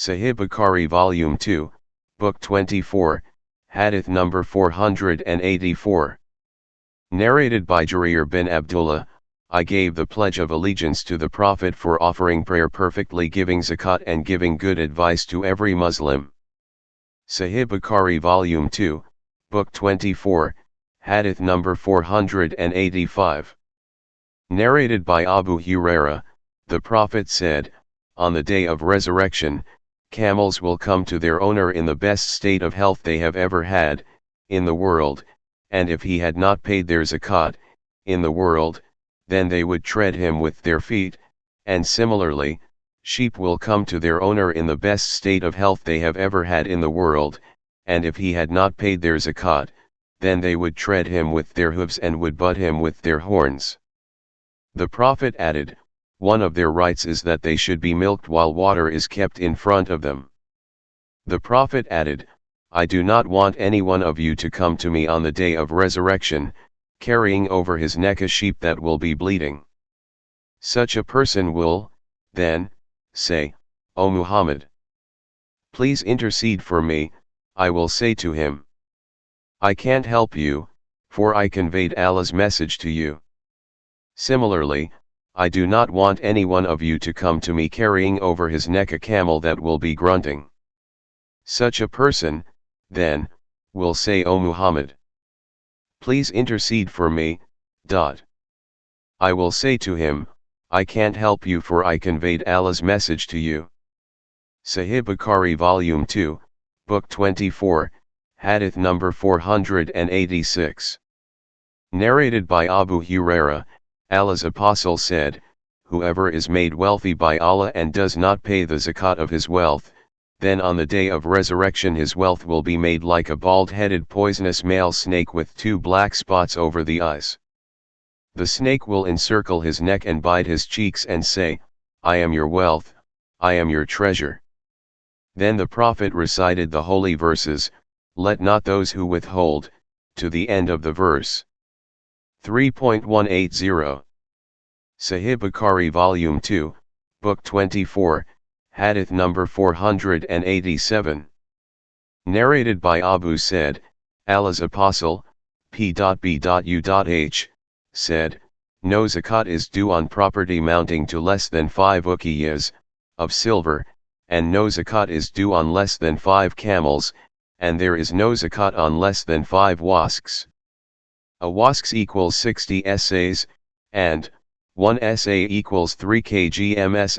Sahih Bukhari Volume 2, Book 24, Hadith number 484. Narrated by Jarir bin Abdullah, I gave the pledge of allegiance to the Prophet for offering prayer perfectly, giving zakat and giving good advice to every Muslim. Sahih Bukhari Volume 2, Book 24, Hadith number 485. Narrated by Abu Huraira, the Prophet said, on the day of resurrection, camels will come to their owner in the best state of health they have ever had, in the world, and if he had not paid their zakat, in the world, then they would tread him with their feet, and similarly, sheep will come to their owner in the best state of health they have ever had in the world, and if he had not paid their zakat, then they would tread him with their hooves and would butt him with their horns. The Prophet added, one of their rights is that they should be milked while water is kept in front of them. The Prophet added, I do not want any one of you to come to me on the day of resurrection, carrying over his neck a sheep that will be bleeding. Such a person will, then, say, O Muhammad, please intercede for me. I will say to him, I can't help you, for I conveyed Allah's message to you. Similarly, I do not want any one of you to come to me carrying over his neck a camel that will be grunting. Such a person, then, will say, O Muhammad, please intercede for me. I will say to him, I can't help you, for I conveyed Allah's message to you. Sahih Bukhari Volume 2, Book 24, Hadith number 486. Narrated by Abu Huraira, Allah's Apostle said, whoever is made wealthy by Allah and does not pay the zakat of his wealth, then on the day of resurrection his wealth will be made like a bald-headed poisonous male snake with 2 black spots over the eyes. The snake will encircle his neck and bite his cheeks and say, I am your wealth, I am your treasure. Then the Prophet recited the holy verses, let not those who withhold, to the end of the verse. 3.180. Sahih Bukhari Volume 2, Book 24, Hadith number 487. Narrated by Abu said, Allah's Apostle, P.B.U.H, said, no zakat is due on property mounting to less than 5 uqiyas, of silver, and no zakat is due on less than 5 camels, and there is no zakat on less than 5 wasks. A wasks equals 60 essays, and 1 essay equals 3 kg/ms.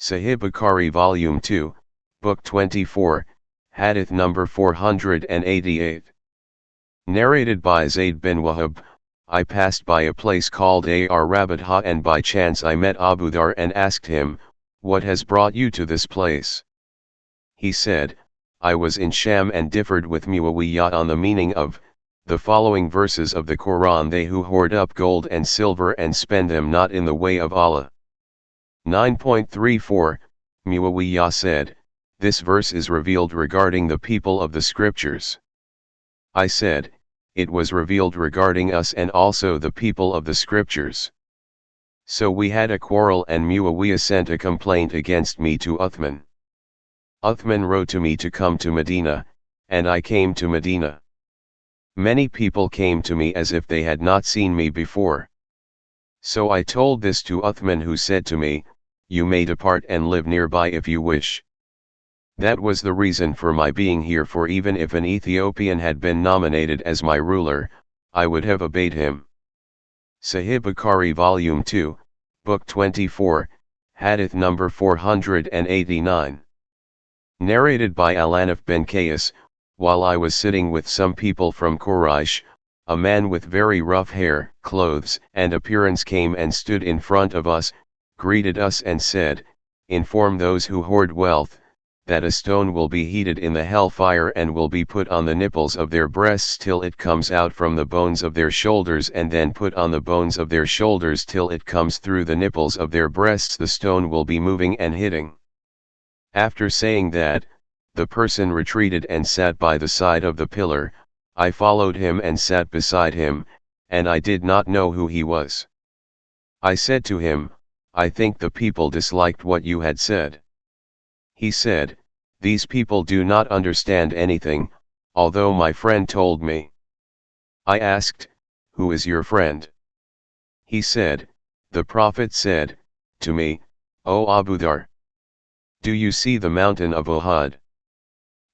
Sahih Bukhari Volume 2, Book 24, Hadith number 488. Narrated by Zayd bin Wahab, I passed by a place called Ar-Rabadha and by chance I met Abu Dhar and asked him, what has brought you to this place? He said, I was in Sham and differed with Muawiyah on the meaning of the following verses of the Quran: they who hoard up gold and silver and spend them not in the way of Allah. 9.34, Muawiyah said, this verse is revealed regarding the people of the scriptures. I said, it was revealed regarding us and also the people of the scriptures. So we had a quarrel and Muawiyah sent a complaint against me to Uthman. Uthman wrote to me to come to Medina, and I came to Medina. Many people came to me as if they had not seen me before. So I told this to Uthman, who said to me, you may depart and live nearby if you wish. That was the reason for my being here, for even if an Ethiopian had been nominated as my ruler, I would have obeyed him. Sahih Bukhari Volume 2, Book 24, Hadith number 489. Narrated by Alanaf bin Qais, while I was sitting with some people from Quraysh, a man with very rough hair, clothes, and appearance came and stood in front of us, greeted us and said, inform those who hoard wealth, that a stone will be heated in the hellfire and will be put on the nipples of their breasts till it comes out from the bones of their shoulders, and then put on the bones of their shoulders till it comes through the nipples of their breasts. The stone will be moving and hitting. After saying that, the person retreated and sat by the side of the pillar. I followed him and sat beside him, and I did not know who he was. I said to him, I think the people disliked what you had said. He said, "These people do not understand anything, although my friend told me." I asked, "Who is your friend?" He said, "The Prophet said to me, O Abu Dhar, do you see the mountain of Uhud?"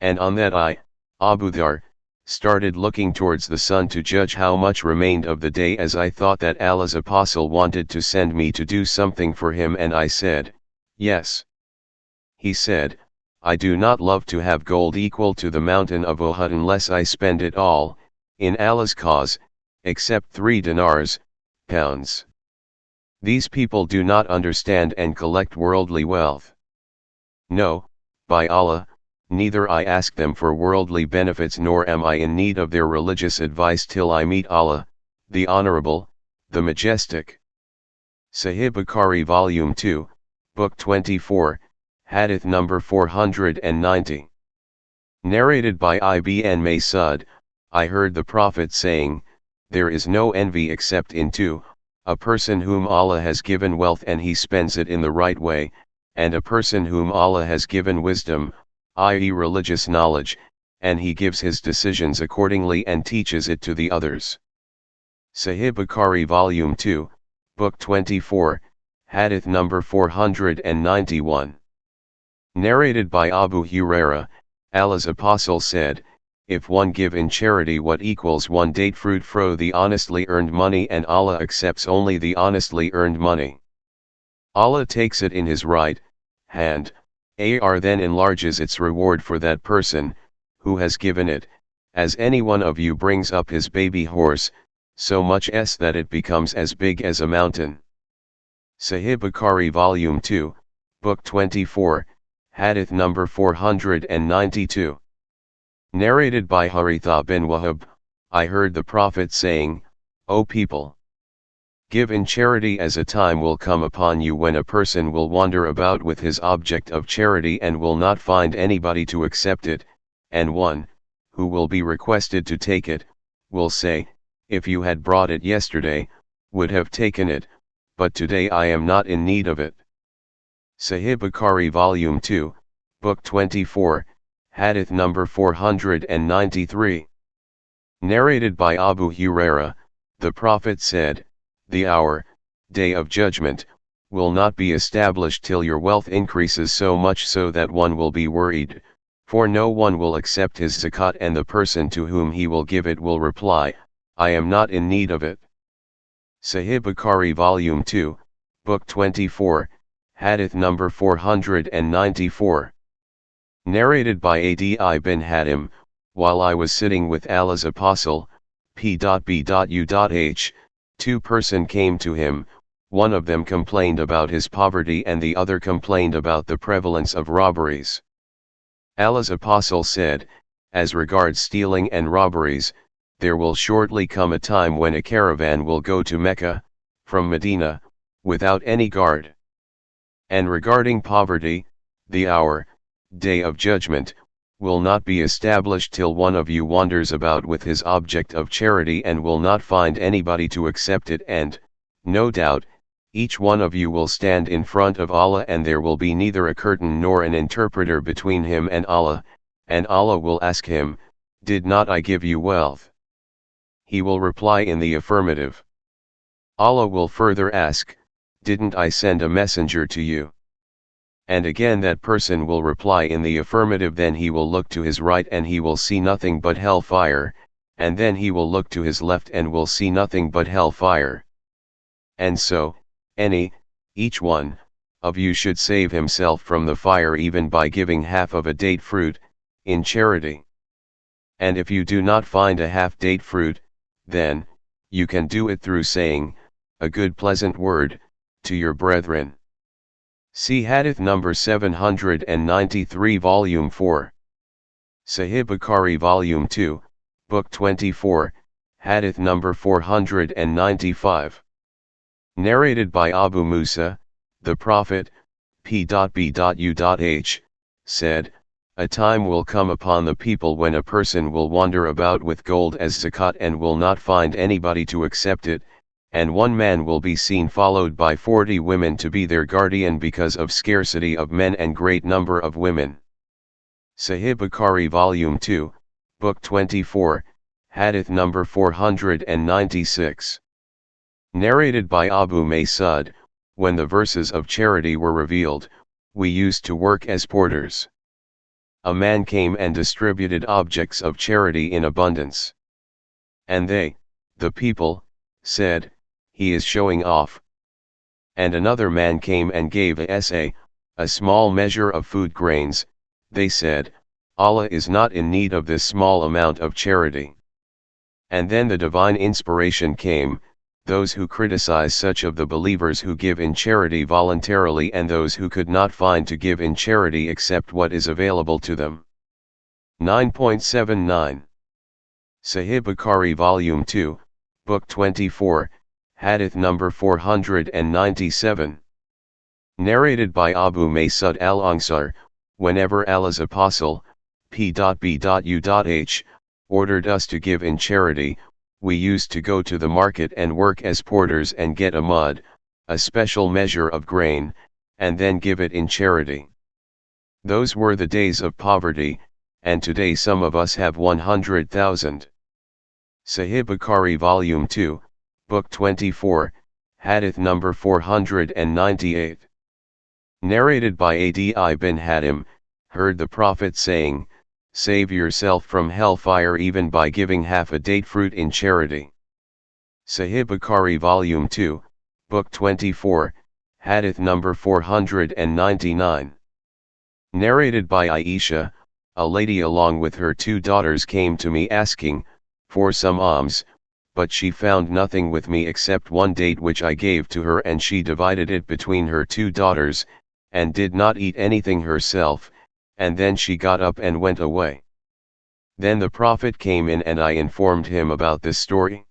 And on that I, Abu Dhar, started looking towards the sun to judge how much remained of the day, as I thought that Allah's apostle wanted to send me to do something for him, and I said, "Yes." He said, "I do not love to have gold equal to the mountain of Uhud unless I spend it all in Allah's cause, except 3 dinars, pounds. These people do not understand and collect worldly wealth. No, by Allah, neither I ask them for worldly benefits nor am I in need of their religious advice till I meet Allah, the Honorable, the Majestic." Sahih Bukhari Volume 2, Book 24, Hadith number 490. Narrated by Ibn Masud, I heard the Prophet saying, "There is no envy except in 2, a person whom Allah has given wealth and he spends it in the right way, and a person whom Allah has given wisdom, i.e. religious knowledge, and he gives his decisions accordingly and teaches it to the others." Sahih Bukhari Volume 2, Book 24, Hadith number 491. Narrated by Abu Huraira, Allah's Apostle said, "If one give in charity what equals 1 date fruit fro the honestly earned money, and Allah accepts only the honestly earned money, Allah takes it in his right hand, ar then enlarges its reward for that person who has given it, as any one of you brings up his baby horse, so much s that it becomes as big as a mountain." Sahih Bukhari Volume 2, Book 24, Hadith number 492. Narrated by Haritha bin Wahab, I heard the Prophet saying, "O people, give in charity, as a time will come upon you when a person will wander about with his object of charity and will not find anybody to accept it, and one, who will be requested to take it, will say, 'If you had brought it yesterday, would have taken it, but today I am not in need of it.'" Sahih Bukhari Volume 2, Book 24, Hadith number 493. Narrated by Abu Huraira, the Prophet said, "The hour, day of judgment, will not be established till your wealth increases so much so that one will be worried, for no one will accept his zakat, and the person to whom he will give it will reply, 'I am not in need of it.'" Sahih Bukhari Volume 2, Book 24, Hadith number 494. Narrated by Adi bin Hatim, while I was sitting with Allah's Apostle, p.b.u.h, 2 persons came to him, one of them complained about his poverty and the other complained about the prevalence of robberies. Allah's Apostle said, "As regards stealing and robberies, there will shortly come a time when a caravan will go to Mecca, from Medina, without any guard. And regarding poverty, the hour, day of judgment, will not be established till one of you wanders about with his object of charity and will not find anybody to accept it, and, no doubt, each one of you will stand in front of Allah, and there will be neither a curtain nor an interpreter between him and Allah will ask him, 'Did not I give you wealth?' He will reply in the affirmative. Allah will further ask, 'Didn't I send a messenger to you?' And again that person will reply in the affirmative. Then he will look to his right and he will see nothing but hellfire, and then he will look to his left and will see nothing but hellfire. And so, each one of you should save himself from the fire even by giving half of a date fruit, in charity. And if you do not find a half date fruit, then, you can do it through saying, a good pleasant word, to your brethren." See Hadith number 793 Volume 4. Sahih Bukhari Volume 2, Book 24, Hadith number 495. Narrated by Abu Musa, the Prophet, p.b.u.h, said, "A time will come upon the people when a person will wander about with gold as zakat and will not find anybody to accept it, and one man will be seen followed by 40 women to be their guardian because of scarcity of men and great number of women. Sahih Bukhari Volume 2, Book 24, Hadith number 496. Narrated by Abu Maysud, when the verses of charity were revealed, we used to work as porters. A man came and distributed objects of charity in abundance. And they, the people, said, "He is showing off." And another man came and gave a small measure of food grains. They said, "Allah is not in need of this small amount of charity." And then the divine inspiration came, those who criticize such of the believers who give in charity voluntarily and those who could not find to give in charity except what is available to them. 9.79 Sahih Bukhari Volume 2, Book 24, Hadith number 497. Narrated by Abu Maysud al-Ansar, whenever Allah's Apostle, p.b.u.h, ordered us to give in charity, we used to go to the market and work as porters and get a mud, a special measure of grain, and then give it in charity. Those were the days of poverty, and today some of us have 100,000. Sahih Bukhari Volume 2, Book 24, Hadith number 498. Narrated by Adi bin Hatim, heard the Prophet saying, "Save yourself from hellfire even by giving half a date fruit in charity." Sahih Bukhari Volume 2, Book 24, Hadith number 499. Narrated by Aisha, a lady along with her 2 daughters came to me asking for some alms, but she found nothing with me except one date which I gave to her, and she divided it between her 2 daughters, and did not eat anything herself, and then she got up and went away. Then the Prophet came in and I informed him about this story.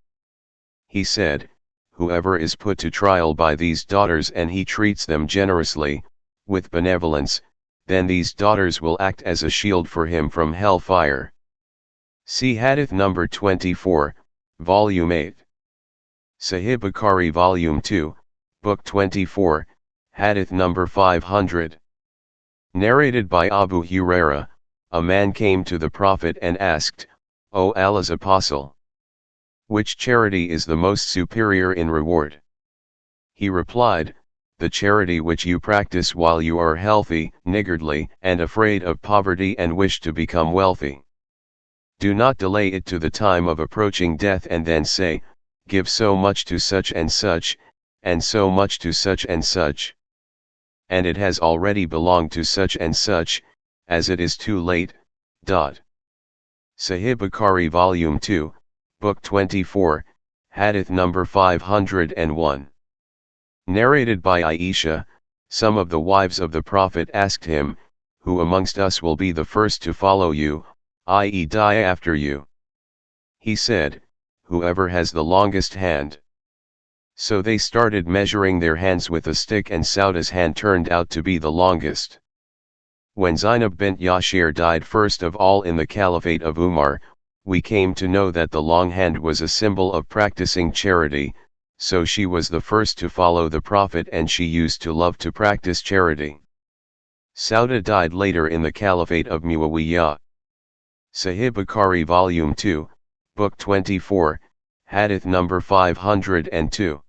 He said, "Whoever is put to trial by these daughters and he treats them generously, with benevolence, then these daughters will act as a shield for him from hellfire." See Hadith number 24, Volume 8. Sahih Bukhari Volume 2, Book 24, Hadith number 500. Narrated by Abu Huraira, a man came to the Prophet and asked, "O Allah's Apostle, which charity is the most superior in reward?" He replied, "The charity which you practice while you are healthy, niggardly, and afraid of poverty and wish to become wealthy. Do not delay it to the time of approaching death and then say, 'Give so much to such and such, and so much to such and such. And it has already belonged to such and such, as it is too late.'" Sahih Bukhari Volume 2, Book 24, Hadith number 501. Narrated by Aisha, some of the wives of the Prophet asked him, "Who amongst us will be the first to follow you, i.e. die after you?" He said, "Whoever has the longest hand." So they started measuring their hands with a stick, and Sauda's hand turned out to be the longest. When Zainab bint Yashir died first of all in the Caliphate of Umar, we came to know that the long hand was a symbol of practicing charity, so she was the first to follow the Prophet and she used to love to practice charity. Sauda died later in the Caliphate of Muawiyah. Sahih Bukhari Volume 2, Book 24, Hadith number 502.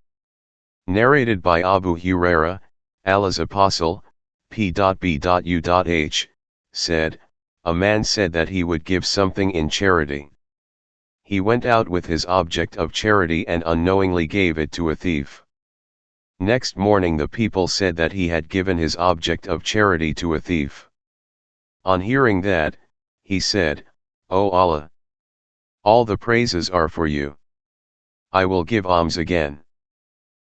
Narrated by Abu Huraira, Allah's Apostle, p.b.u.h, said, "A man said that he would give something in charity. He went out with his object of charity and unknowingly gave it to a thief. Next morning the people said that he had given his object of charity to a thief. On hearing that, he said, 'O Allah, all the praises are for you. I will give alms again.'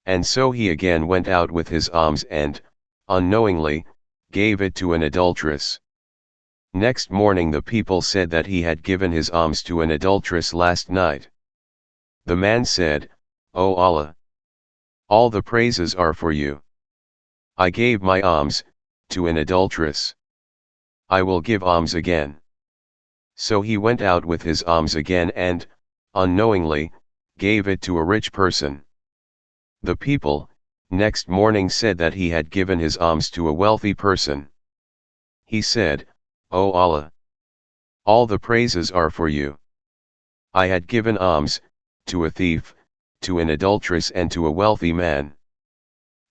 And so he again went out with his alms and, unknowingly, gave it to an adulteress. Next morning the people said that he had given his alms to an adulteress last night. The man said, 'O Allah, all the praises are for you. I gave my alms to an adulteress. I will give alms again.' So he went out with his alms again and, unknowingly, gave it to a rich person. The people, next morning said that he had given his alms to a wealthy person. He said, O Allah! All the praises are for you. I had given alms, to a thief, to an adulteress and to a wealthy man.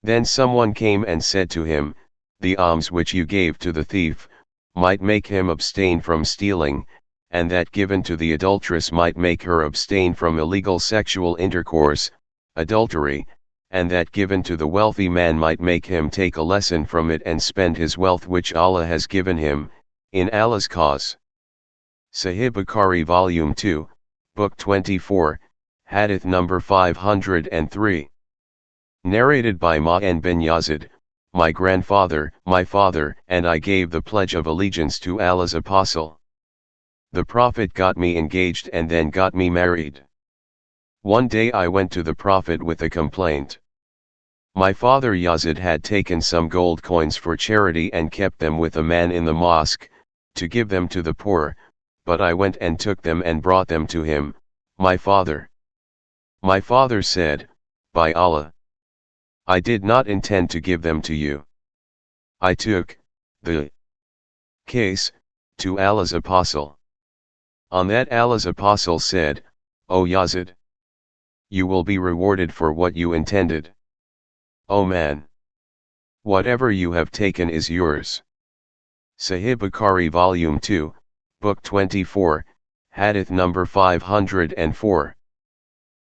Then someone came and said to him, the alms which you gave to the thief, might make him abstain from stealing, and that given to the adulteress might make her abstain from illegal sexual intercourse, adultery, and that given to the wealthy man might make him take a lesson from it and spend his wealth which Allah has given him, in Allah's cause. Sahih Bukhari Volume 2, Book 24, Hadith number 503. Narrated by Ma'an bin Yazid, my grandfather, my father, and I gave the pledge of allegiance to Allah's apostle. The Prophet got me engaged and then got me married. One day I went to the Prophet with a complaint. My father Yazid had taken some gold coins for charity and kept them with a man in the mosque, to give them to the poor, but I went and took them and brought them to him, my father. My father said, by Allah! I did not intend to give them to you. I took the case to Allah's apostle. On that Allah's apostle said, O Yazid! You will be rewarded for what you intended. O man! Whatever you have taken is yours. Sahih Bukhari Volume 2, Book 24, Hadith number 504.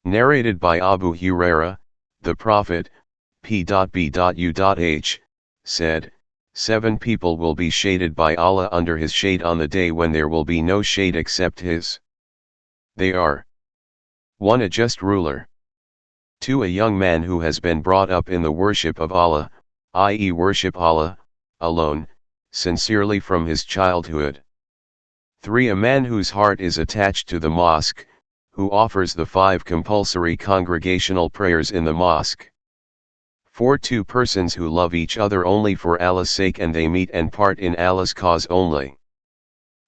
Narrated by Abu Huraira, the Prophet, P.B.U.H, said, 7 people will be shaded by Allah under his shade on the day when there will be no shade except his. They are: 1. A just ruler. 2. A young man who has been brought up in the worship of Allah, i.e. worship Allah alone, sincerely from his childhood. 3. A man whose heart is attached to the mosque, who offers the 5 compulsory congregational prayers in the mosque. 4. 2 persons who love each other only for Allah's sake and they meet and part in Allah's cause only.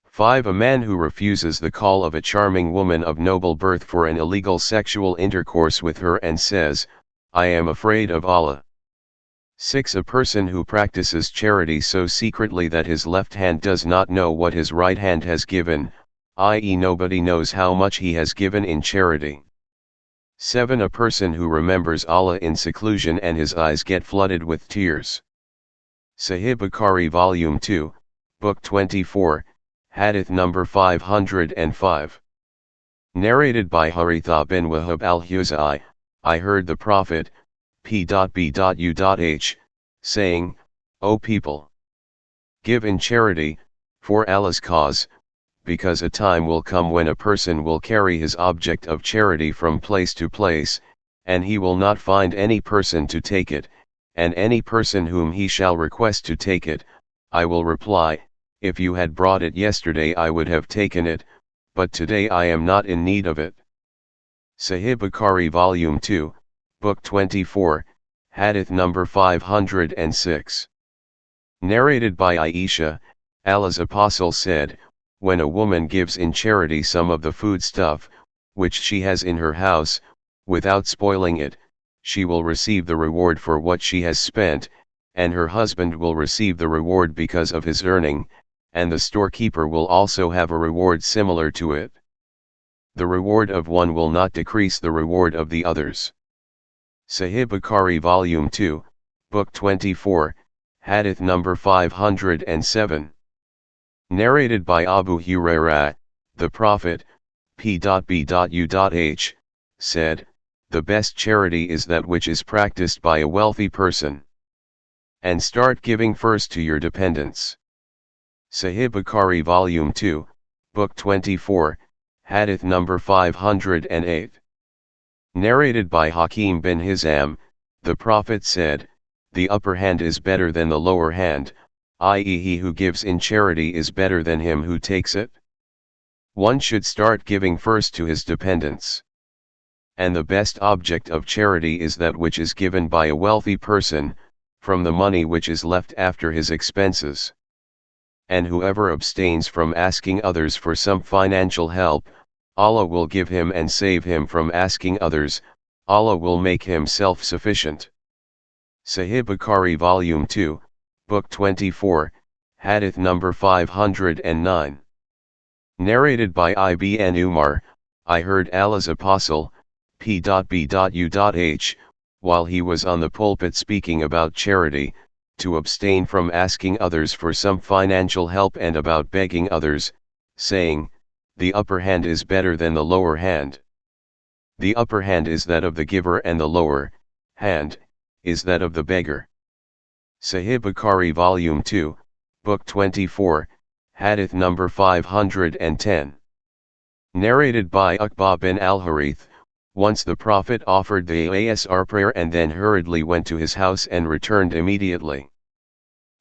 5. A man who refuses the call of a charming woman of noble birth for an illegal sexual intercourse with her and says, I am afraid of Allah. 6. A person who practices charity so secretly that his left hand does not know what his right hand has given, i.e. nobody knows how much he has given in charity. 7. A person who remembers Allah in seclusion and his eyes get flooded with tears. Sahih Bukhari Volume 2, Book 24, Hadith number 505. Narrated by Haritha bin Wahab al-Huzai, I heard the Prophet, P.B.U.H, saying, O people! Give in charity, for Allah's cause, because a time will come when a person will carry his object of charity from place to place, and he will not find any person to take it, and any person whom he shall request to take it, I will reply, if you had brought it yesterday I would have taken it, but today I am not in need of it. Sahih Bukhari Volume 2, Book 24, Hadith number 506. Narrated by Aisha, Allah's Apostle said, when a woman gives in charity some of the food stuff, which she has in her house, without spoiling it, she will receive the reward for what she has spent, and her husband will receive the reward because of his earning, and the storekeeper will also have a reward similar to it. The reward of one will not decrease the reward of the others. Sahih Bukhari Volume 2, Book 24, Hadith number 507. Narrated by Abu Huraira, the Prophet, P.B.U.H, said, the best charity is that which is practiced by a wealthy person. And start giving first to your dependents. Sahih Bukhari Volume 2, Book 24, Hadith number 508. Narrated by Hakim bin Hizam, the Prophet said, the upper hand is better than the lower hand, i.e. he who gives in charity is better than him who takes it. One should start giving first to his dependents. And the best object of charity is that which is given by a wealthy person, from the money which is left after his expenses. And whoever abstains from asking others for some financial help, Allah will give him and save him from asking others, Allah will make him self-sufficient. Sahih Bukhari Volume 2, Book 24, Hadith number 509. Narrated by Ibn Umar, I heard Allah's Apostle, P.B.U.H., while he was on the pulpit speaking about charity, to abstain from asking others for some financial help and about begging others, saying, the upper hand is better than the lower hand. The upper hand is that of the giver and the lower hand is that of the beggar. Sahih Bukhari Volume 2, Book 24, Hadith number 510. Narrated by Uqba bin al-Harith, once the Prophet offered the Asr prayer and then hurriedly went to his house and returned immediately.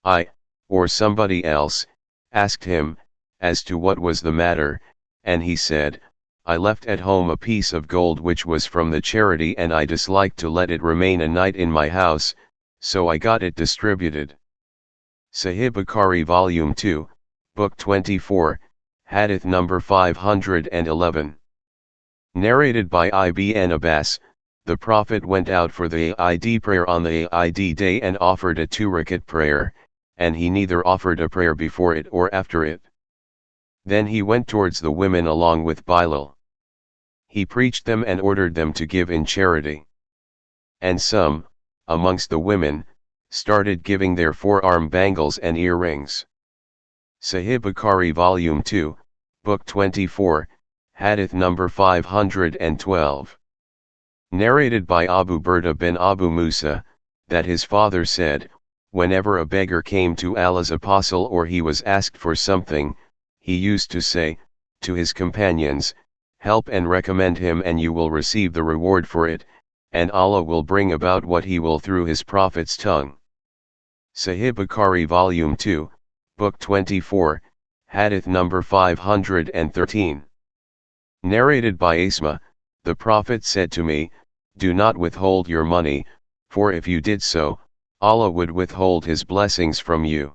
I, or somebody else, asked him, as to what was the matter, and he said, I left at home a piece of gold which was from the charity and I disliked to let it remain a night in my house, so I got it distributed. Sahih Bukhari Volume 2, Book 24, Hadith number 511. Narrated by Ibn Abbas, the Prophet went out for the Eid prayer on the Eid day and offered a 2-rakat prayer, and he neither offered a prayer before it or after it. Then he went towards the women along with Bilal. He preached them and ordered them to give in charity. And some, amongst the women, started giving their forearm bangles and earrings. Sahih Bukhari Volume 2, Book 24, Hadith number 512. Narrated by Abu Burda bin Abu Musa, that his father said, whenever a beggar came to Allah's Apostle or he was asked for something, he used to say, to his companions, help and recommend him and you will receive the reward for it, and Allah will bring about what he will through his Prophet's tongue. Sahih Bukhari Volume 2, Book 24, Hadith number 513. Narrated by Asma, the Prophet said to me, do not withhold your money, for if you did so, Allah would withhold his blessings from you.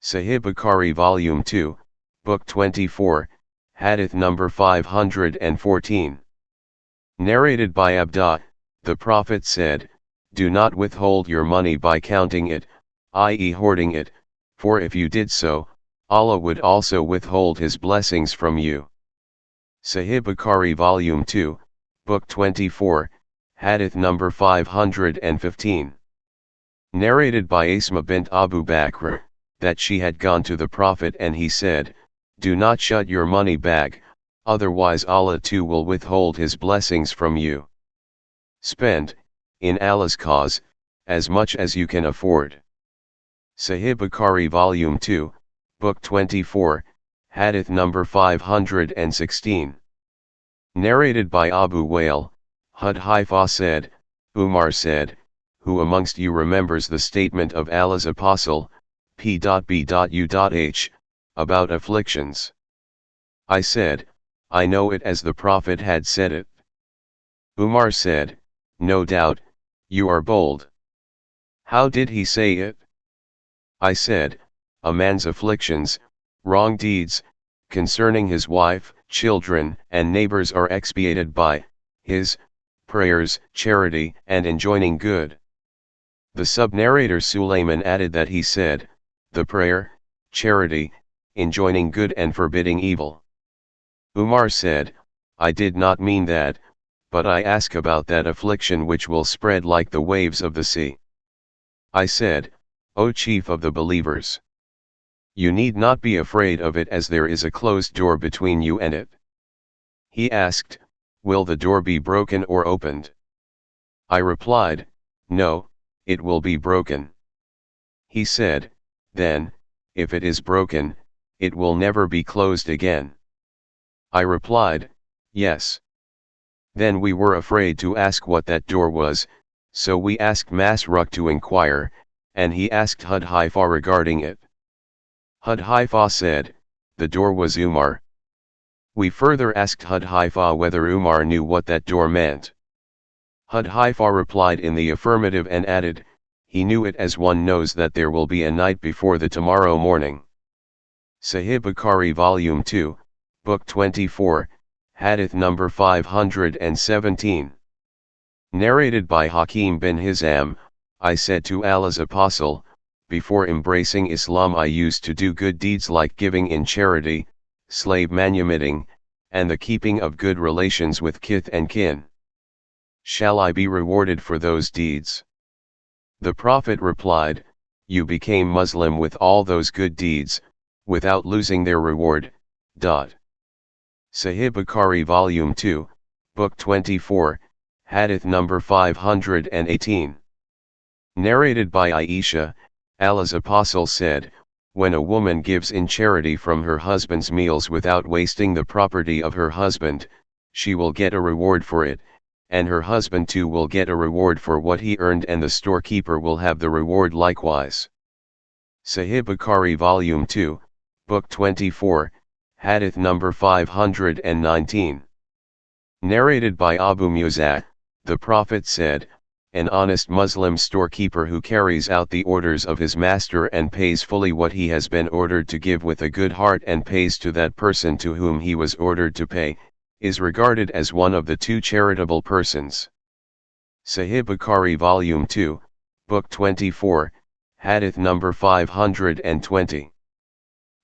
Sahih Bukhari Volume 2, Book 24, Hadith number 514. Narrated by Abdah, the Prophet said, do not withhold your money by counting it, i.e. hoarding it, for if you did so, Allah would also withhold his blessings from you. Sahih Bukhari Volume 2, Book 24, Hadith number 515. Narrated by Asma bint Abu Bakr, that she had gone to the Prophet and he said, do not shut your money bag, otherwise Allah too will withhold his blessings from you. Spend, in Allah's cause, as much as you can afford. Sahih Bukhari Volume 2, Book 24, Hadith number 516. Narrated by Abu Wail, Hudhaifa said, Umar said, who amongst you remembers the statement of Allah's Apostle, P.B.U.H., about afflictions? I said, I know it as the Prophet had said it. Umar said, no doubt, you are bold. How did he say it? I said, a man's afflictions, wrong deeds, concerning his wife, children, and neighbors are expiated by his prayers, charity, and enjoining good. The sub-narrator Sulayman added that he said, the prayer, charity, enjoining good and forbidding evil. Umar said, I did not mean that, but I ask about that affliction which will spread like the waves of the sea. I said, O chief of the believers, you need not be afraid of it as there is a closed door between you and it. He asked, will the door be broken or opened? I replied, no, it will be broken. He said, then, if it is broken, it will never be closed again. I replied, yes. Then we were afraid to ask what that door was, so we asked Masruq to inquire, and he asked Hudhaifa regarding it. Hudhaifa said, the door was Umar. We further asked Hudhaifa whether Umar knew what that door meant. Hudhaifa replied in the affirmative and added, he knew it as one knows that there will be a night before the tomorrow morning. Sahih Bukhari Volume 2, Book 24, Hadith number 517. Narrated by Hakim bin Hizam, I said to Allah's Apostle, before embracing Islam I used to do good deeds like giving in charity, slave manumitting, and the keeping of good relations with kith and kin. Shall I be rewarded for those deeds? The Prophet replied, you became Muslim with all those good deeds, without losing their reward. Sahih Bukhari Volume 2, Book 24, Hadith number 518. Narrated by Aisha, Allah's Apostle said, when a woman gives in charity from her husband's meals without wasting the property of her husband, she will get a reward for it, and her husband too will get a reward for what he earned, and the storekeeper will have the reward likewise. Sahih Bukhari Volume 2, Book 24, Hadith number 519. Narrated by Abu Musa, the Prophet said, an honest Muslim storekeeper who carries out the orders of his master and pays fully what he has been ordered to give with a good heart and pays to that person to whom he was ordered to pay, is regarded as one of the two charitable persons. Sahih Bukhari Volume 2, Book 24, Hadith number 520.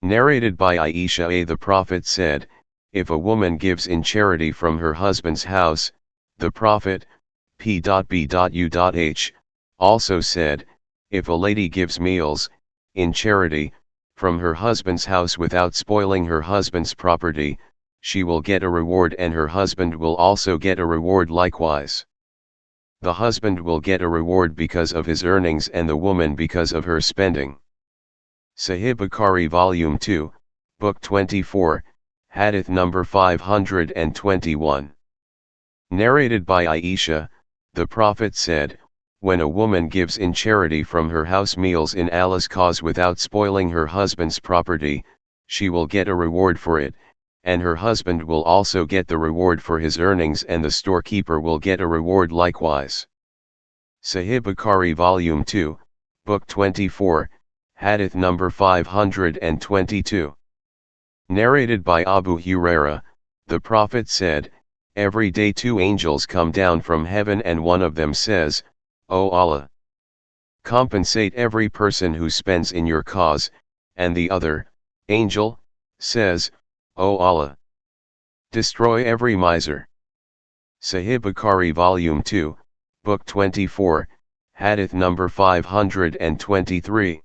Narrated by Aisha, the Prophet said, if a woman gives in charity from her husband's house, the Prophet, p.b.u.h, also said, if a lady gives meals, in charity, from her husband's house without spoiling her husband's property, she will get a reward and her husband will also get a reward likewise. The husband will get a reward because of his earnings and the woman because of her spending. Sahih Bukhari Volume 2, Book 24, Hadith number 521. Narrated by Aisha, the Prophet said, when a woman gives in charity from her house meals in Allah's cause without spoiling her husband's property, she will get a reward for it, and her husband will also get the reward for his earnings and the storekeeper will get a reward likewise. Sahih Bukhari Volume 2, Book 24, Hadith number 522. Narrated by Abu Huraira, the Prophet said, every day two angels come down from heaven and one of them says, O Allah, compensate every person who spends in your cause, and the other, angel, says, O Allah, destroy every miser. Sahih Bukhari Volume 2, Book 24, Hadith number 523.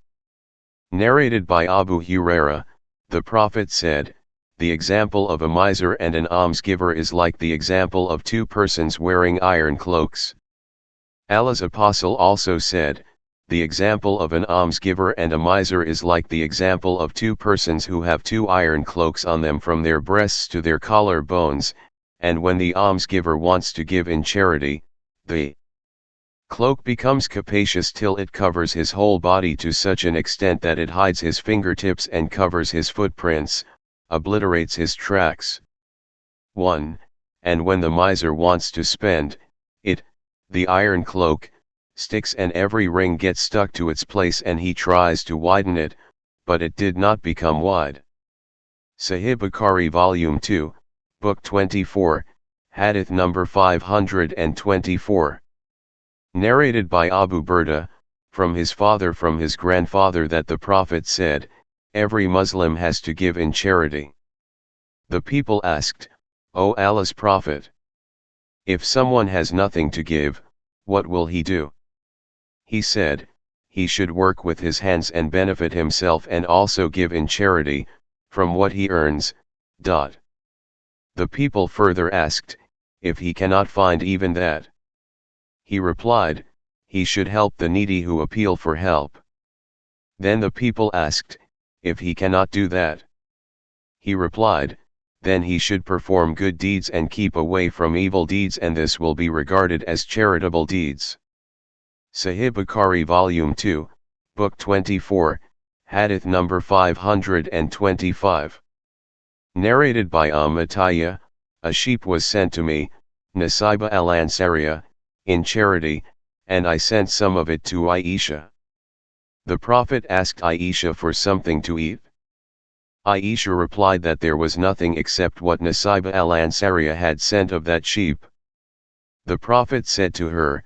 Narrated by Abu Huraira, the Prophet said, the example of a miser and an almsgiver is like the example of two persons wearing iron cloaks. Allah's Apostle also said, the example of an almsgiver and a miser is like the example of two persons who have two iron cloaks on them from their breasts to their collar bones, and when the almsgiver wants to give in charity, the cloak becomes capacious till it covers his whole body to such an extent that it hides his fingertips and covers his footprints, obliterates his tracks. 1. And when the miser wants to spend, it, the iron cloak, sticks and every ring gets stuck to its place and he tries to widen it, but it did not become wide. Sahih Bukhari Volume 2, Book 24, Hadith number 524. Narrated by Abu Burda, from his father from his grandfather that the Prophet said, every Muslim has to give in charity. The people asked, O Allah's Prophet, if someone has nothing to give, what will he do? He said, he should work with his hands and benefit himself and also give in charity, from what he earns. The people further asked, if he cannot find even that? He replied, he should help the needy who appeal for help. Then the people asked, if he cannot do that? He replied, then he should perform good deeds and keep away from evil deeds, and this will be regarded as charitable deeds. Sahih Bukhari Volume 2, Book 24, Hadith number 525. Narrated by Atiyah, a sheep was sent to me, Nasiba al-Ansariya, in charity, and I sent some of it to Aisha. The Prophet asked Aisha for something to eat. Aisha replied that there was nothing except what Nasiba al-Ansariya had sent of that sheep. The Prophet said to her,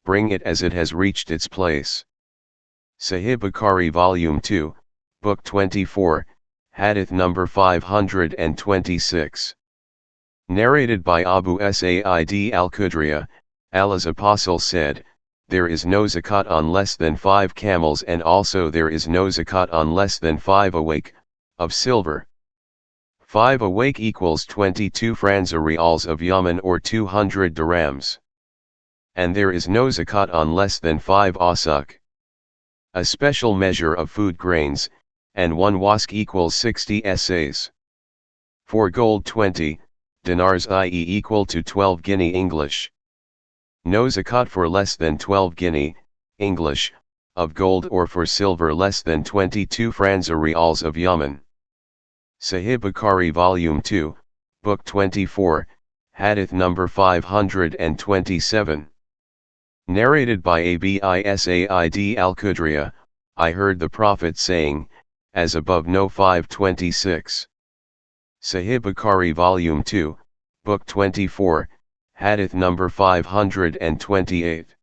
"Bring it as it has reached its place." Sahih Bukhari Volume 2, Book 24, Hadith number 526. Narrated by Abu Sa'id al-Khudri, Allah's Apostle said, "There is no zakat on less than 5 camels, and also there is no zakat on less than 5 awake, of silver. 5 awake equals 22 francs reals of Yemen or 200 dirhams. And there is no zakat on less than 5 awsuk, a special measure of food grains, and 1 wask equals 60 sas. For gold 20 dinars, i.e. equal to 12 guinea English. No zakat for less than 12 guinea English of gold, or for silver less than 22 francs reals of Yemen." Sahih Bukhari Volume 2, Book 24, Hadith number 527. Narrated by Abi Sa'id al-Khudri, "I heard the Prophet saying, as above, no 526. Sahih Bukhari Volume 2, Book 24, Hadith number 528.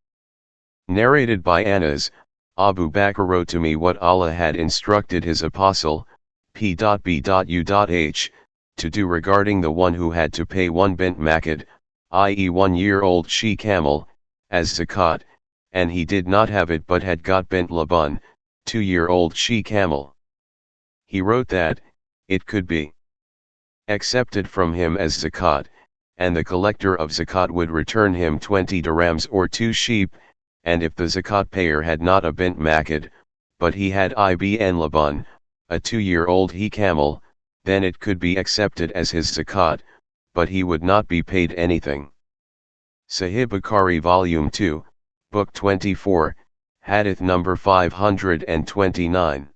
Narrated by Anas, Abu Bakr wrote to me what Allah had instructed his apostle, p.b.u.h, to do regarding the one who had to pay 1 bint makad, i.e. 1-year-old she camel, as zakat, and he did not have it but had got bint laban, 2-year-old she camel. He wrote that it could be accepted from him as zakat, and the collector of zakat would return him 20 dirhams or 2 sheep, and if the zakat payer had not a bint makad, but he had ibn laban, a 2-year-old he camel, then it could be accepted as his zakat, but he would not be paid anything." Sahih Bukhari Volume 2, Book 24, Hadith number 529.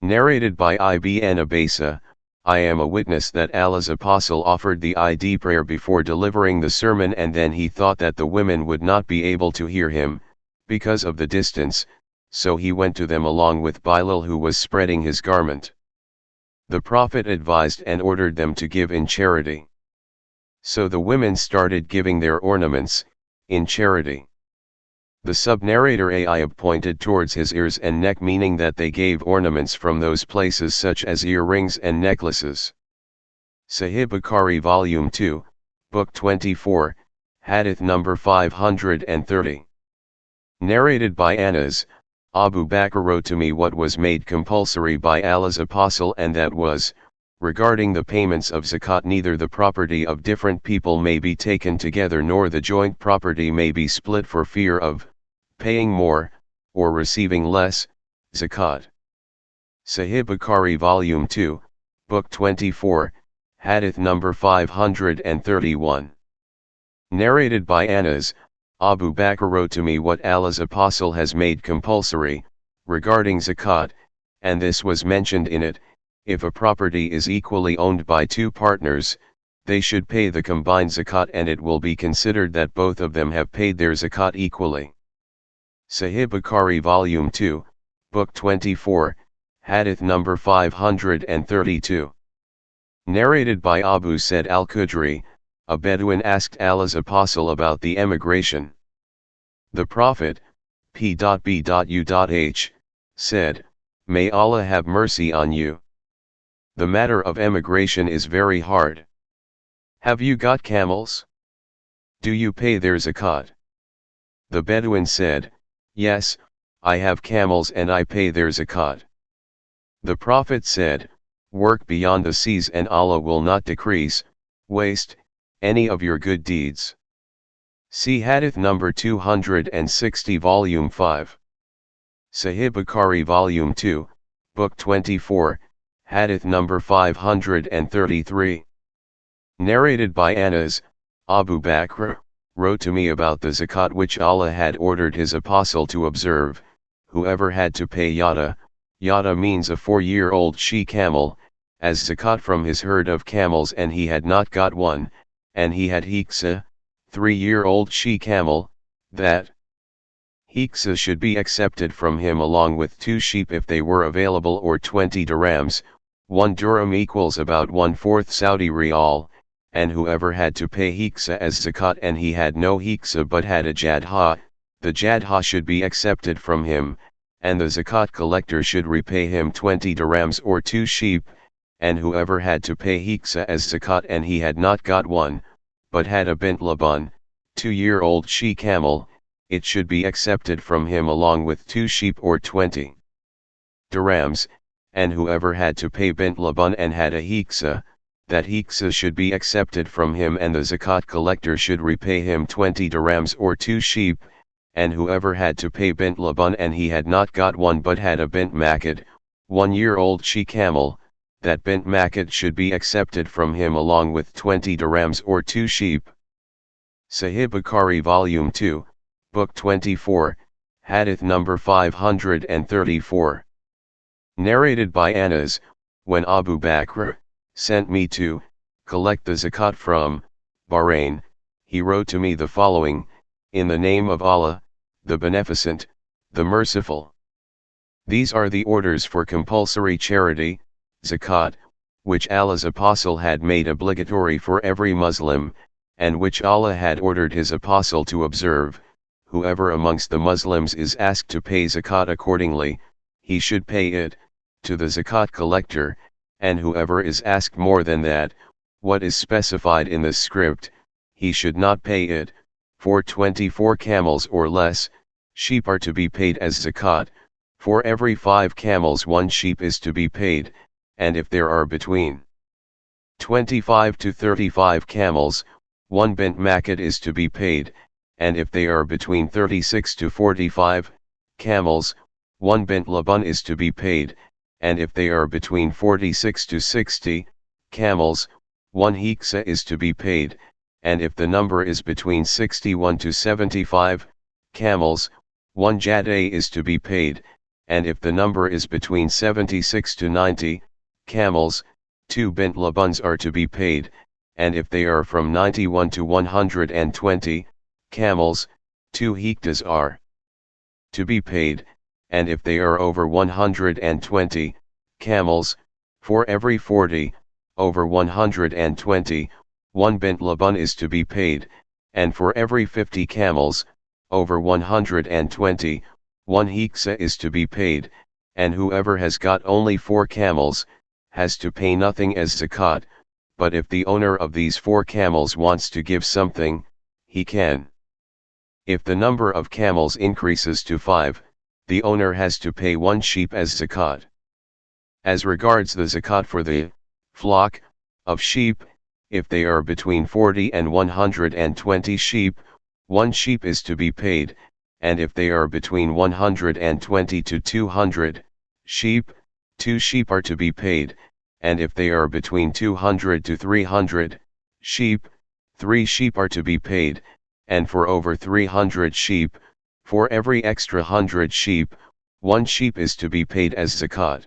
Narrated by Ibn Abasa, "I am a witness that Allah's Apostle offered the Eid prayer before delivering the sermon, and then he thought that the women would not be able to hear him, because of the distance, so he went to them along with Bilal, who was spreading his garment. The Prophet advised and ordered them to give in charity. So the women started giving their ornaments, in charity. The sub-narrator Ayub pointed towards his ears and neck, meaning that they gave ornaments from those places such as earrings and necklaces." Sahih Bukhari Volume 2, Book 24, Hadith number 530. Narrated by Anas, Abu Bakr wrote to me what was made compulsory by Allah's Apostle, and that was, regarding the payments of zakat, neither the property of different people may be taken together, nor the joint property may be split for fear of paying more, or receiving less, zakat. Sahih Bukhari Volume 2, Book 24, Hadith number 531. Narrated by Anas, Abu Bakr wrote to me what Allah's Apostle has made compulsory, regarding zakat, and this was mentioned in it: if a property is equally owned by 2 partners, they should pay the combined zakat, and it will be considered that both of them have paid their zakat equally. Sahih Bukhari Volume 2, Book 24, Hadith number 532. Narrated by Abu Sa'id al-Khudri, a Bedouin asked Allah's Apostle about the emigration. The Prophet, p.b.u.h, said, "May Allah have mercy on you. The matter of emigration is very hard. Have you got camels? Do you pay their zakat?" The Bedouin said, "Yes, I have camels and I pay their zakat." The Prophet said, "Work beyond the seas and Allah will not decrease, waste, any of your good deeds." See Hadith number 260 Volume 5. Sahih Bukhari Volume 2, Book 24, Hadith number 533. Narrated by Anas, Abu Bakr wrote to me about the zakat which Allah had ordered his apostle to observe. Whoever had to pay yada means a 4-year-old she camel, as zakat from his herd of camels, and he had not got one, and he had hiksa, 3-year-old she camel, that hiksa should be accepted from him along with 2 sheep if they were available, or 20 dirhams, 1 dirham equals about 1/4 Saudi rial, and whoever had to pay hiksa as zakat and he had no hiksa but had a jadha, the jadha should be accepted from him, and the zakat collector should repay him 20 dirhams or 2 sheep, and whoever had to pay hiksa as zakat and he had not got one, but had a bint laban, 2-year-old she camel, it should be accepted from him along with 2 sheep or 20 dirhams, and whoever had to pay bint laban and had a hiksa, that hiksa should be accepted from him and the zakat collector should repay him 20 dirhams or 2 sheep, and whoever had to pay bint laban and he had not got one but had a bint makid, 1-year-old she camel, that bint makid should be accepted from him along with 20 dirhams or 2 sheep. Sahih Bukhari Volume 2, Book 24, Hadith number 534. Narrated by Anas, when Abu Bakr sent me to collect the zakat from Bahrain, he wrote to me the following, in the name of Allah, the Beneficent, the Merciful. These are the orders for compulsory charity, zakat, which Allah's Apostle had made obligatory for every Muslim, and which Allah had ordered His Apostle to observe. Whoever amongst the Muslims is asked to pay zakat accordingly, he should pay it to the zakat collector, and whoever is asked more than that, what is specified in the script, he should not pay it. For 24 camels or less, sheep are to be paid as zakat. For every 5 camels 1 sheep is to be paid, and if there are between 25 to 35 camels, 1 bint makid is to be paid, and if they are between 36 to 45 camels, 1 bint laban is to be paid, and if they are between 46 to 60 camels, 1 hiksa is to be paid, and if the number is between 61 to 75 camels, 1 jadeh is to be paid, and if the number is between 76 to 90 camels, 2 bint labans are to be paid, and if they are from 91 to 120 camels, 2 hiktas are to be paid, and if they are over 120 camels, for every 40 over 120, 1 bint laban is to be paid, and for every 50 camels over 120, 1 hiksa is to be paid, and whoever has got only 4 camels has to pay nothing as zakat, but if the owner of these 4 camels wants to give something, he can. If the number of camels increases to 5, the owner has to pay 1 sheep as zakat. As regards the zakat for the flock of sheep, if they are between 40 and 120 sheep, 1 sheep is to be paid, and if they are between 120 to 200 sheep, 2 sheep are to be paid, and if they are between 200 to 300 sheep, 3 sheep are to be paid, and for over 300 sheep, for every extra 100 sheep, 1 sheep is to be paid as zakat.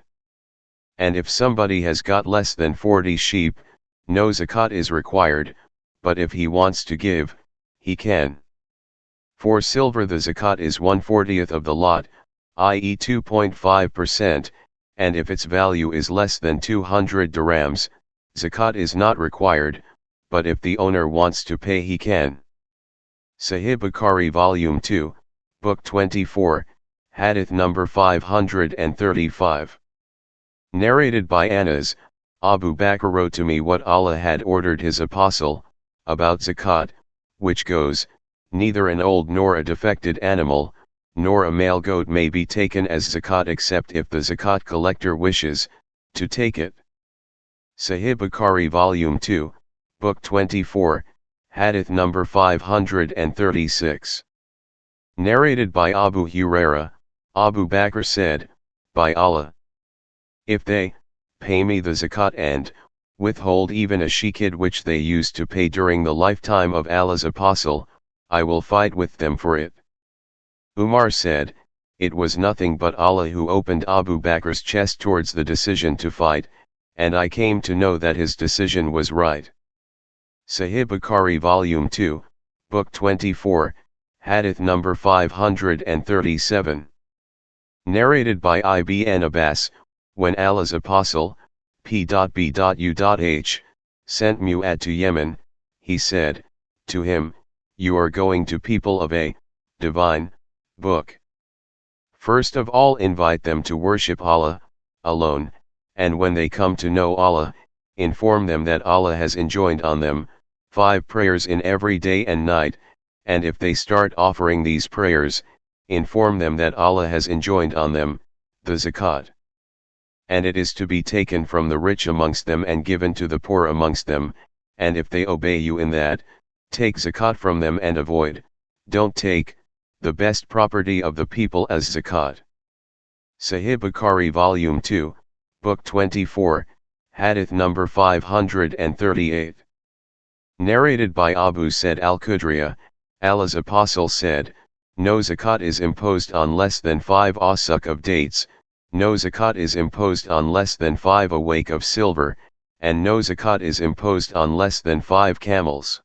And if somebody has got less than 40 sheep, no zakat is required, but if he wants to give, he can. For silver the zakat is 1/40th of the lot, i.e. 2.5%, and if its value is less than 200 dirhams, zakat is not required, but if the owner wants to pay he can. Sahih Bukhari Volume 2, Book 24, Hadith number 535. Narrated by Anas, Abu Bakr wrote to me what Allah had ordered His Apostle, about zakat, which goes, neither an old nor a defected animal, nor a male goat may be taken as zakat except if the zakat collector wishes to take it. Sahih Bukhari Volume 2, Book 24, Hadith number 536. Narrated by Abu Huraira, Abu Bakr said, by Allah, if they pay me the zakat and withhold even a she-kid which they used to pay during the lifetime of Allah's Apostle, I will fight with them for it. Umar said, it was nothing but Allah who opened Abu Bakr's chest towards the decision to fight, and I came to know that his decision was right. Sahih Bukhari Volume 2, Book 24, Hadith number 537. Narrated by Ibn Abbas, when Allah's Apostle, p.b.u.h, sent Mu'ad to Yemen, he said to him, "You are going to people of a divine book. First of all invite them to worship Allah alone, and when they come to know Allah, inform them that Allah has enjoined on them 5 prayers in every day and night, and if they start offering these prayers, inform them that Allah has enjoined on them the Zakat. And it is to be taken from the rich amongst them and given to the poor amongst them, and if they obey you in that, take Zakat from them and don't take, the best property of the people as Zakat." Sahih Bukhari Volume 2, Book 24, Hadith number 538. Narrated by Abu Sa'id al-Khudri, Allah's Apostle said, "No Zakat is imposed on less than 5 awsuk of dates, no Zakat is imposed on less than 5 awake of silver, and no Zakat is imposed on less than 5 camels."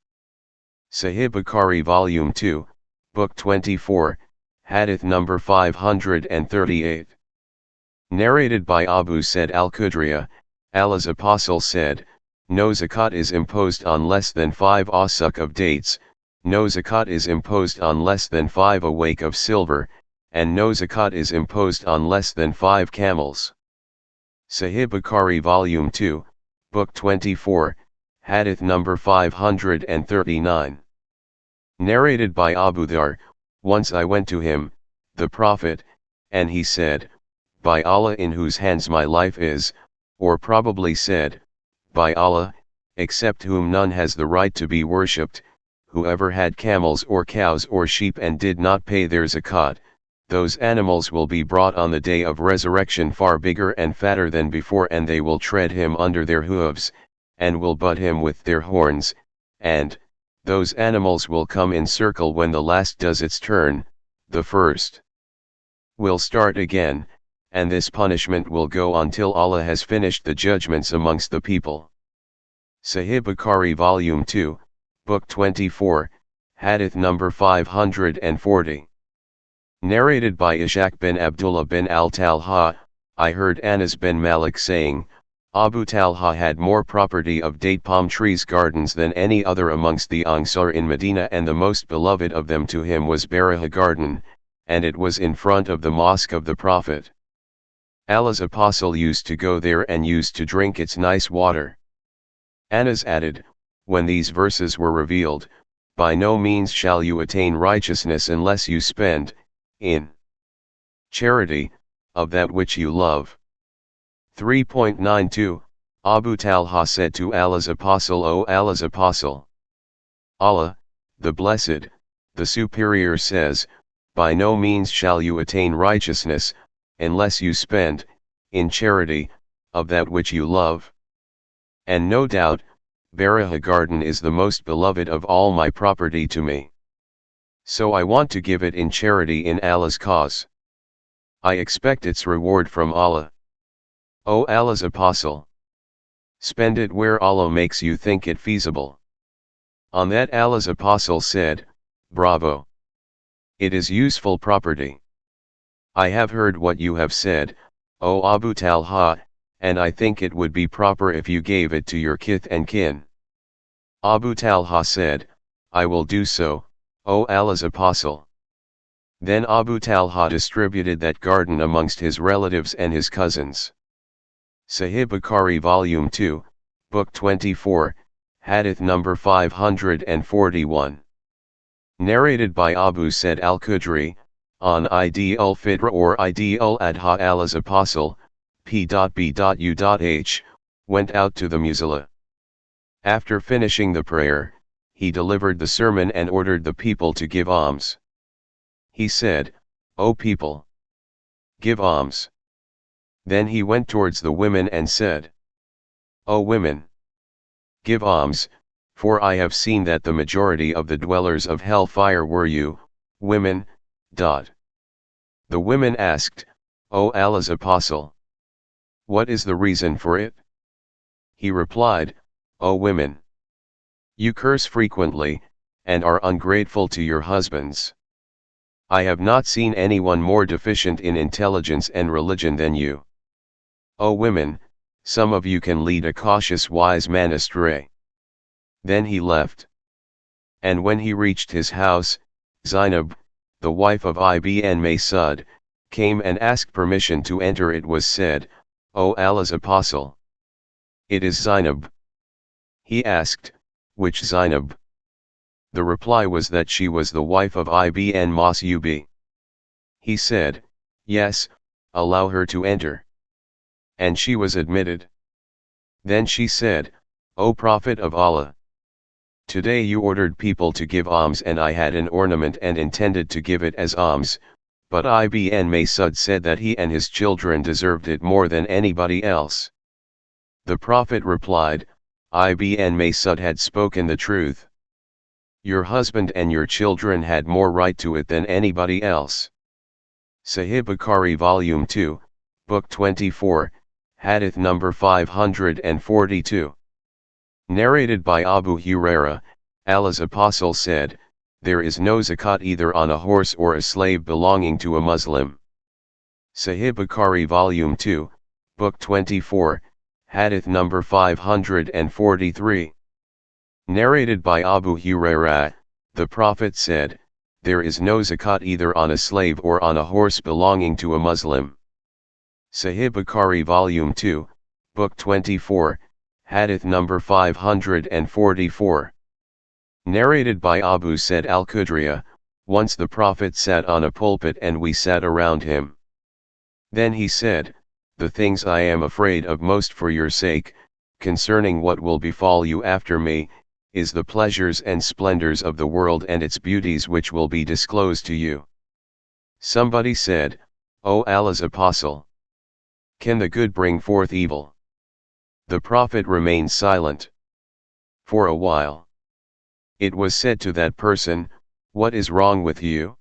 Sahih Bukhari Volume 2, Book 24, Hadith number 538. Narrated by Abu Sa'id al-Khudri, Allah's Apostle said, "No Zakat is imposed on less than 5 awsuk of dates, no Zakat is imposed on less than 5 awake of silver, and no Zakat is imposed on less than 5 camels." Sahih Bukhari Volume 2, Book 24, Hadith number 539. Narrated by Abu Dhar, "Once I went to him, the Prophet, and he said, 'By Allah in whose hands my life is,' or probably said, 'By Allah, except whom none has the right to be worshipped, whoever had camels or cows or sheep and did not pay their Zakat, those animals will be brought on the day of resurrection far bigger and fatter than before, and they will tread him under their hooves, and will butt him with their horns, and those animals will come in circle when the last does its turn, the first will start again, and this punishment will go on till Allah has finished the judgments amongst the people." Sahih Bukhari Volume 2, Book 24, Hadith number 540. Narrated by Ishaq bin Abdullah bin al-Talha, "I heard Anas bin Malik saying, Abu Talha had more property of date palm trees gardens than any other amongst the Ansar in Medina, and the most beloved of them to him was Baraha garden, and it was in front of the mosque of the Prophet. Allah's Apostle used to go there and used to drink its nice water." Anas added, "When these verses were revealed, by no means shall you attain righteousness unless you spend, in charity, of that which you love." 3.92, Abu Talha said to Allah's Apostle, "O Allah's Apostle, Allah, the Blessed, the Superior says, by no means shall you attain righteousness, unless you spend, in charity, of that which you love. And no doubt, Baraha garden is the most beloved of all my property to me. So I want to give it in charity in Allah's cause. I expect its reward from Allah. O Allah's Apostle, spend it where Allah makes you think it feasible." On that Allah's Apostle said, "Bravo! It is useful property. I have heard what you have said, O Abu Talha, and I think it would be proper if you gave it to your kith and kin." Abu Talha said, "I will do so, O Allah's Apostle." Then Abu Talha distributed that garden amongst his relatives and his cousins. Sahih Bukhari Volume 2, Book 24, Hadith number 541. Narrated by Abu Sa'id al-Khudri, on Eid al-Fitr or Eid al-Adha, Allah's Apostle, p.b.u.h, went out to the Musalla. After finishing the prayer, he delivered the sermon and ordered the people to give alms. He said, "O people, give alms." Then he went towards the women and said, "O women, give alms, for I have seen that the majority of the dwellers of hellfire were you, women." The women asked, "O Allah's Apostle, what is the reason for it?" He replied, "O women, you curse frequently, and are ungrateful to your husbands. I have not seen anyone more deficient in intelligence and religion than you. O women, some of you can lead a cautious wise man astray. Then he left. And when he reached his house, Zainab, the wife of Ibn Masud, came and asked permission to enter. It was said, "O Allah's apostle, it is Zainab." He asked, "Which Zainab?" The reply was that she was the wife of Ibn Masud. He said, "Yes, allow her to enter." And she was admitted. Then she said, "O Prophet of Allah, today you ordered people to give alms, and I had an ornament and intended to give it as alms, but Ibn Masud said that he and his children deserved it more than anybody else." The Prophet replied, "Ibn Masud had spoken the truth. Your husband and your children had more right to it than anybody else." Sahih Bukhari Volume 2, Book 24, Hadith number 542. Narrated by Abu Huraira, Allah's Apostle said, "There is no zakat either on a horse or a slave belonging to a Muslim." Sahih Bukhari Volume 2, Book 24, Hadith number 543. Narrated by Abu Huraira, the Prophet said, "There is no zakat either on a slave or on a horse belonging to a Muslim." Sahih Bukhari Volume 2, Book 24, Hadith number 544. Narrated by Abu Sa'id al-Khudri, once the Prophet sat on a pulpit and we sat around him. Then he said, "The things I am afraid of most for your sake, concerning what will befall you after me, is the pleasures and splendors of the world and its beauties which will be disclosed to you." Somebody said, "O Allah's Apostle, can the good bring forth evil?" The Prophet remained silent for a while. It was said to that person, "What is wrong with you?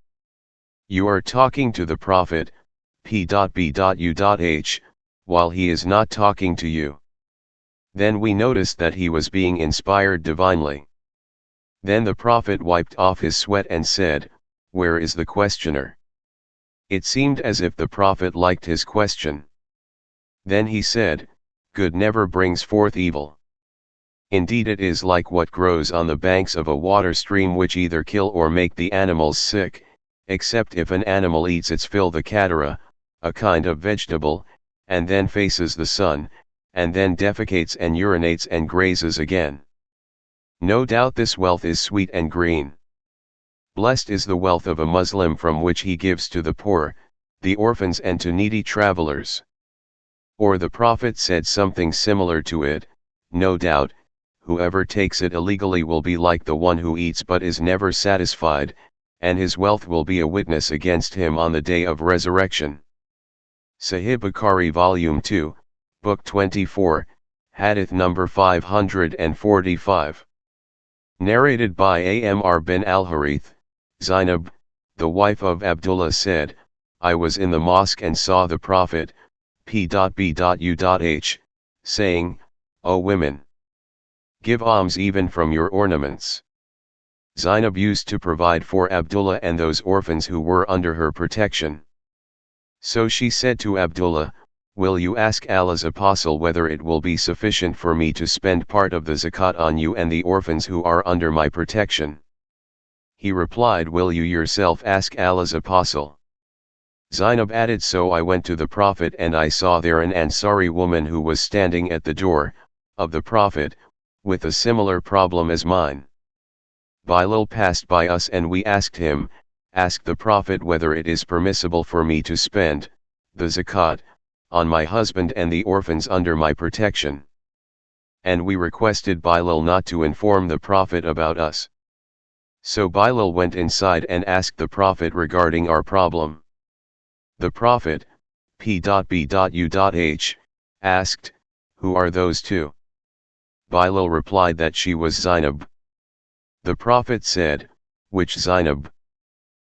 You are talking to the Prophet, p.b.u.h, while he is not talking to you." Then we noticed that he was being inspired divinely. Then the Prophet wiped off his sweat and said, "Where is the questioner?" It seemed as if the Prophet liked his question. Then he said, "Good never brings forth evil. Indeed it is like what grows on the banks of a water stream, which either kill or make the animals sick, except if an animal eats its fill, the katara, a kind of vegetable, and then faces the sun, and then defecates and urinates and grazes again. No doubt this wealth is sweet and green. Blessed is the wealth of a Muslim from which he gives to the poor, the orphans and to needy travelers." Or the Prophet said something similar to it, "No doubt, whoever takes it illegally will be like the one who eats but is never satisfied, and his wealth will be a witness against him on the day of resurrection." Sahih Bukhari Volume 2, Book 24, Hadith number 545. Narrated by Amr bin al-Harith, Zainab, the wife of Abdullah said, "I was in the mosque and saw the Prophet, p.b.u.h, saying, 'O women, give alms even from your ornaments.'" Zainab used to provide for Abdullah and those orphans who were under her protection. So she said to Abdullah, "Will you ask Allah's Apostle whether it will be sufficient for me to spend part of the zakat on you and the orphans who are under my protection?" He replied, "Will you yourself ask Allah's Apostle?" Zainab added, "So I went to the Prophet and I saw there an Ansari woman who was standing at the door of the Prophet, with a similar problem as mine. Bilal passed by us and we asked him, 'Ask the Prophet whether it is permissible for me to spend the zakat on my husband and the orphans under my protection.' And we requested Bilal not to inform the Prophet about us. So Bilal went inside and asked the Prophet regarding our problem. The Prophet, p.b.u.h, asked, 'Who are those two?' Bilal replied that she was Zainab. The Prophet said, 'Which Zainab?'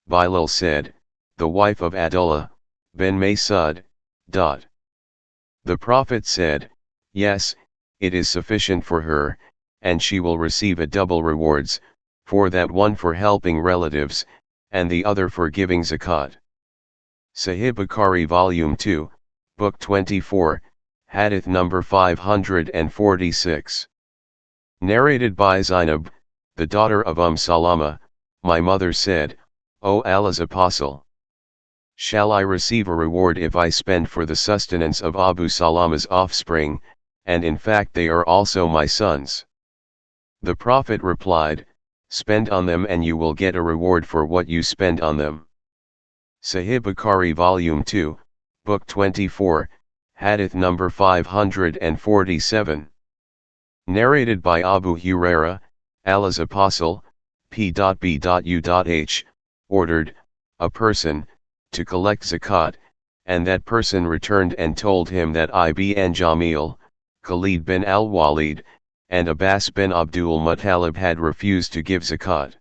Bilal said, 'The wife of Abdullah bin Masud.' The Prophet said, 'Yes, it is sufficient for her, and she will receive a double rewards, for that one for helping relatives, and the other for giving zakat.' Sahih Bukhari Volume 2, Book 24, Hadith number 546. Narrated by Zainab, the daughter of Salama, my mother said, O Allah's apostle, shall I receive a reward if I spend for the sustenance of Abu Salama's offspring, and in fact they are also my sons? The Prophet replied, spend on them and you will get a reward for what you spend on them. Sahih Bukhari Volume 2, Book 24, Hadith number 547. Narrated by Abu Huraira, Allah's Apostle, p.b.u.h, ordered, a person, to collect zakat, and that person returned and told him that Ibn Jamil, Khalid bin al-Walid, and Abbas bin Abdul Muttalib had refused to give zakat.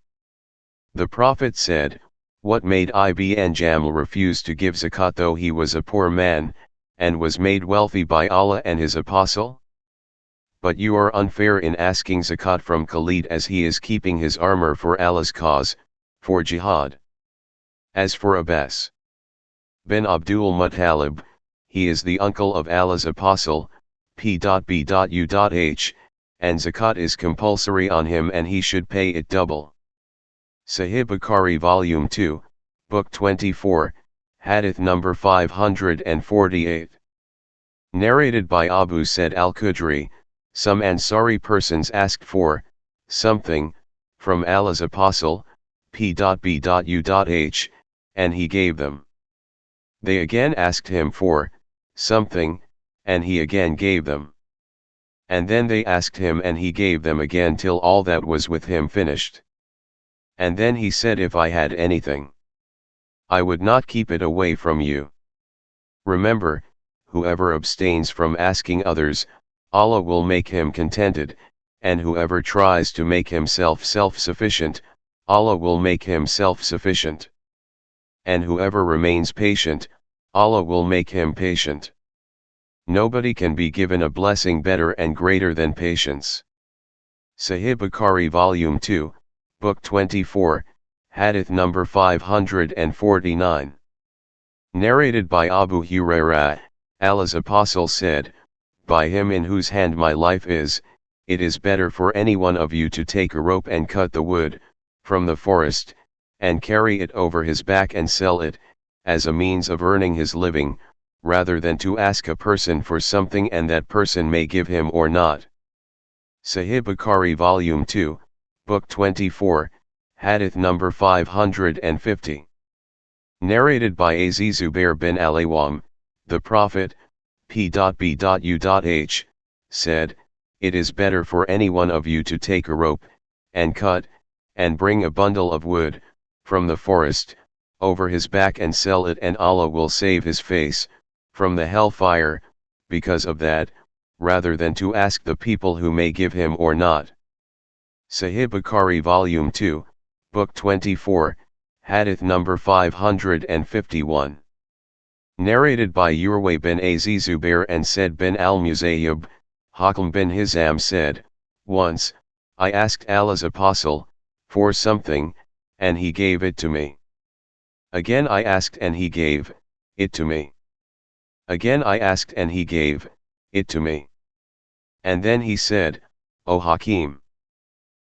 The Prophet said, what made Ibn Jamil refuse to give zakat though he was a poor man, and was made wealthy by Allah and his apostle? But you are unfair in asking zakat from Khalid as he is keeping his armor for Allah's cause, for jihad. As for Abbas bin Abdul Muttalib, he is the uncle of Allah's apostle, p.b.u.h, and zakat is compulsory on him and he should pay it double. Sahih Bukhari Volume 2, Book 24, Hadith number 548. Narrated by Abu Said al-Khudri, some Ansari persons asked for something from Allah's apostle, p.b.u.h, and he gave them. They again asked him for something, and he again gave them. And then they asked him and he gave them again till all that was with him finished. And then he said, if I had anything, I would not keep it away from you. Remember, whoever abstains from asking others, Allah will make him contented, and whoever tries to make himself self-sufficient, Allah will make him self-sufficient. And whoever remains patient, Allah will make him patient. Nobody can be given a blessing better and greater than patience. Sahih Bukhari Volume 2, Book 24, Hadith number 549. Narrated by Abu Huraira, Allah's Apostle said, by him in whose hand my life is, it is better for any one of you to take a rope and cut the wood from the forest, and carry it over his back and sell it, as a means of earning his living, rather than to ask a person for something and that person may give him or not. Sahih Bukhari Volume 2, Book 24, Hadith number 550. Narrated by Zubair bin al-Awwam, the Prophet, p.b.u.h, said, it is better for any one of you to take a rope, and cut, and bring a bundle of wood, from the forest, over his back and sell it, and Allah will save his face from the hellfire, because of that, rather than to ask the people who may give him or not. Sahih Bukhari Volume 2, Book 24, Hadith number 551. Narrated by Urwa bin Zubair and said bin al-Musayyib, Hakim bin Hizam said, once, I asked Allah's Apostle for something, and he gave it to me. Again I asked and he gave it to me. Again I asked and he gave it to me. And then he said, O Hakim,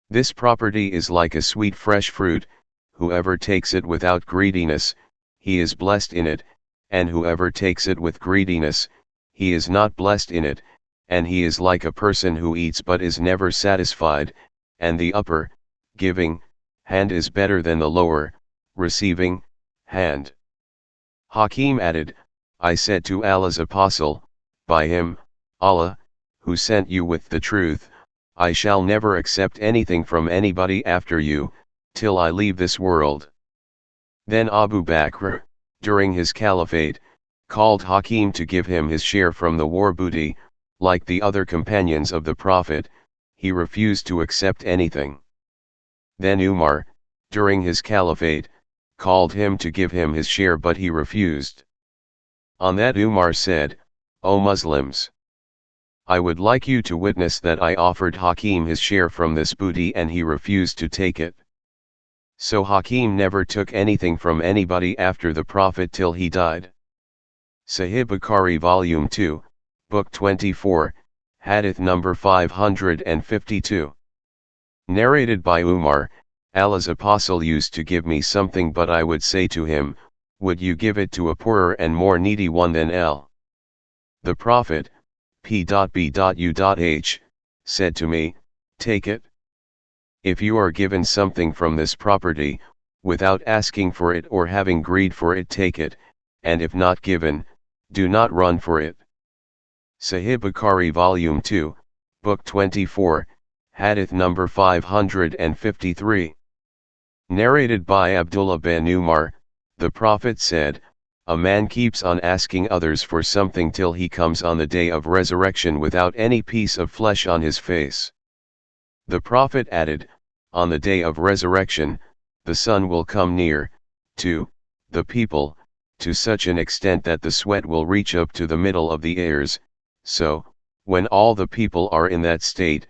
this property is like a sweet fresh fruit, whoever takes it without greediness, he is blessed in it, and whoever takes it with greediness, he is not blessed in it, and he is like a person who eats but is never satisfied, and the upper, giving, hand is better than the lower, receiving, hand. Hakim added, I said to Allah's Apostle, by him, Allah, who sent you with the truth, I shall never accept anything from anybody after you, till I leave this world. Then Abu Bakr, during his caliphate, called Hakim to give him his share from the war booty. Like the other companions of the Prophet, he refused to accept anything. Then Umar, during his caliphate, called him to give him his share but he refused. On that Umar said, O Muslims, I would like you to witness that I offered Hakim his share from this booty and he refused to take it. So Hakim never took anything from anybody after the Prophet till he died. Sahih Bukhari Volume 2, Book 24, Hadith number 552. Narrated by Umar, Allah's apostle used to give me something, but I would say to him, would you give it to a poorer and more needy one than L? The Prophet, p.b.u.h, said to me, take it. If you are given something from this property, without asking for it or having greed for it, take it, and if not given, do not run for it. Sahih Bukhari Volume 2, Book 24, Hadith number 553. Narrated by Abdullah bin Umar, the Prophet said, a man keeps on asking others for something till he comes on the day of resurrection without any piece of flesh on his face. The Prophet added, on the day of resurrection, the sun will come near, to the people, to such an extent that the sweat will reach up to the middle of the ears, so, when all the people are in that state,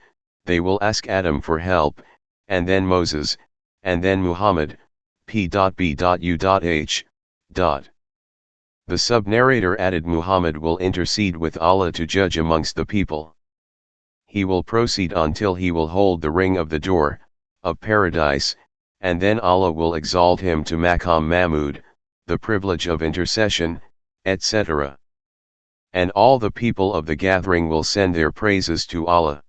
they will ask Adam for help, and then Moses, and then Muhammad, p.b.u.h. The sub-narrator added, Muhammad will intercede with Allah to judge amongst the people. He will proceed until he will hold the ring of the door of paradise, and then Allah will exalt him to Maqam Mahmud, the privilege of intercession, etc. And all the people of the gathering will send their praises to Allah.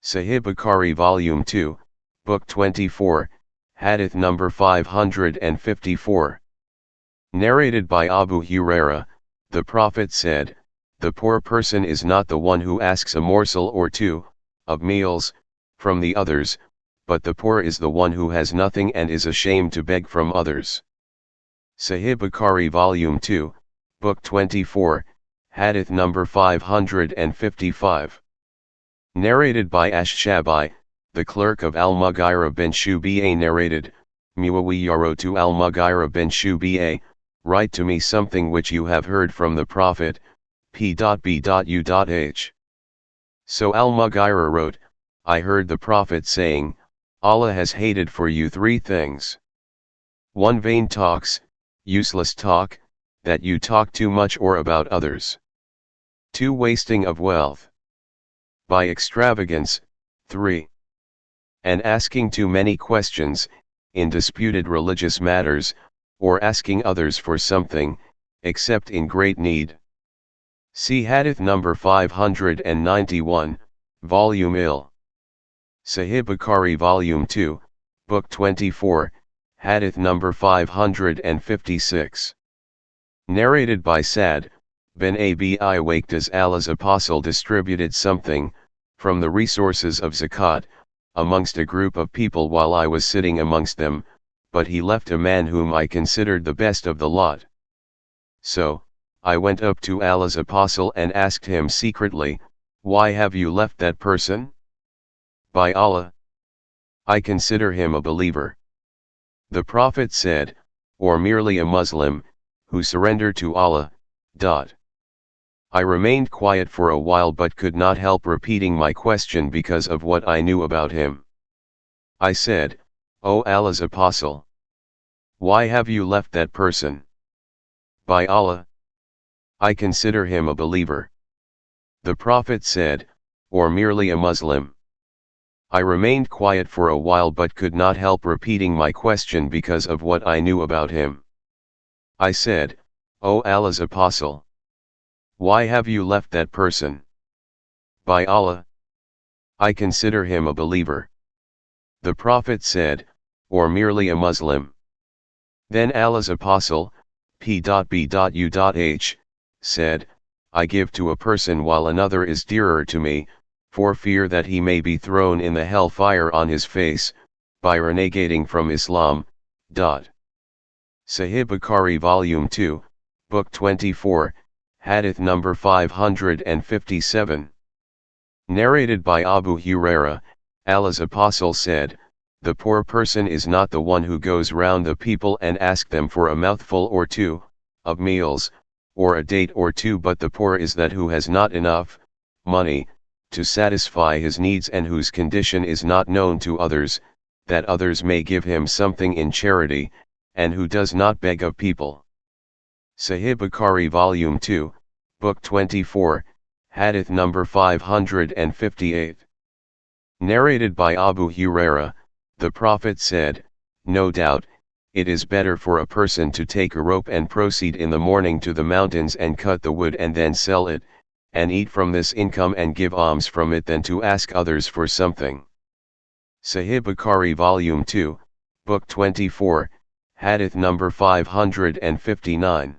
Sahih Bukhari Volume 2, Book 24, Hadith number 554. Narrated by Abu Huraira, the Prophet said, the poor person is not the one who asks a morsel or two, of meals, from the others, but the poor is the one who has nothing and is ashamed to beg from others. Sahih Bukhari Volume 2, Book 24, Hadith number 555. Narrated by Ash-Shabi, the clerk of Al-Mughira bin Shubi'a narrated, Muawiyah to Al-Mughira bin Shubi'a, write to me something which you have heard from the Prophet, p.b.u.h. So Al-Mughira wrote, I heard the Prophet saying, Allah has hated for you three things. 1. Vain talks, useless talk, that you talk too much or about others. 2. Wasting of wealth by extravagance. 3. And asking too many questions, in disputed religious matters, or asking others for something, except in great need. See Hadith number 591, Volume Il. Sahih Bukhari Volume 2, Book 24, Hadith number 556. Narrated by Sa'd bin Abi Waqqas as Allah's apostle distributed something, from the resources of Zakat, amongst a group of people while I was sitting amongst them, but he left a man whom I considered the best of the lot. So, I went up to Allah's apostle and asked him secretly, why have you left that person? By Allah, I consider him a believer. The Prophet said, or merely a Muslim, who surrendered to Allah. I remained quiet for a while but could not help repeating my question because of what I knew about him. I said, O Allah's apostle, why have you left that person? By Allah, I consider him a believer. The Prophet said, or merely a Muslim. I remained quiet for a while but could not help repeating my question because of what I knew about him. I said, O Allah's apostle, why have you left that person? By Allah, I consider him a believer. The Prophet said, or merely a Muslim. Then Allah's apostle, p.b.u.h, said, I give to a person while another is dearer to me, for fear that he may be thrown in the hellfire on his face, by renegating from Islam. Sahih Bukhari Volume 2, Book 24, Hadith number 557. Narrated by Abu Huraira, Allah's apostle said, the poor person is not the one who goes round the people and asks them for a mouthful or two, of meals, or a date or two, but the poor is that who has not enough money to satisfy his needs and whose condition is not known to others, that others may give him something in charity, and who does not beg of people. Sahih Bukhari Volume 2, Book 24, Hadith number 558. Narrated by Abu Huraira, the Prophet said, "No doubt, it is better for a person to take a rope and proceed in the morning to the mountains and cut the wood and then sell it, and eat from this income and give alms from it than to ask others for something." Sahih Bukhari Volume 2, Book 24, Hadith number 559.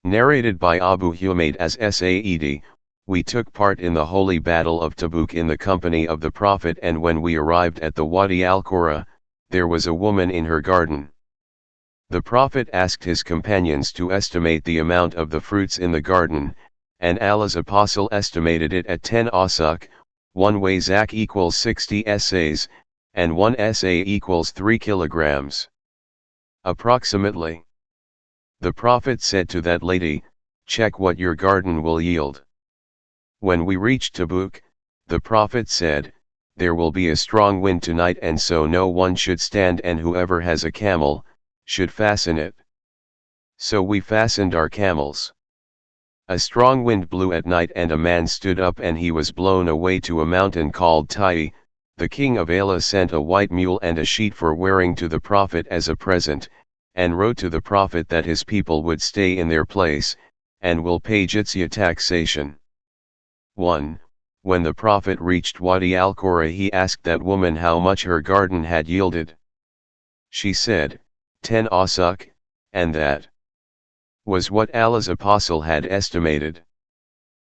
Narrated by Abu Humayd as Sa'id, we took part in the holy battle of Tabuk in the company of the Prophet, and when we arrived at the Wadi al-Qura, there was a woman in her garden. The Prophet asked his companions to estimate the amount of the fruits in the garden, and Allah's Apostle estimated it at 10 awsaq, 1 wazak equals 60 sas, and 1 sa equals 3 kilograms. Approximately. The Prophet said to that lady, "Check what your garden will yield." When we reached Tabuk, the Prophet said, "There will be a strong wind tonight, and so no one should stand, and whoever has a camel, should fasten it." So we fastened our camels. A strong wind blew at night, and a man stood up, and he was blown away to a mountain called Tai. The king of Allah sent a white mule and a sheet for wearing to the Prophet as a present, and wrote to the Prophet that his people would stay in their place, and will pay jizya taxation. 1. When the Prophet reached Wadi al-Qura, he asked that woman how much her garden had yielded. She said, 10 awsaq, and that was what Allah's Apostle had estimated.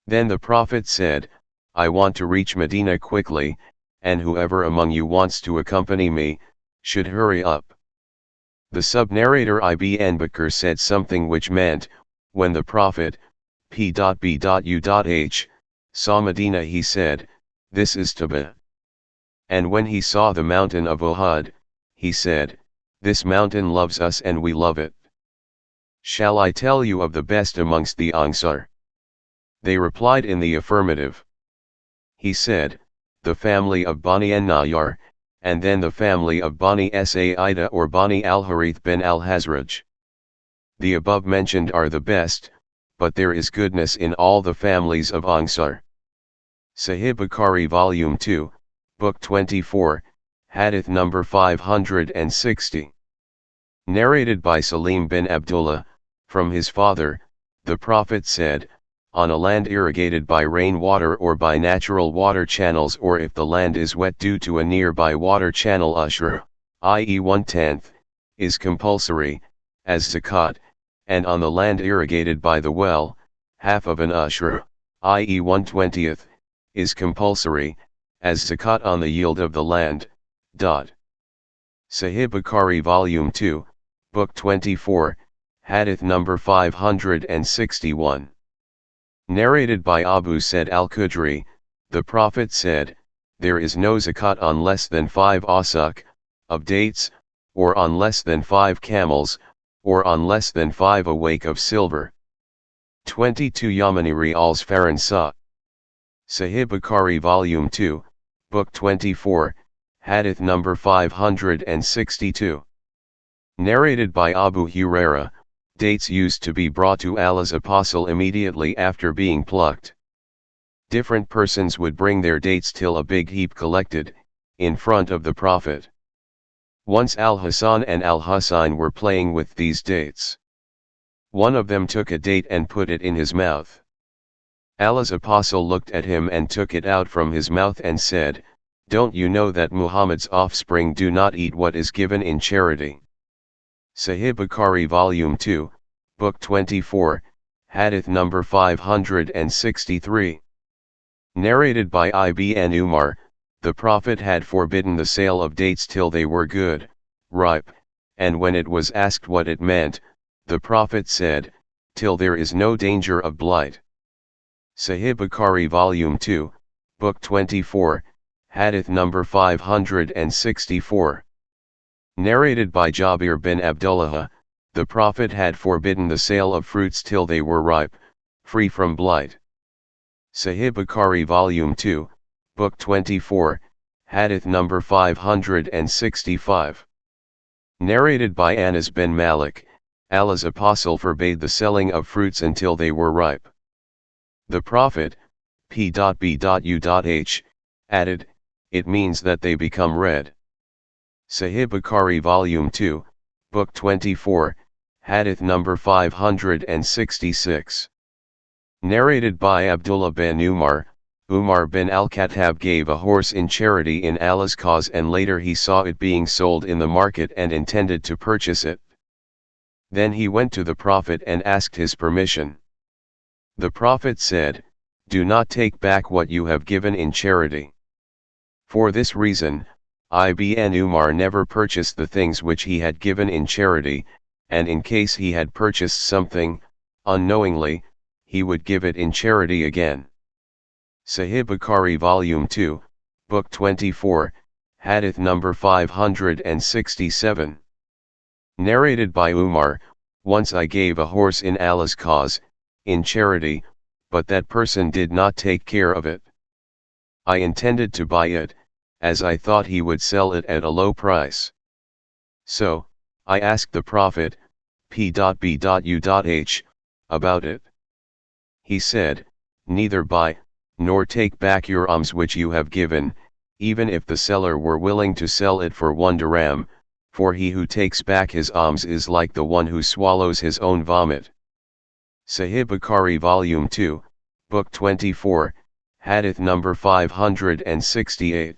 Then the Prophet said, "I want to reach Medina quickly, and whoever among you wants to accompany me, should hurry up." The sub-narrator Ibn Bakr said something which meant, when the Prophet, p.b.u.h, saw Medina, he said, "This is Taba." And when he saw the mountain of Uhud, he said, "This mountain loves us and we love it. Shall I tell you of the best amongst the ангիր?" They replied in the affirmative. He said, "The family of Bani an-Najjar, and then the family of Bani Sa'ida or Bani al-Harith bin al-Hazraj. The above mentioned are the best, but there is goodness in all the families of ангիր." Sahih Bukhari Volume 2, Book 24, Hadith number 560. Narrated by Salim bin Abdullah, from his father, the Prophet said, "On a land irrigated by rainwater or by natural water channels, or if the land is wet due to a nearby water channel, ushr, i.e. 1/10, is compulsory, as zakat, and on the land irrigated by the well, half of an ushr, i.e. 1/20, is compulsory, as zakat on the yield of the land." Sahih Bukhari Volume 2, Book 24, Hadith number 561. Narrated by Abu Sa'id al-Khudri, the Prophet said, "There is no zakat on less than 5 awsaq, of dates, or on less than 5 camels, or on less than 5 awake of silver. 22 Yamani Rials Faransa." Sahih Bukhari Volume 2, Book 24, Hadith number 562. Narrated by Abu Huraira, dates used to be brought to Allah's Apostle immediately after being plucked. Different persons would bring their dates till a big heap collected, in front of the Prophet. Once Al-Hasan and Al-Husayn were playing with these dates. One of them took a date and put it in his mouth. Allah's Apostle looked at him and took it out from his mouth and said, "Don't you know that Muhammad's offspring do not eat what is given in charity?" Sahih Bukhari Volume 2, Book 24, Hadith number 563. Narrated by Ibn Umar, the Prophet had forbidden the sale of dates till they were good, ripe, and when it was asked what it meant, the Prophet said, "Till there is no danger of blight." Sahih Bukhari Volume 2, Book 24, Hadith number 564. Narrated by Jabir bin Abdullah, the Prophet had forbidden the sale of fruits till they were ripe, free from blight. Sahih Bukhari Volume 2, Book 24, Hadith number 565. Narrated by Anas bin Malik, Allah's Apostle forbade the selling of fruits until they were ripe. The Prophet, p.b.u.h, added, it means that they become red. Sahih Bukhari Volume 2, Book 24, Hadith number 566. Narrated by Abdullah bin Umar, Umar bin al-Khattab gave a horse in charity in Allah's cause, and later he saw it being sold in the market and intended to purchase it. Then he went to the Prophet and asked his permission. The Prophet said, "Do not take back what you have given in charity." For this reason, Ibn Umar never purchased the things which he had given in charity, and in case he had purchased something, unknowingly, he would give it in charity again. Sahih Bukhari Volume 2, Book 24, Hadith number 567. Narrated by Umar, once I gave a horse in Allah's cause, in charity, but that person did not take care of it. I intended to buy it, as I thought he would sell it at a low price. So, I asked the Prophet, p.b.u.h, about it. He said, "Neither buy, nor take back your alms which you have given, even if the seller were willing to sell it for 1 dirham, for he who takes back his alms is like the one who swallows his own vomit." Sahih Bukhari Volume 2, Book 24, Hadith number 568.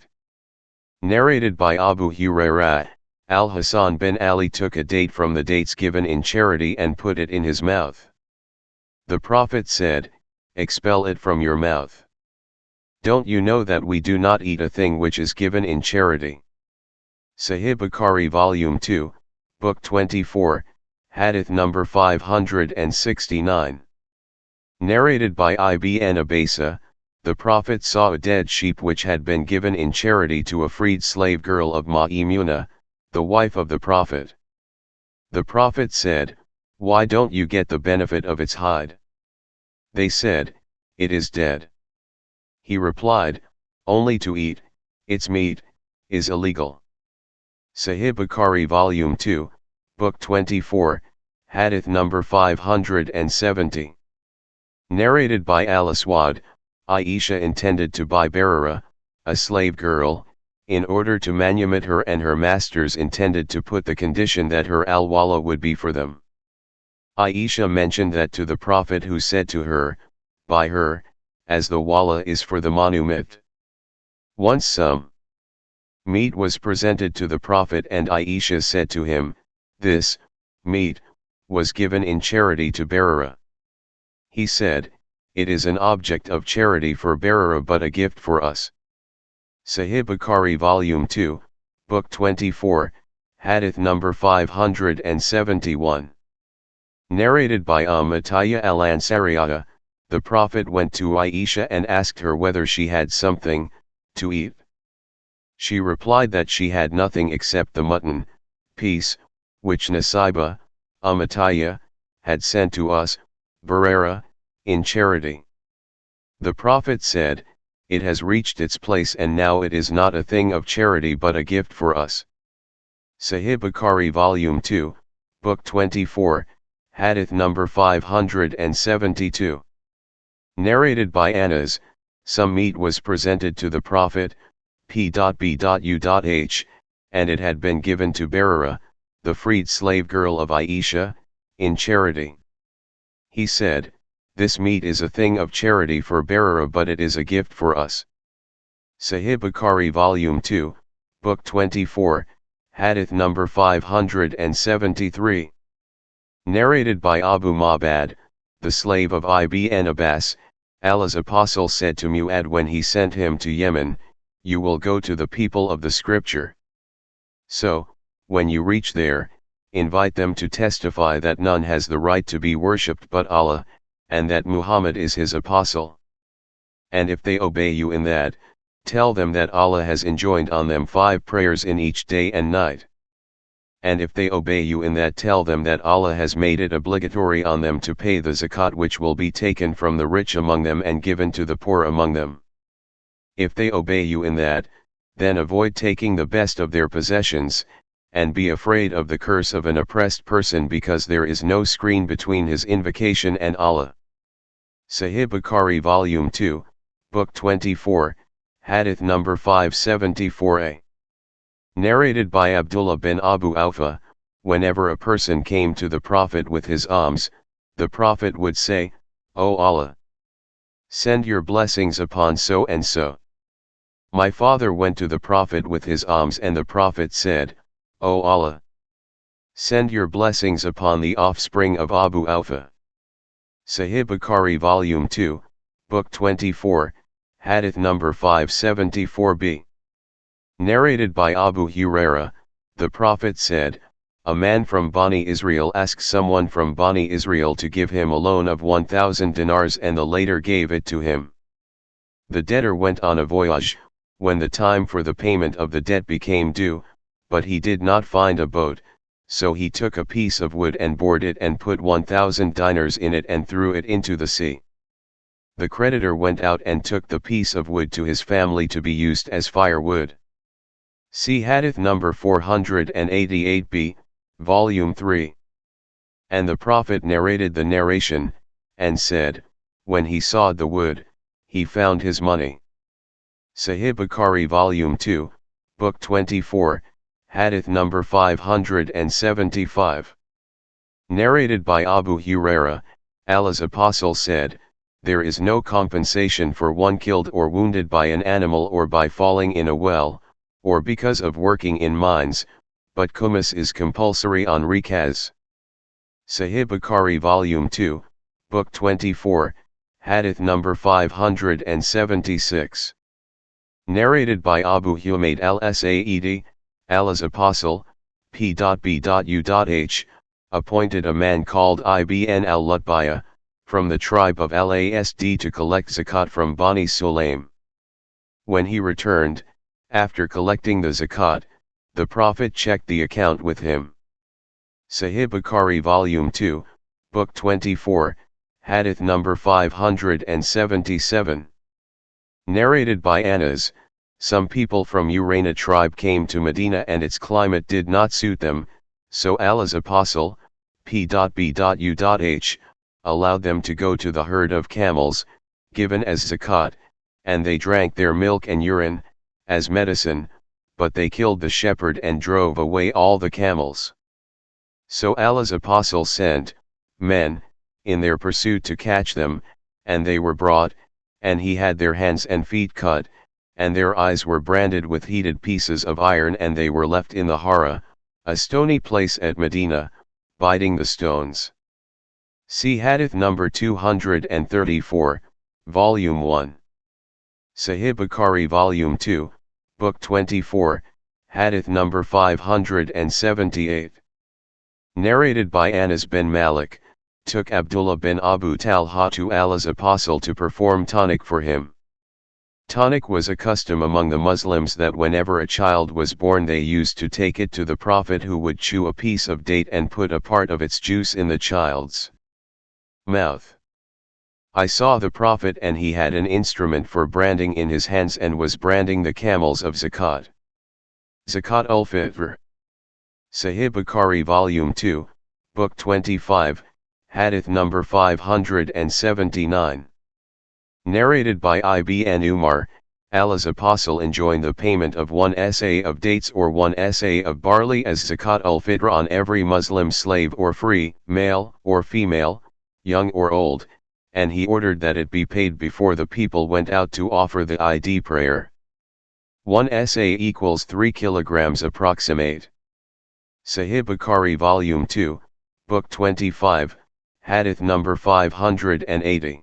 Narrated by Abu Hurairah, Al-Hasan bin Ali took a date from the dates given in charity and put it in his mouth. The Prophet said, "Expel it from your mouth. Don't you know that we do not eat a thing which is given in charity?" Sahih Bukhari Volume 2, Book 24, Hadith number 569. Narrated by Ibn Abasa, the Prophet saw a dead sheep which had been given in charity to a freed slave girl of Ma'imunah, the wife of the Prophet. The Prophet said, "Why don't you get the benefit of its hide?" They said, "It is dead." He replied, "Only to eat its meat is illegal." Sahih Bukhari Volume 2, Book 24, Hadith number 570. Narrated by Al-Aswad, Aisha intended to buy Barira, a slave girl, in order to manumit her, and her masters intended to put the condition that her al-wala would be for them. Aisha mentioned that to the Prophet, who said to her, "Buy her, as the wala is for the manumit." Once some meat was presented to the Prophet, and Aisha said to him, "This meat was given in charity to Barira." He said, "It is an object of charity for Barira, but a gift for us." Sahih Bukhari Volume 2, Book 24, Hadith number 571. Narrated by Atiyah al-Ansariyah, the Prophet went to Aisha and asked her whether she had something to eat. She replied that she had nothing except the mutton piece, which Nasiba, Atiyah, had sent to us, Barira, in charity. The Prophet said, "It has reached its place, and now it is not a thing of charity but a gift for us." Sahih Bukhari Volume 2, Book 24, Hadith number 572. Narrated by Anas, some meat was presented to the Prophet, p.b.u.h, and it had been given to Barira, the freed slave girl of Aisha, in charity. He said, "This meat is a thing of charity for Barira, but it is a gift for us." Sahih Bukhari Volume 2, Book 24, Hadith number 573. Narrated by Abu Ma'bad, the slave of Ibn Abbas, Allah's apostle said to Mu'adh when he sent him to Yemen, "You will go to the people of the scripture. So, when you reach there, invite them to testify that none has the right to be worshipped but Allah, and that Muhammad is his apostle. And if they obey you in that, tell them that Allah has enjoined on them 5 prayers in each day and night. And if they obey you in that, tell them that Allah has made it obligatory on them to pay the zakat, which will be taken from the rich among them and given to the poor among them. If they obey you in that, then avoid taking the best of their possessions, and be afraid of the curse of an oppressed person, because there is no screen between his invocation and Allah." Sahih Bukhari Volume 2, Book 24, Hadith number 574a. Narrated by Abdullah bin Abu Awfa, whenever a person came to the Prophet with his alms, the Prophet would say, O Allah, send your blessings upon so and so. My father went to the Prophet with his alms and the Prophet said, O Allah, send your blessings upon the offspring of Abu Awfa. Sahih Bukhari Volume 2, Book 24, Hadith number 574b. Narrated by Abu Huraira, the Prophet said, a man from Bani Israel asked someone from Bani Israel to give him a loan of 1,000 dinars and the later gave it to him. The debtor went on a voyage, when the time for the payment of the debt became due, but he did not find a boat, so he took a piece of wood and bored it and put 1,000 dinars in it and threw it into the sea. The creditor went out and took the piece of wood to his family to be used as firewood. See Hadith number 488b, Volume 3. And the Prophet narrated the narration, and said, when he sawed the wood, he found his money. Sahih Bukhari Volume 2, Book 24, Hadith number 575. Narrated by Abu Huraira, Allah's Apostle said, there is no compensation for one killed or wounded by an animal or by falling in a well, or because of working in mines, but kumus is compulsory on rikaz. Sahih Bukhari Volume 2, Book 24, Hadith number 576. Narrated by Abu Humayd al-Sa'idi, Allah's Apostle, p.b.u.h, appointed a man called Ibn al-Lutbiya, from the tribe of Lasd to collect Zakat from Bani Sulaim. When he returned, after collecting the Zakat, the Prophet checked the account with him. Sahih Bukhari Volume 2, Book 24, Hadith number 577. Narrated by Anas, some people from Urana tribe came to Medina and its climate did not suit them, so Allah's Apostle, p.b.u.h, allowed them to go to the herd of camels, given as Zakat, and they drank their milk and urine, as medicine, but they killed the shepherd and drove away all the camels. So Allah's Apostle sent men in their pursuit to catch them, and they were brought, and he had their hands and feet cut, and their eyes were branded with heated pieces of iron, and they were left in the Hara, a stony place at Medina, biting the stones. See Hadith number 234, Volume 1. Sahih Bukhari Volume 2, Book 24, Hadith number 578. Narrated by Anas bin Malik, took Abdullah bin Abu Talha to Allah's Apostle to perform tonic for him. Tonic was a custom among the Muslims that whenever a child was born they used to take it to the Prophet, who would chew a piece of date and put a part of its juice in the child's mouth. I saw the Prophet and he had an instrument for branding in his hands and was branding the camels of Zakat. Zakat al-Fitr. Sahih Bukhari Volume 2, Book 25, Hadith number 579. Narrated by Ibn Umar, Allah's Apostle enjoined the payment of 1 sa of dates or 1 sa of barley as Zakat al-Fitr on every Muslim slave or free, male or female, young or old, and he ordered that it be paid before the people went out to offer the Eid prayer. 1 sa equals 3 kilograms approximate. Sahih Bukhari Volume 2, Book 25, Hadith number 580.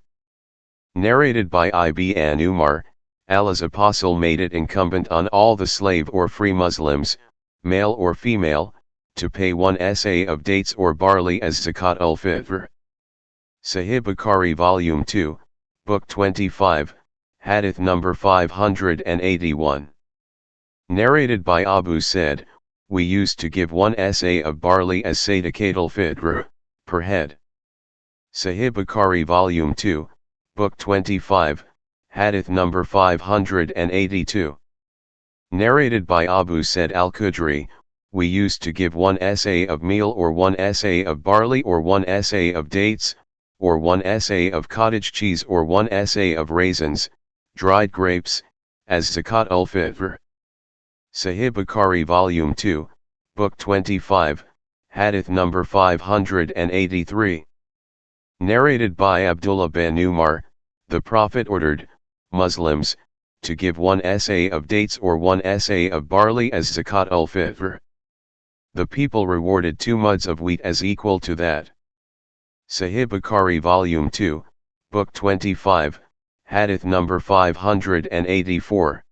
Narrated by Ibn Umar, Allah's Apostle made it incumbent on all the slave or free Muslims, male or female, to pay 1 sa of dates or barley as Zakat al-Fitr. Sahih Bukhari Volume 2, Book 25, Hadith number 581. Narrated by Abu said, we used to give 1 sa of barley as Zakat al-Fitr, per head. Sahih Bukhari Volume 2, Book 25, Hadith number 582. Narrated by Abu Said al-Khudri, we used to give 1 sa of meal or 1 sa of barley or 1 sa of dates, or 1 sa of cottage cheese or 1 sa of raisins, dried grapes, as Zakat al-Fitr. Sahih Bukhari Volume 2, Book 25, Hadith number 583. Narrated by Abdullah bin Umar, the Prophet ordered Muslims to give 1 sa of dates or 1 sa of barley as Zakat al-Fitr. The people rewarded 2 muds of wheat as equal to that. Sahih Bukhari Volume 2, Book 25, Hadith number 584.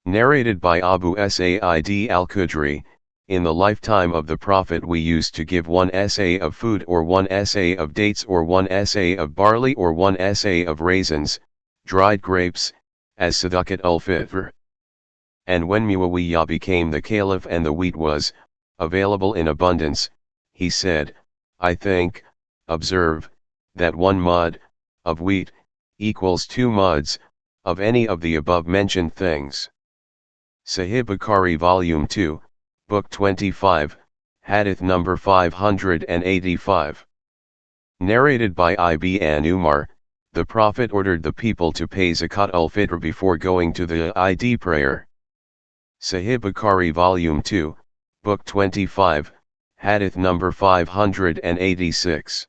Narrated by Abu Sa'id al-Khudri, in the lifetime of the Prophet we used to give 1 sa of food or 1 sa of dates or 1 sa of barley or 1 sa of raisins, dried grapes, as Sadaqat al-Fitr. And when Muawiyah became the caliph and the wheat was available in abundance, he said, I think, observe, that 1 mud of wheat equals 2 muds of any of the above mentioned things. Sahih Bukhari Volume 2, Book 25, Hadith number 585. Narrated by Ibn Umar, the Prophet ordered the people to pay Zakat al-Fitr before going to the Eid prayer. Sahih Bukhari Volume 2, Book 25, Hadith number 586.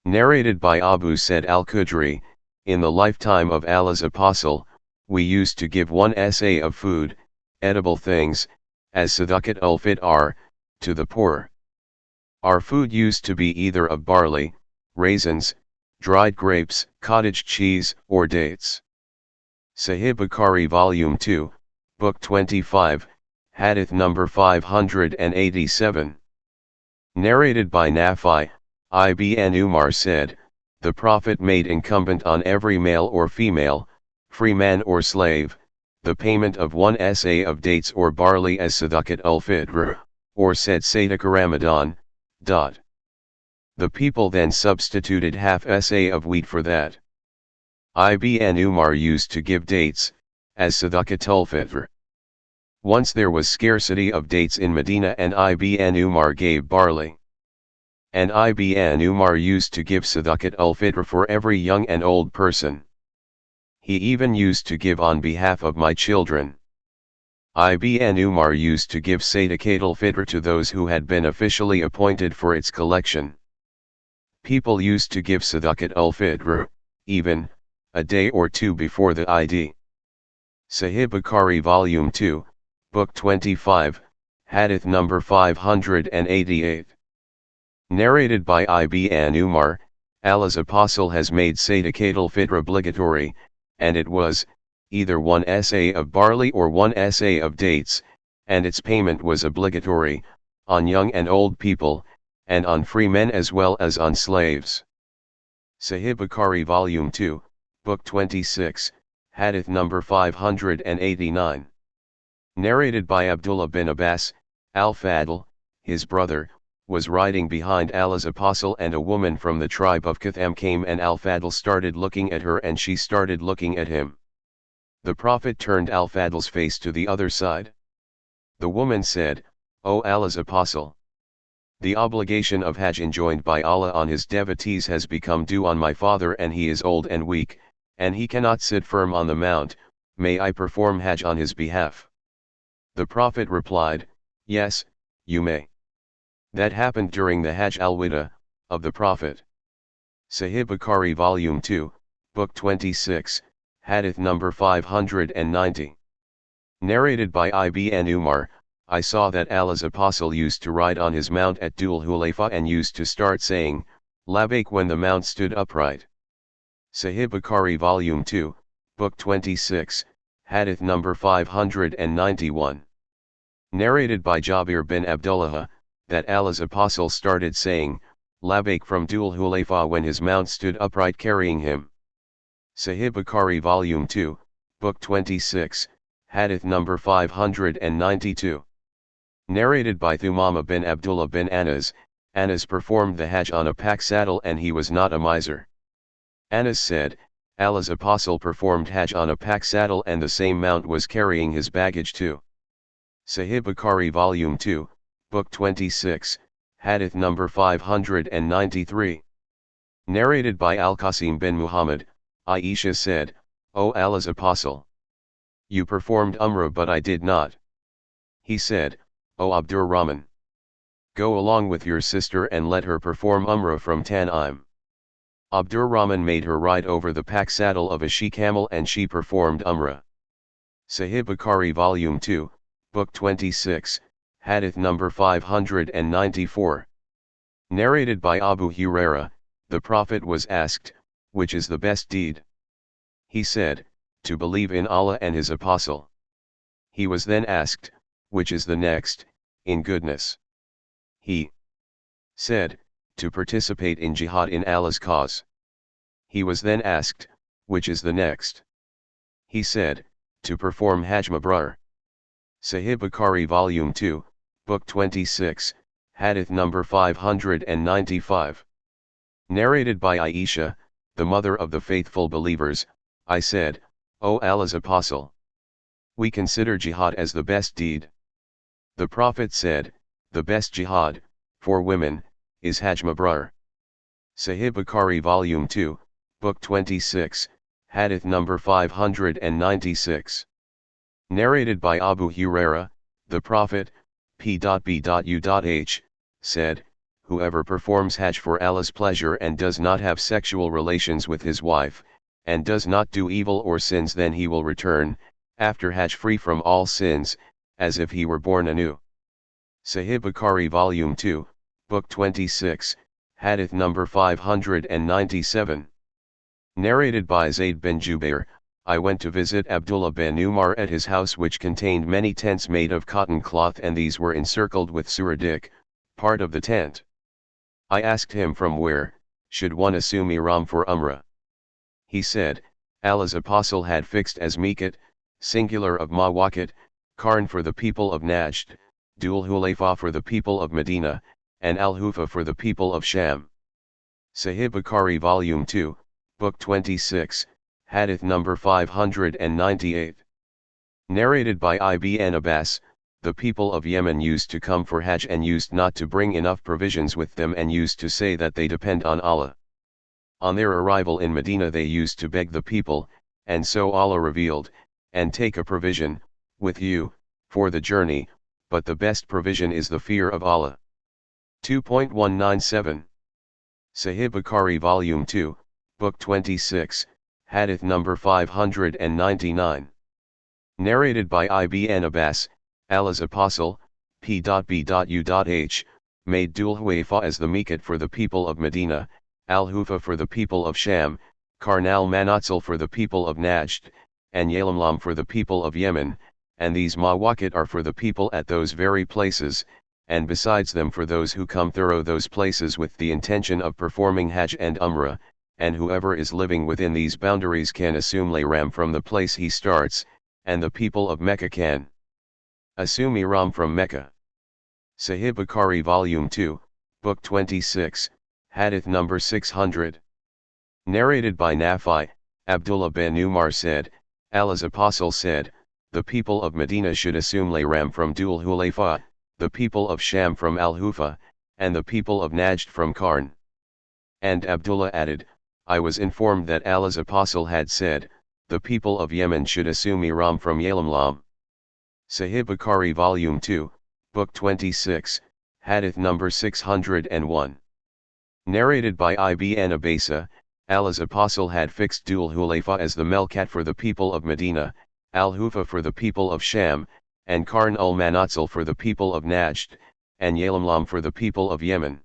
Narrated by Abu Sa'id al-Khudri, in the lifetime of Allah's Apostle, we used to give 1 sa of food, edible things, as Sadaqat al-Fitr, to the poor. Our food used to be either of barley, raisins, dried grapes, cottage cheese, or dates. Sahih Bukhari Volume 2, Book 25, Hadith number 587. Narrated by Nafi, Ibn Umar said, the Prophet made incumbent on every male or female, free man or slave, the payment of 1 sa of dates or barley as Sadaqat al-Fitr, or said Sadaqah Ramadan. The people then substituted half sa of wheat for that. Ibn Umar used to give dates, as Sadaqat al-Fitr. Once there was scarcity of dates in Medina and Ibn Umar gave barley. And Ibn Umar used to give Sadaqat al-Fitr for every young and old person. He even used to give on behalf of my children. Ibn Umar used to give Sadaqat al-Fitr to those who had been officially appointed for its collection. People used to give Sadaqat al-Fitr, even, a day or 2 before the Eid. Sahih Bukhari Volume 2, Book 25, Hadith number 588. Narrated by Ibn Umar, Allah's Apostle has made Sadaqat al-Fitr obligatory, and it was, either 1 sa of barley or 1 sa of dates, and its payment was obligatory, on young and old people, and on free men as well as on slaves. Sahih Bukhari Volume 2, Book 26, Hadith number 589. Narrated by Abdullah bin Abbas, Al-Fadl, his brother, was riding behind Allah's Apostle and a woman from the tribe of Qatham came and Al-Fadl started looking at her and she started looking at him. The Prophet turned Al-Fadl's face to the other side. The woman said, O Allah's Apostle, the obligation of Hajj enjoined by Allah on his devotees has become due on my father and he is old and weak, and he cannot sit firm on the mount, may I perform Hajj on his behalf? The Prophet replied, yes, you may. That happened during the Hajj al-Wida, of the Prophet. Sahih Bukhari Volume 2, Book 26, Hadith number 590. Narrated by Ibn Umar, I saw that Allah's Apostle used to ride on his mount at Dhul Hulayfa and used to start saying, Labbaik when the mount stood upright. Sahih Bukhari Volume 2, Book 26, Hadith number 591. Narrated by Jabir bin Abdullah, that Allah's Apostle started saying, Labbaik from Dhul Hulayfa when his mount stood upright carrying him. Sahih Bukhari Volume 2, Book 26, Hadith number 592. Narrated by Thumama bin Abdullah bin Anas, Anas performed the Hajj on a pack saddle and he was not a miser. Anas said, Allah's Apostle performed Hajj on a pack saddle and the same mount was carrying his baggage too. Sahih Bukhari Volume 2, Book 26, Hadith number 593. Narrated by Al-Qasim bin Muhammad, Aisha said, O Allah's Apostle, You performed Umrah but I did not. He said, O Abdurrahman, go along with your sister and let her perform Umrah from Tan'im. Abdurrahman made her ride over the pack saddle of a she-camel and she performed Umrah. Sahih Bukhari Volume 2, Book 26, Hadith number 594. Narrated by Abu Huraira, the Prophet was asked, which is the best deed? He said, to believe in Allah and His Apostle. He was then asked, which is the next, in goodness? He said, to participate in jihad in Allah's cause. He was then asked, which is the next? He said, to perform Hajj Mabrur. Sahih Bukhari Volume 2, Book 26, Hadith number 595. Narrated by Aisha, the mother of the faithful believers, I said, O Allah's Apostle, we consider jihad as the best deed. The Prophet said, the best jihad, for women, is Hajj Mabrur. Sahih Bukhari Volume 2, Book 26, Hadith number 596. Narrated by Abu Huraira, the Prophet, p.b.u.h, said, whoever performs Hajj for Allah's pleasure and does not have sexual relations with his wife, and does not do evil or sins, then he will return, after Hajj, free from all sins, as if he were born anew. Sahih Bukhari Volume 2, Book 26, Hadith number 597. Narrated by Zayd bin Jubair, I went to visit Abdullah bin Umar at his house, which contained many tents made of cotton cloth, and these were encircled with suradik, part of the tent. I asked him from where should one assume ihram for Umrah. He said, Allah's Apostle had fixed as miqat, singular of mawaqit, Qarn for the people of Najd, Dhul Hulayfa for the people of Medina, and Al-Hufa for the people of Sham. Sahih Bukhari Volume 2, Book 26, Hadith number 598. Narrated by Ibn Abbas, the people of Yemen used to come for Hajj and used not to bring enough provisions with them, and used to say that they depend on Allah. On their arrival in Medina they used to beg the people, and so Allah revealed, and take a provision, with you, for the journey, but the best provision is the fear of Allah. 2.197. Sahih Bukhari Volume 2, Book 26, Hadith number 599. Narrated by Ibn Abbas, Allah's Apostle, p.b.u.h, made Dhul Hulayfa as the miqat for the people of Medina, Al-Hufa for the people of Sham, Qarn al-Manatzil for the people of Najd, and Yalamlam for the people of Yemen, and these mawaqit are for the people at those very places, and besides them for those who come through those places with the intention of performing Hajj and Umrah, and whoever is living within these boundaries can assume ihram from the place he starts, and the people of Mecca can assume ihram from Mecca. Sahih Bukhari Volume 2, Book 26, Hadith number 600. Narrated by Nafi, Abdullah bin Umar said, Allah's Apostle said, the people of Medina should assume ihram from Dhul Hulayfa, the people of Sham from Al-Hufa, and the people of Najd from Qarn. And Abdullah added, I was informed that Allah's Apostle had said, the people of Yemen should assume ihram from Yalamlam. Sahih Bukhari Volume 2, Book 26, Hadith number 601. Narrated by Ibn Abbas, Allah's Apostle had fixed Dhul Hulayfa as the Melkat for the people of Medina, Al-Hufa for the people of Sham, and Qarn al-Manatzil for the people of Najd, and Yalamlam for the people of Yemen.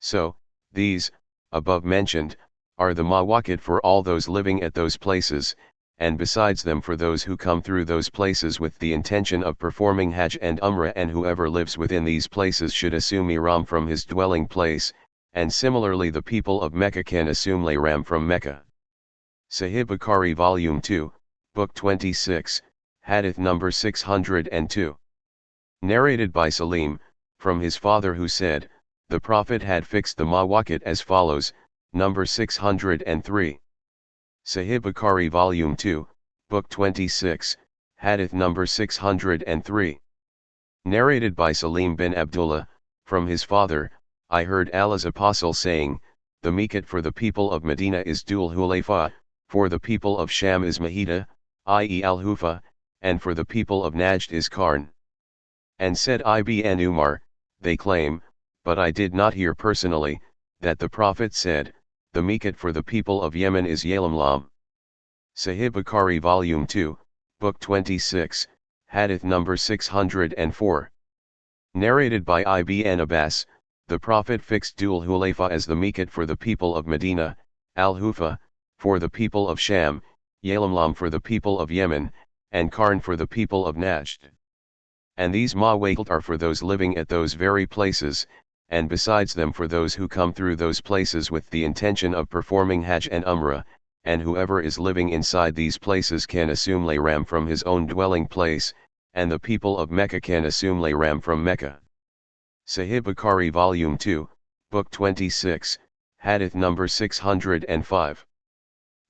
So, these, above mentioned, are the mawaqit for all those living at those places, and besides them for those who come through those places with the intention of performing Hajj and Umrah, and whoever lives within these places should assume ihram from his dwelling place, and similarly the people of Mecca can assume ihram from Mecca. Sahih Bukhari Volume 2, Book 26, Hadith number 602. Narrated by Salim, from his father, who said, the Prophet had fixed the mawaqit as follows, number 603. Sahih Bukhari Volume 2, Book 26, Hadith number 603. Narrated by Salim bin Abdullah, from his father, I heard Allah's Apostle saying, the miqat for the people of Medina is Dhul Hulayfa, for the people of Sham is Mahida, i.e. Al-Hufa, and for the people of Najd is Qarn. And said Ibn Umar, they claim, but I did not hear personally, that the Prophet said, the miqat for the people of Yemen is Yalamlam. Sahih Bukhari Volume 2, Book 26, Hadith number 604. Narrated by Ibn Abbas, the Prophet fixed Dhul Hulayfa as the miqat for the people of Medina, Al-Hufa, for the people of Sham, Yalamlam for the people of Yemen, and Qarn for the people of Najd. And these mawaqit are for those living at those very places, and besides them for those who come through those places with the intention of performing Hajj and Umrah, and whoever is living inside these places can assume Layram from his own dwelling place, and the people of Mecca can assume Layram from Mecca. Sahih Bukhari Volume 2, Book 26, Hadith number 605.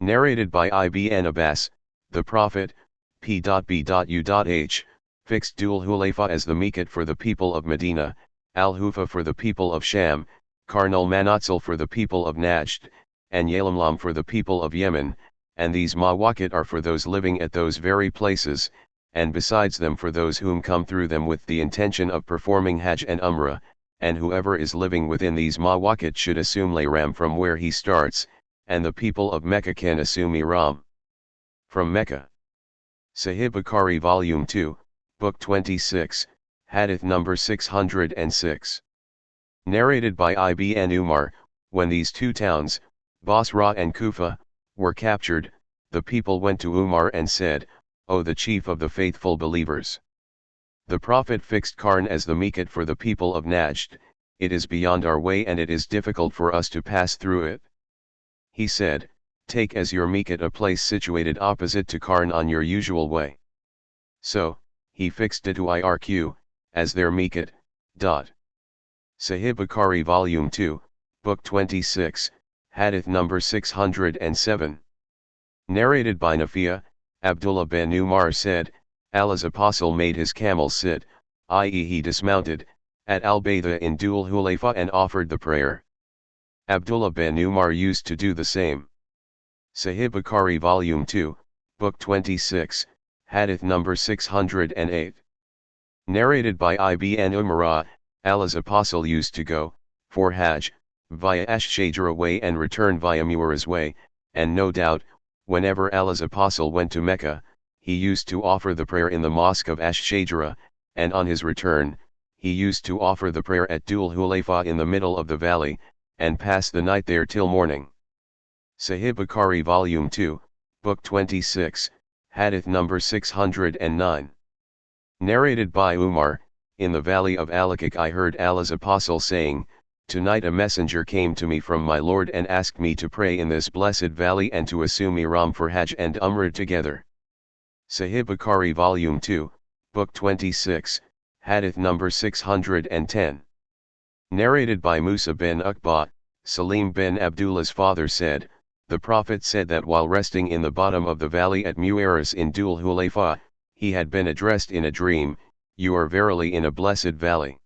Narrated by Ibn Abbas, the Prophet, p.b.u.h, fixed Dhul Hulayfa as the miqat for the people of Medina, Al-Hufa for the people of Sham, Qarn al-Manatzil for the people of Najd, and Yalamlam for the people of Yemen, and these mawaqit are for those living at those very places, and besides them for those whom come through them with the intention of performing Hajj and Umrah, and whoever is living within these mawaqit should assume Layram from where he starts, and the people of Mecca can assume Ihram from Mecca. Sahih Bukhari Volume 2, Book 26, Hadith number 606. Narrated by Ibn Umar, when these two towns, Basra and Kufa, were captured, the people went to Umar and said, O the chief of the faithful believers! The Prophet fixed Qarn as the miqat for the people of Najd, it is beyond our way and it is difficult for us to pass through it. He said, take as your miqat a place situated opposite to Qarn on your usual way. So, he fixed it to Irq, as their miqat. Sahih Bukhari Volume 2, Book 26, Hadith number 607. Narrated by Nafi'a, Abdullah bin Umar said, Allah's apostle made his camel sit, i.e. he dismounted, at Al-Baytha in Dhul Hulayfa and offered the prayer. Abdullah bin Umar used to do the same. Sahih Bukhari Volume 2, Book 26, Hadith number 608. Narrated by Ibn Umar, Allah's apostle used to go, for Hajj, via Ash-Shajara way and return via Mu'arraz way, and no doubt, whenever Allah's apostle went to Mecca, he used to offer the prayer in the mosque of Ash-Shajara, and on his return, he used to offer the prayer at Dhul Hulayfa in the middle of the valley, and pass the night there till morning. Sahih Bukhari Volume 2, Book 26, Hadith number 609. Narrated by Umar, in the valley of Al-Akik I heard Allah's apostle saying, Tonight a messenger came to me from my Lord and asked me to pray in this blessed valley and to assume Ihram for Hajj and Umrah together. Sahih Bukhari Volume 2, Book 26, Hadith number 610. Narrated by Musa bin Uqba, Salim bin Abdullah's father said, the Prophet said that while resting in the bottom of the valley at Mu'arraz in Dhul Hulayfa, he had been addressed in a dream, You are verily in a blessed valley.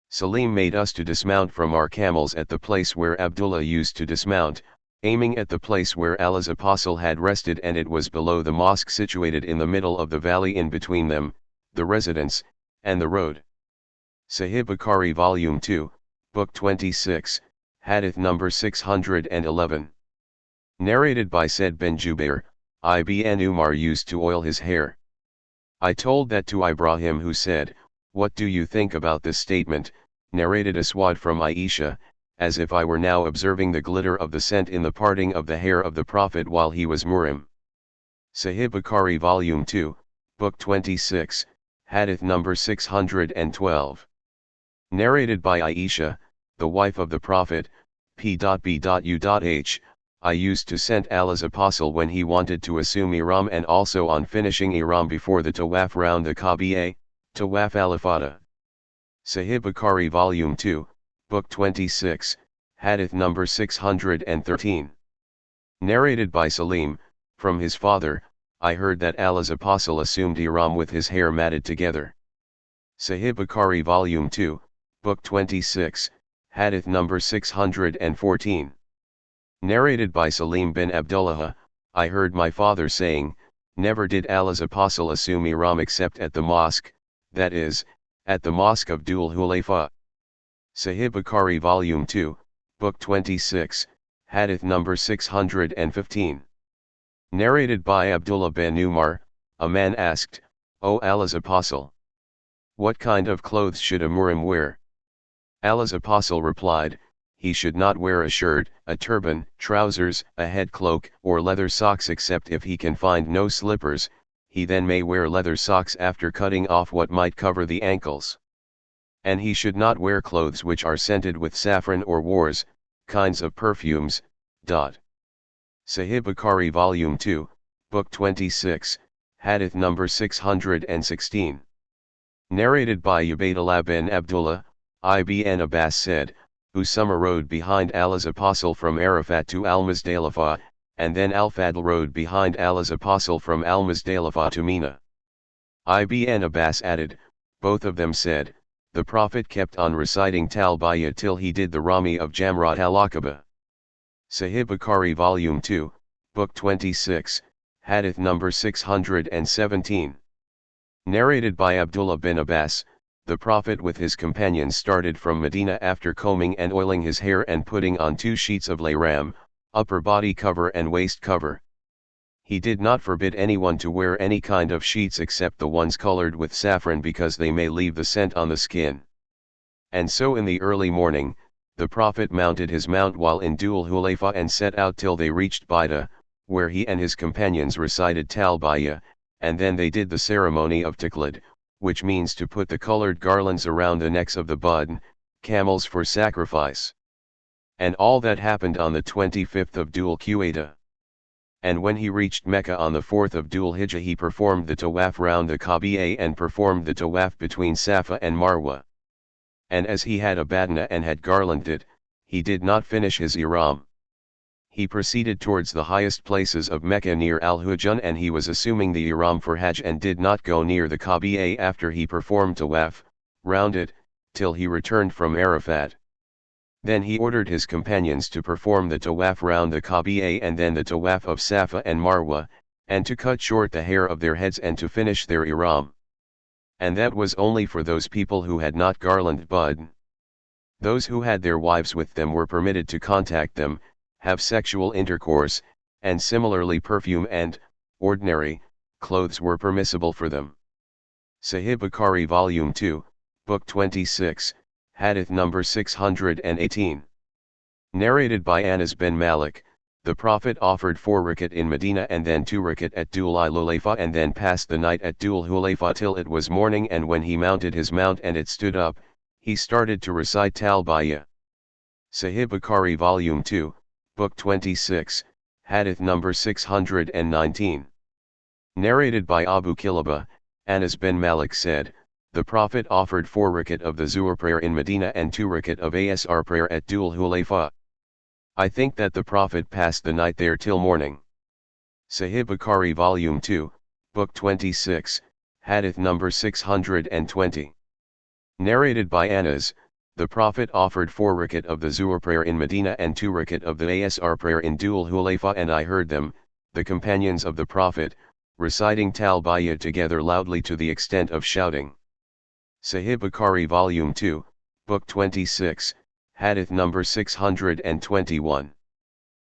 Salim made us to dismount from our camels at the place where Abdullah used to dismount, aiming at the place where Allah's apostle had rested, and it was below the mosque situated in the middle of the valley in between them, the residence, and the road. Sahih Bukhari Volume 2, Book 26, Hadith number 611. Narrated by Said bin Jubair, Ibn Umar used to oil his hair. I told that to Ibrahim, who said, What do you think about this statement? Narrated Aswad from Aisha, as if I were now observing the glitter of the scent in the parting of the hair of the Prophet while he was muhrim. Sahih Bukhari Volume 2, Book 26, Hadith number 612. Narrated by Aisha, the wife of the Prophet, p.b.u.h, I used to scent Allah's apostle when he wanted to assume Ihram and also on finishing Ihram before the Tawaf round the Kaaba, Tawaf al-Ifada. Sahih Bukhari Volume 2, Book 26, Hadith number 613. Narrated by Salim, from his father, I heard that Allah's apostle assumed Ihram with his hair matted together. Sahih Bukhari Volume 2, Book 26, Hadith number 614. Narrated by Salim bin Abdullah, I heard my father saying, Never did Allah's apostle assume ihram except at the mosque, that is, at the mosque of Dhul Hulayfa. Sahih Bukhari Volume 2, Book 26, Hadith number 615. Narrated by Abdullah bin Umar, a man asked, O Allah's apostle, what kind of clothes should a muhrim wear? Allah's apostle replied, he should not wear a shirt, a turban, trousers, a head cloak, or leather socks except if he can find no slippers. He then may wear leather socks after cutting off what might cover the ankles. And he should not wear clothes which are scented with saffron or wars, kinds of perfumes. Sahih Bukhari Volume 2, Book 26, Hadith number 616. Narrated by Ubaydullah bin Abdullah, ibn Abbas said, Usama rode behind Allah's apostle from Arafat to Al-Muzdalifah, and then Al-Fadl rode behind Allah's apostle from Al-Muzdalifah to Mina. Ibn Abbas added, both of them said, the Prophet kept on reciting Talbiyah till he did the Rami of Jamrat al-Aqaba. Sahih Bukhari Volume 2, Book 26, Hadith number 617. Narrated by Abdullah bin Abbas, the Prophet with his companions started from Medina after combing and oiling his hair and putting on 2 sheets of layram, upper body cover and waist cover. He did not forbid anyone to wear any kind of sheets except the ones colored with saffron because they may leave the scent on the skin. And so in the early morning, the Prophet mounted his mount while in Dhul Hulayfa and set out till they reached Baida, where he and his companions recited Talbiyah, and then they did the ceremony of Taqlid, which means to put the colored garlands around the necks of the bud, camels for sacrifice. And all that happened on the 25th of Dhul Qa'dah. And when he reached Mecca on the 4th of Dhul Hijjah he performed the tawaf round the Kaaba and performed the tawaf between Safa and Marwa. And as he had a badana and had garlanded it, he did not finish his ihram. He proceeded towards the highest places of Mecca near Al-Hujun and he was assuming the ihram for Hajj and did not go near the Kaaba after he performed tawaf, round it, till he returned from Arafat. Then he ordered his companions to perform the tawaf round the Kaaba and then the tawaf of Safa and Marwa, and to cut short the hair of their heads and to finish their ihram. And that was only for those people who had not garlanded bud. Those who had their wives with them were permitted to contact them, have sexual intercourse, and similarly perfume and, ordinary, clothes were permissible for them. Sahih Bukhari Volume 2, Book 26, Hadith number 618. Narrated by Anas bin Malik, the Prophet offered 4 rakat in Medina and then 2 rakat at Dhul Hulayfa and then passed the night at Dhul Hulayfa till it was morning, and when he mounted his mount and it stood up, he started to recite Talbiyah. Sahih Bukhari Volume 2, Book 26, Hadith number 619. Narrated by Abu Kilaba, Anas bin Malik said, the Prophet offered 4 rakat of the Zuhr prayer in Medina and 2 rakat of Asr prayer at Dhul Hulayfa. I think that the Prophet passed the night there till morning. Sahih Bukhari Volume 2, Book 26, Hadith number 620. Narrated by Anas, the Prophet offered 4 rakat of the Zuhr prayer in Medina and 2 rakat of the Asr prayer in Dhul Hulayfa, and I heard them, the companions of the Prophet, reciting Talbiyah together loudly to the extent of shouting. Sahih Bukhari Volume 2, Book 26, Hadith number 621.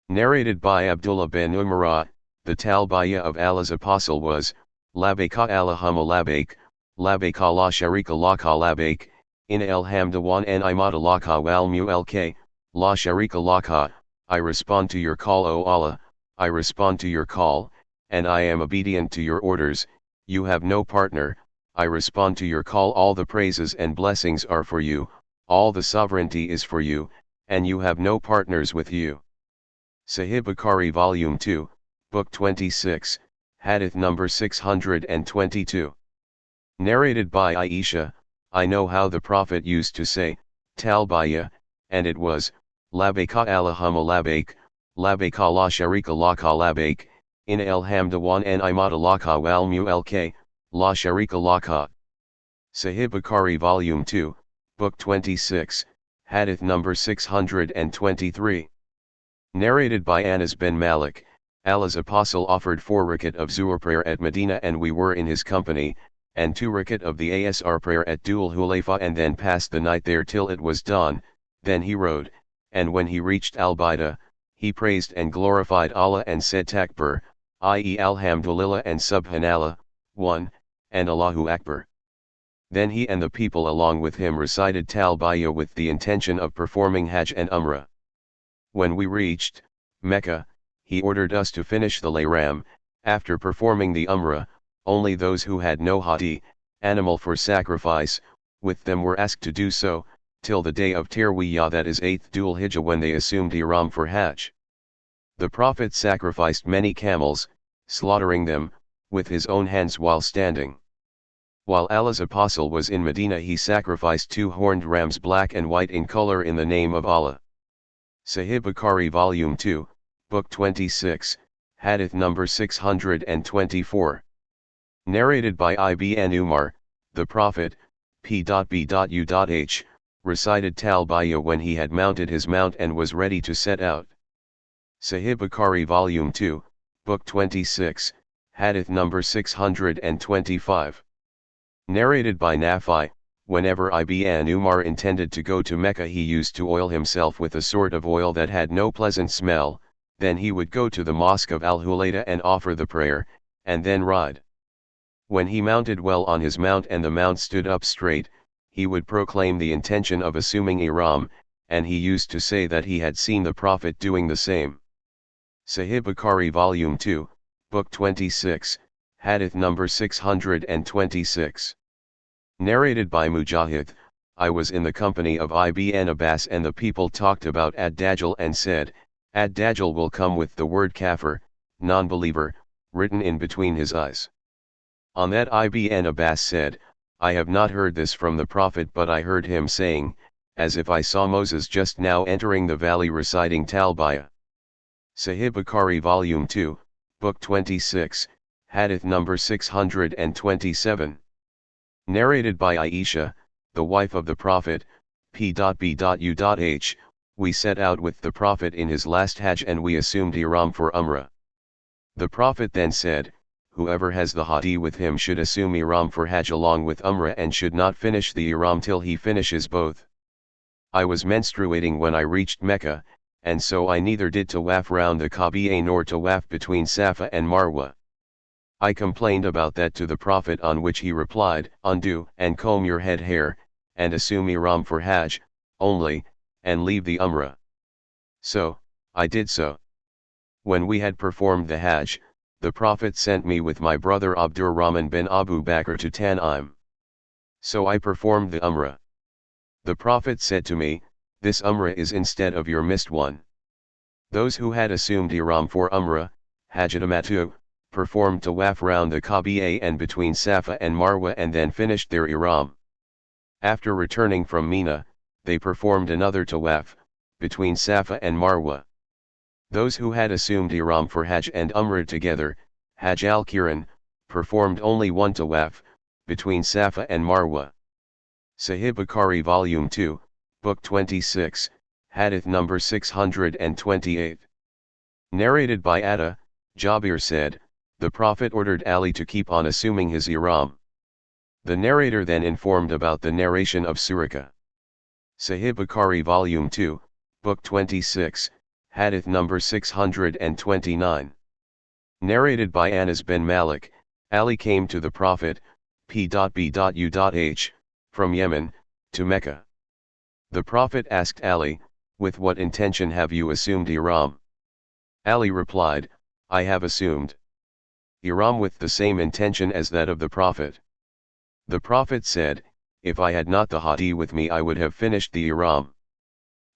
Narrated by Abdullah bin Umar, the Talbiyah of Allah's apostle was, Labbaika Allahumma labbaik, labbaika la sharika laka labbaik, in alhamdu wa ni'matu laka wal mulk, la sharika laka, I respond to your call O Allah, I respond to your call, and I am obedient to your orders, you have no partner, I respond to your call, all the praises and blessings are for you, all the sovereignty is for you, and you have no partners with you. Sahih Bukhari Volume 2, Book 26, Hadith number 622. Narrated by Aisha, I know how the Prophet used to say, Talbiyah, and it was, Labbaika Allahumma labbaik, labbaika la sharika laka labbaik, in alhamdu wa ni'matu laka wal mulk, la sharika laka. Sahih Bukhari Volume 2, Book 26, Hadith number 623. Narrated by Anas bin Malik, Allah's apostle offered 4 rakat of Zuhr prayer at Medina and we were in his company, and 2 rakat of the Asr prayer at Dhul Hulayfa and then passed the night there till it was dawn, then he rode, and when he reached Al-Baida, he praised and glorified Allah and said Takbir, i.e. Alhamdulillah and Subhanallah, 1, and Allahu Akbar. Then he and the people along with him recited Talbiyah with the intention of performing Hajj and Umrah. When we reached Mecca, he ordered us to finish the Layram. After performing the Umrah, only those who had no hadi, animal for sacrifice, with them were asked to do so, till the day of Tarwiyah, that is 8th Dhul Hijjah, when they assumed Ihram for Hajj. The Prophet sacrificed many camels, slaughtering them, with his own hands while standing. While Allah's apostle was in Medina he sacrificed 2 horned rams black and white in color in the name of Allah. Sahih Bukhari Volume 2, Book 26, Hadith number 624. Narrated by Ibn Umar, the Prophet, p.b.u.h, recited Talbiyah when he had mounted his mount and was ready to set out. Sahih Bukhari Volume 2, Book 26, Hadith number 625. Narrated by Nafi, whenever Ibn Umar intended to go to Mecca he used to oil himself with a sort of oil that had no pleasant smell, then he would go to the mosque of Al-Hulayda and offer the prayer, and then ride. When he mounted well on his mount and the mount stood up straight, he would proclaim the intention of assuming Ihram, and he used to say that he had seen the Prophet doing the same. Sahih Bukhari Volume 2, Book 26, Hadith number 626. Narrated by Mujahid, I was in the company of Ibn Abbas and the people talked about Ad-Dajjal and said, Ad-Dajjal will come with the word kafir, non-believer, written in between his eyes. On that Ibn Abbas said, I have not heard this from the Prophet but I heard him saying, as if I saw Moses just now entering the valley reciting Talbiyah. Sahih Bukhari Volume 2, Book 26, Hadith number 627. Narrated by Aisha, the wife of the Prophet, p.b.u.h, we set out with the Prophet in his last Hajj and we assumed Ihram for Umrah. The Prophet then said, whoever has the hadi with him should assume Ihram for Hajj along with Umrah and should not finish the Ihram till he finishes both. I was menstruating when I reached Mecca, and so I neither did tawaf round the Kaaba nor tawaf between Safa and Marwa. I complained about that to the Prophet, on which he replied, undo and comb your head hair, and assume Ihram for Hajj, only, and leave the Umrah. So, I did so. When we had performed the Hajj, the Prophet sent me with my brother Abdurrahman bin Abu Bakr to Tan'im. So I performed the Umrah. The Prophet said to me, this Umrah is instead of your missed one. Those who had assumed Ihram for Umrah, hajjtamatu, performed tawaf round the Kaaba and between Safa and Marwa and then finished their Ihram. After returning from Mina, they performed another tawaf, between Safa and Marwa. Those who had assumed Ihram for Hajj and Umrah together, Hajj al-Qiran, performed only one tawaf, between Safa and Marwa. Sahih Bukhari Volume 2, Book 26, Hadith number 628. Narrated by Atta, Jabir said, the Prophet ordered Ali to keep on assuming his Ihram. The narrator then informed about the narration of Surah. Sahih Bukhari Volume 2, Book 26, Hadith number 629. Narrated by Anas bin Malik, Ali came to the Prophet, p.b.u.h, from Yemen, to Mecca. The Prophet asked Ali, with what intention have you assumed Ihram? Ali replied, I have assumed Ihram with the same intention as that of the Prophet. The Prophet said, if I had not the hadi with me I would have finished the Ihram.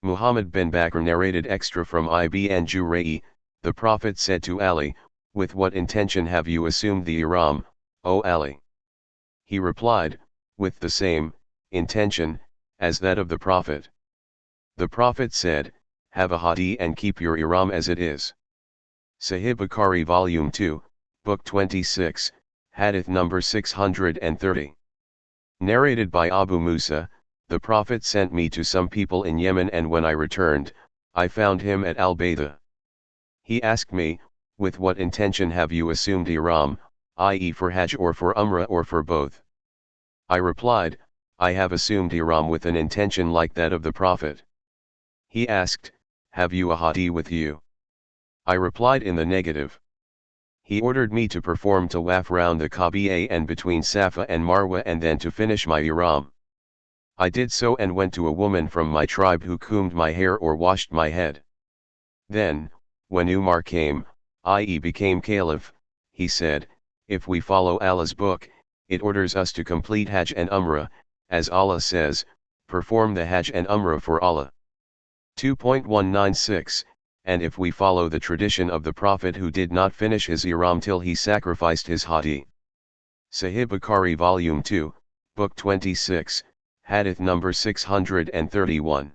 Muhammad bin Bakr narrated extra from Ibn Jurayj, the Prophet said to Ali, with what intention have you assumed the Ihram, O Ali? He replied, with the same intention as that of the Prophet. The Prophet said, have a hadi and keep your Ihram as it is. Sahih Bukhari Volume 2, Book 26, Hadith number 630. Narrated by Abu Musa, the Prophet sent me to some people in Yemen and when I returned, I found him at Al-Bayda. He asked me, with what intention have you assumed ihram, i.e. for Hajj or for Umrah or for both? I replied, I have assumed ihram with an intention like that of the Prophet. He asked, have you a hadi with you? I replied in the negative. He ordered me to perform tawaf round the Kaaba and between Safa and Marwa and then to finish my ihram. I did so and went to a woman from my tribe who combed my hair or washed my head. Then, when Umar came, i.e. became caliph, he said, if we follow Allah's book, it orders us to complete Hajj and Umrah, as Allah says, perform the Hajj and Umrah for Allah. 2.196, and if we follow the tradition of the Prophet who did not finish his ihram till he sacrificed his hadi. Sahih Bukhari Volume 2, Book 26, Hadith number 631.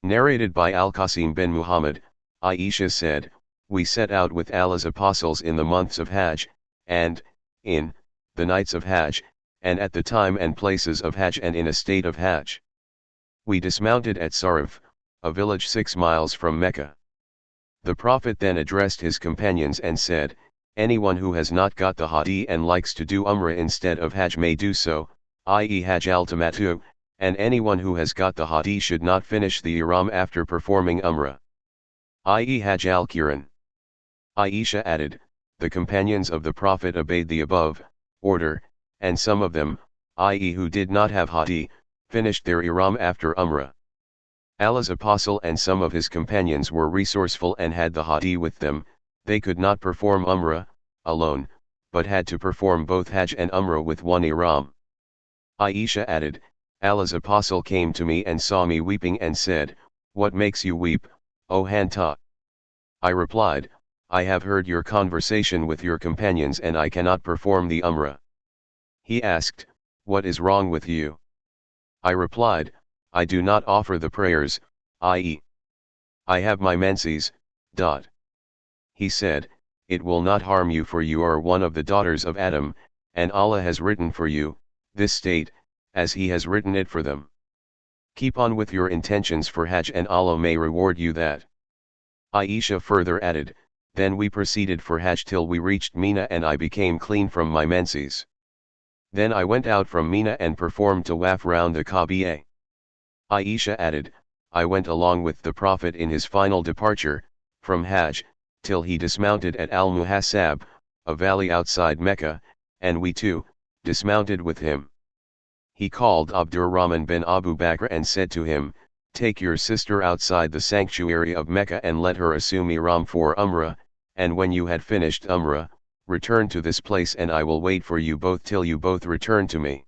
Narrated by Al-Qasim bin Muhammad, Aisha said, we set out with Allah's apostles in the months of Hajj, and, in, the nights of Hajj, and at the time and places of Hajj and in a state of Hajj. We dismounted at Sarif, a village 6 miles from Mecca. The Prophet then addressed his companions and said, anyone who has not got the hadi and likes to do Umrah instead of Hajj may do so, i.e. Hajj al-Tamattu, and anyone who has got the hadi should not finish the ihram after performing Umrah, i.e. Hajj al-Quran. Aisha added, the companions of the Prophet obeyed the above order, and some of them, i.e. who did not have hadi, finished their ihram after Umrah. Allah's apostle and some of his companions were resourceful and had the hadi with them. They could not perform Umrah alone, but had to perform both Hajj and Umrah with one ihram. Aisha added, Allah's apostle came to me and saw me weeping and said, what makes you weep, O Hanta? I replied, I have heard your conversation with your companions and I cannot perform the Umrah. He asked, what is wrong with you? I replied, I do not offer the prayers, i.e. I have my menses. He said, it will not harm you for you are one of the daughters of Adam, and Allah has written for you, this state, as He has written it for them. Keep on with your intentions for Hajj and Allah may reward you that. Aisha further added, then we proceeded for Hajj till we reached Mina and I became clean from my menses. Then I went out from Mina and performed tawaf round the Kaaba. Aisha added, I went along with the Prophet in his final departure, from Hajj, till he dismounted at Al-Muhassab, a valley outside Mecca, and we too, dismounted with him. He called Abdurrahman bin Abu Bakr and said to him, take your sister outside the sanctuary of Mecca and let her assume ihram for Umrah, and when you had finished Umrah, return to this place and I will wait for you both till you both return to me.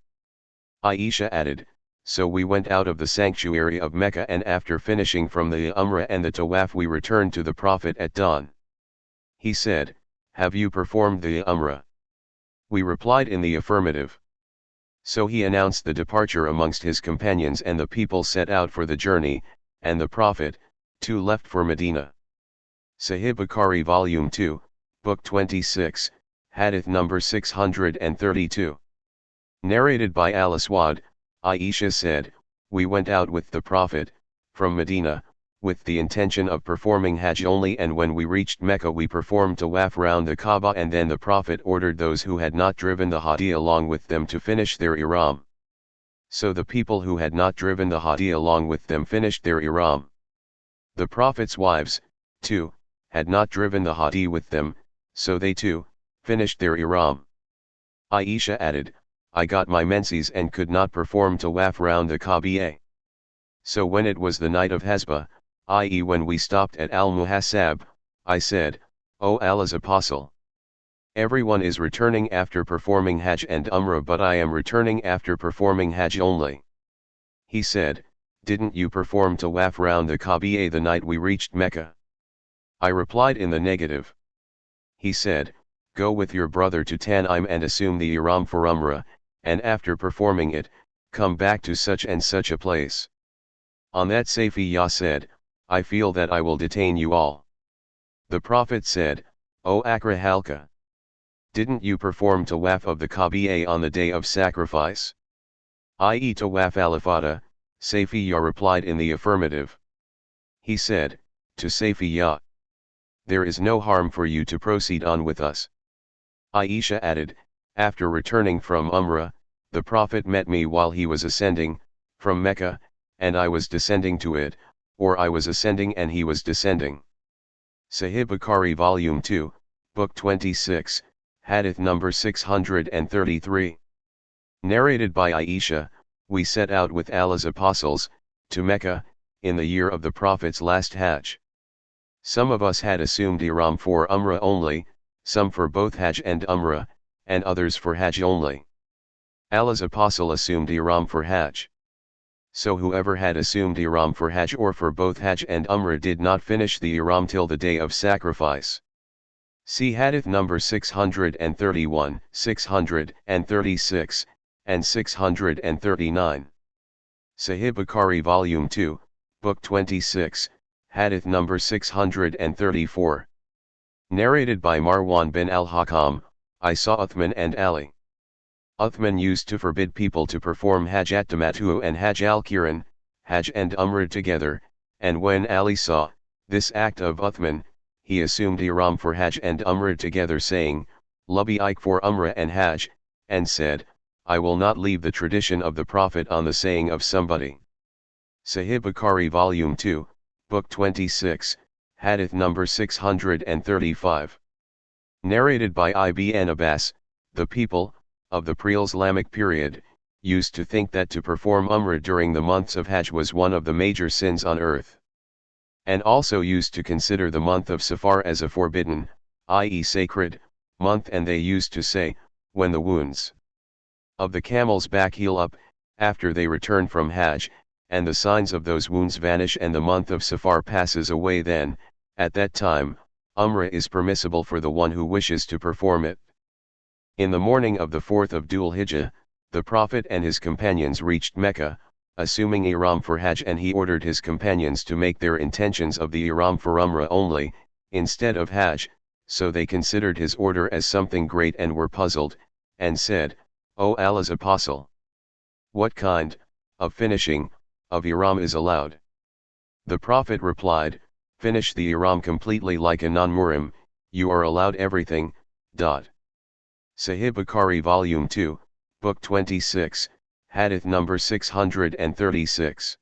Aisha added, so we went out of the sanctuary of Mecca and after finishing from the Umrah and the Tawaf we returned to the Prophet at dawn. He said, have you performed the Umrah? We replied in the affirmative. So he announced the departure amongst his companions and the people set out for the journey, and the Prophet, too left for Medina. Sahih Bukhari Volume 2, Book 26, Hadith number 632. Narrated by Al-Aswad, Aisha said, we went out with the Prophet, from Medina, with the intention of performing Hajj only and when we reached Mecca we performed tawaf round the Kaaba and then the Prophet ordered those who had not driven the hadi along with them to finish their ihram. So the people who had not driven the hadi along with them finished their ihram. The Prophet's wives, too, had not driven the hadi with them, so they too, finished their ihram. Aisha added, I got my menses and could not perform tawaf round the Kaaba. So when it was the night of Hasba, i.e. when we stopped at Al-Muhassab, I said, O Allah's Apostle, everyone is returning after performing Hajj and Umrah but I am returning after performing Hajj only. He said, didn't you perform tawaf round the Kaaba the night we reached Mecca? I replied in the negative. He said, go with your brother to Tan'im and assume the ihram for Umrah, and after performing it, come back to such and such a place. On that Safiyyah said, I feel that I will detain you all. The Prophet said, O Akra Halka, didn't you perform tawaf of the Kaaba on the day of sacrifice? I.e. tawaf al-Ifada, Safiyyah replied in the affirmative. He said, to Safiyyah, there is no harm for you to proceed on with us. Aisha added, after returning from Umrah, the Prophet met me while he was ascending from Mecca, and I was descending to it, or I was ascending and he was descending. Sahih Bukhari Volume 2, Book 26, Hadith number 633. Narrated by Aisha, we set out with Allah's apostles to Mecca in the year of the Prophet's last Hajj. Some of us had assumed ihram for Umrah only, some for both Hajj and Umrah, and others for Hajj only. Allah's apostle assumed ihram for Hajj. So whoever had assumed ihram for Hajj or for both Hajj and Umrah did not finish the ihram till the day of sacrifice. See Hadith number 631, 636, and 639. Sahih Bukhari Volume 2, Book 26, Hadith number 634. Narrated by Marwan bin al-Hakam, I saw Uthman and Ali. Uthman used to forbid people to perform Hajj at-Tamattu and Hajj al-Qiran, Hajj and Umrah together, and when Ali saw this act of Uthman, he assumed ihram for Hajj and Umrah together, saying, Labbaik for Umrah and Hajj, and said, I will not leave the tradition of the Prophet on the saying of somebody. Sahih Bukhari Volume 2, Book 26, Hadith number 635. Narrated by Ibn Abbas, the people of the pre-Islamic period used to think that to perform Umrah during the months of Hajj was one of the major sins on earth, and also used to consider the month of Safar as a forbidden, i.e. sacred, month, and they used to say, when the wounds of the camel's back heal up, after they return from Hajj, and the signs of those wounds vanish and the month of Safar passes away, then, at that time, Umrah is permissible for the one who wishes to perform it. In the morning of the 4th of Dhul Hijjah, the Prophet and his companions reached Mecca, assuming ihram for Hajj, and he ordered his companions to make their intentions of the ihram for Umrah only, instead of Hajj, so they considered his order as something great and were puzzled, and said, O Allah's Apostle, what kind of finishing of ihram is allowed? The Prophet replied, finish the ihram completely like a non-muhrim, you are allowed everything. Sahih Bukhari Volume 2, Book 26, Hadith number 636.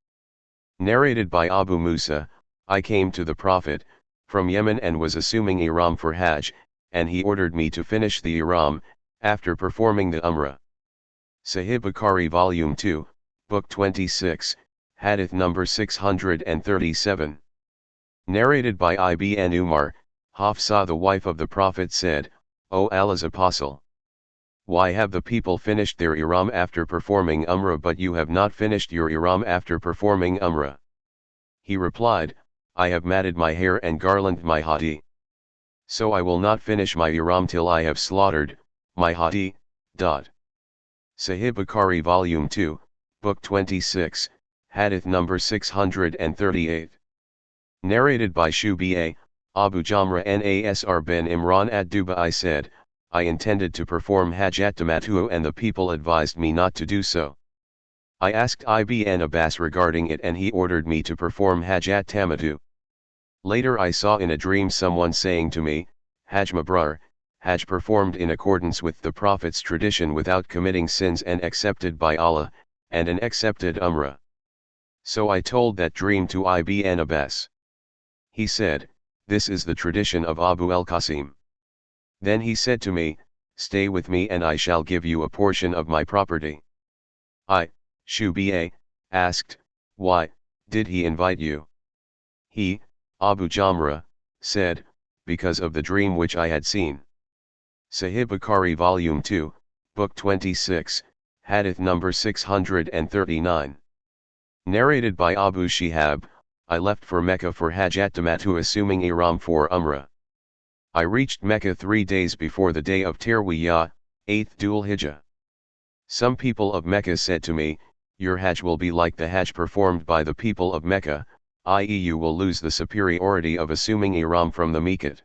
Narrated by Abu Musa, I came to the Prophet from Yemen and was assuming ihram for Hajj, and he ordered me to finish the ihram after performing the Umrah. Sahih Bukhari Volume 2, Book 26, Hadith number 637. Narrated by Ibn Umar, Hafsa the wife of the Prophet said, O Allah's Apostle, why have the people finished their ihram after performing Umrah but you have not finished your ihram after performing Umrah? He replied, I have matted my hair and garlanded my hadi. So I will not finish my ihram till I have slaughtered my hadi. Sahih Bukhari Volume 2, Book 26, Hadith number 638. Narrated by Shubi'a, Abu Jamra Nasr bin Imran ad-Dubai said, I intended to perform Hajj at-Tamattu and the people advised me not to do so. I asked Ibn Abbas regarding it and he ordered me to perform Hajj at-Tamattu. Later I saw in a dream someone saying to me, Hajj Mabrur, Hajj performed in accordance with the Prophet's tradition without committing sins and accepted by Allah, and an accepted Umrah. So I told that dream to Ibn Abbas. He said, this is the tradition of Abu al-Qasim. Then he said to me, stay with me and I shall give you a portion of my property. I, Shubi'a, asked, why did he invite you? He, Abu Jamra, said, because of the dream which I had seen. Sahih Bukhari Volume 2, Book 26, Hadith number 639. Narrated by Abu Shihab, I left for Mecca for Hajj at-Tamattu assuming ihram for Umrah. I reached Mecca 3 days before the day of Tarwiyah, 8th Dhul Hijjah. Some people of Mecca said to me, your Hajj will be like the Hajj performed by the people of Mecca, i.e. you will lose the superiority of assuming ihram from the miqat.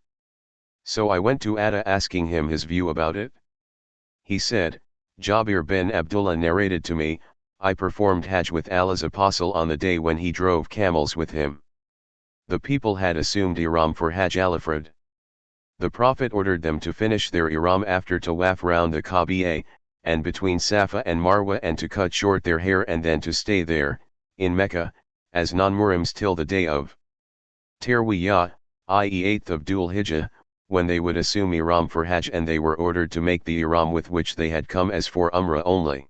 So I went to Atta asking him his view about it. He said, Jabir bin Abdullah narrated to me, I performed Hajj with Allah's Apostle on the day when he drove camels with him. The people had assumed ihram for Hajj al-Ifrad. The Prophet ordered them to finish their ihram after tawaf round the Kaaba, and between Safa and Marwa, and to cut short their hair and then to stay there, in Mecca, as non-Muhrims till the day of Tarwiyah, i.e. 8th of Dhul Hijjah, when they would assume ihram for Hajj, and they were ordered to make the ihram with which they had come as for Umrah only.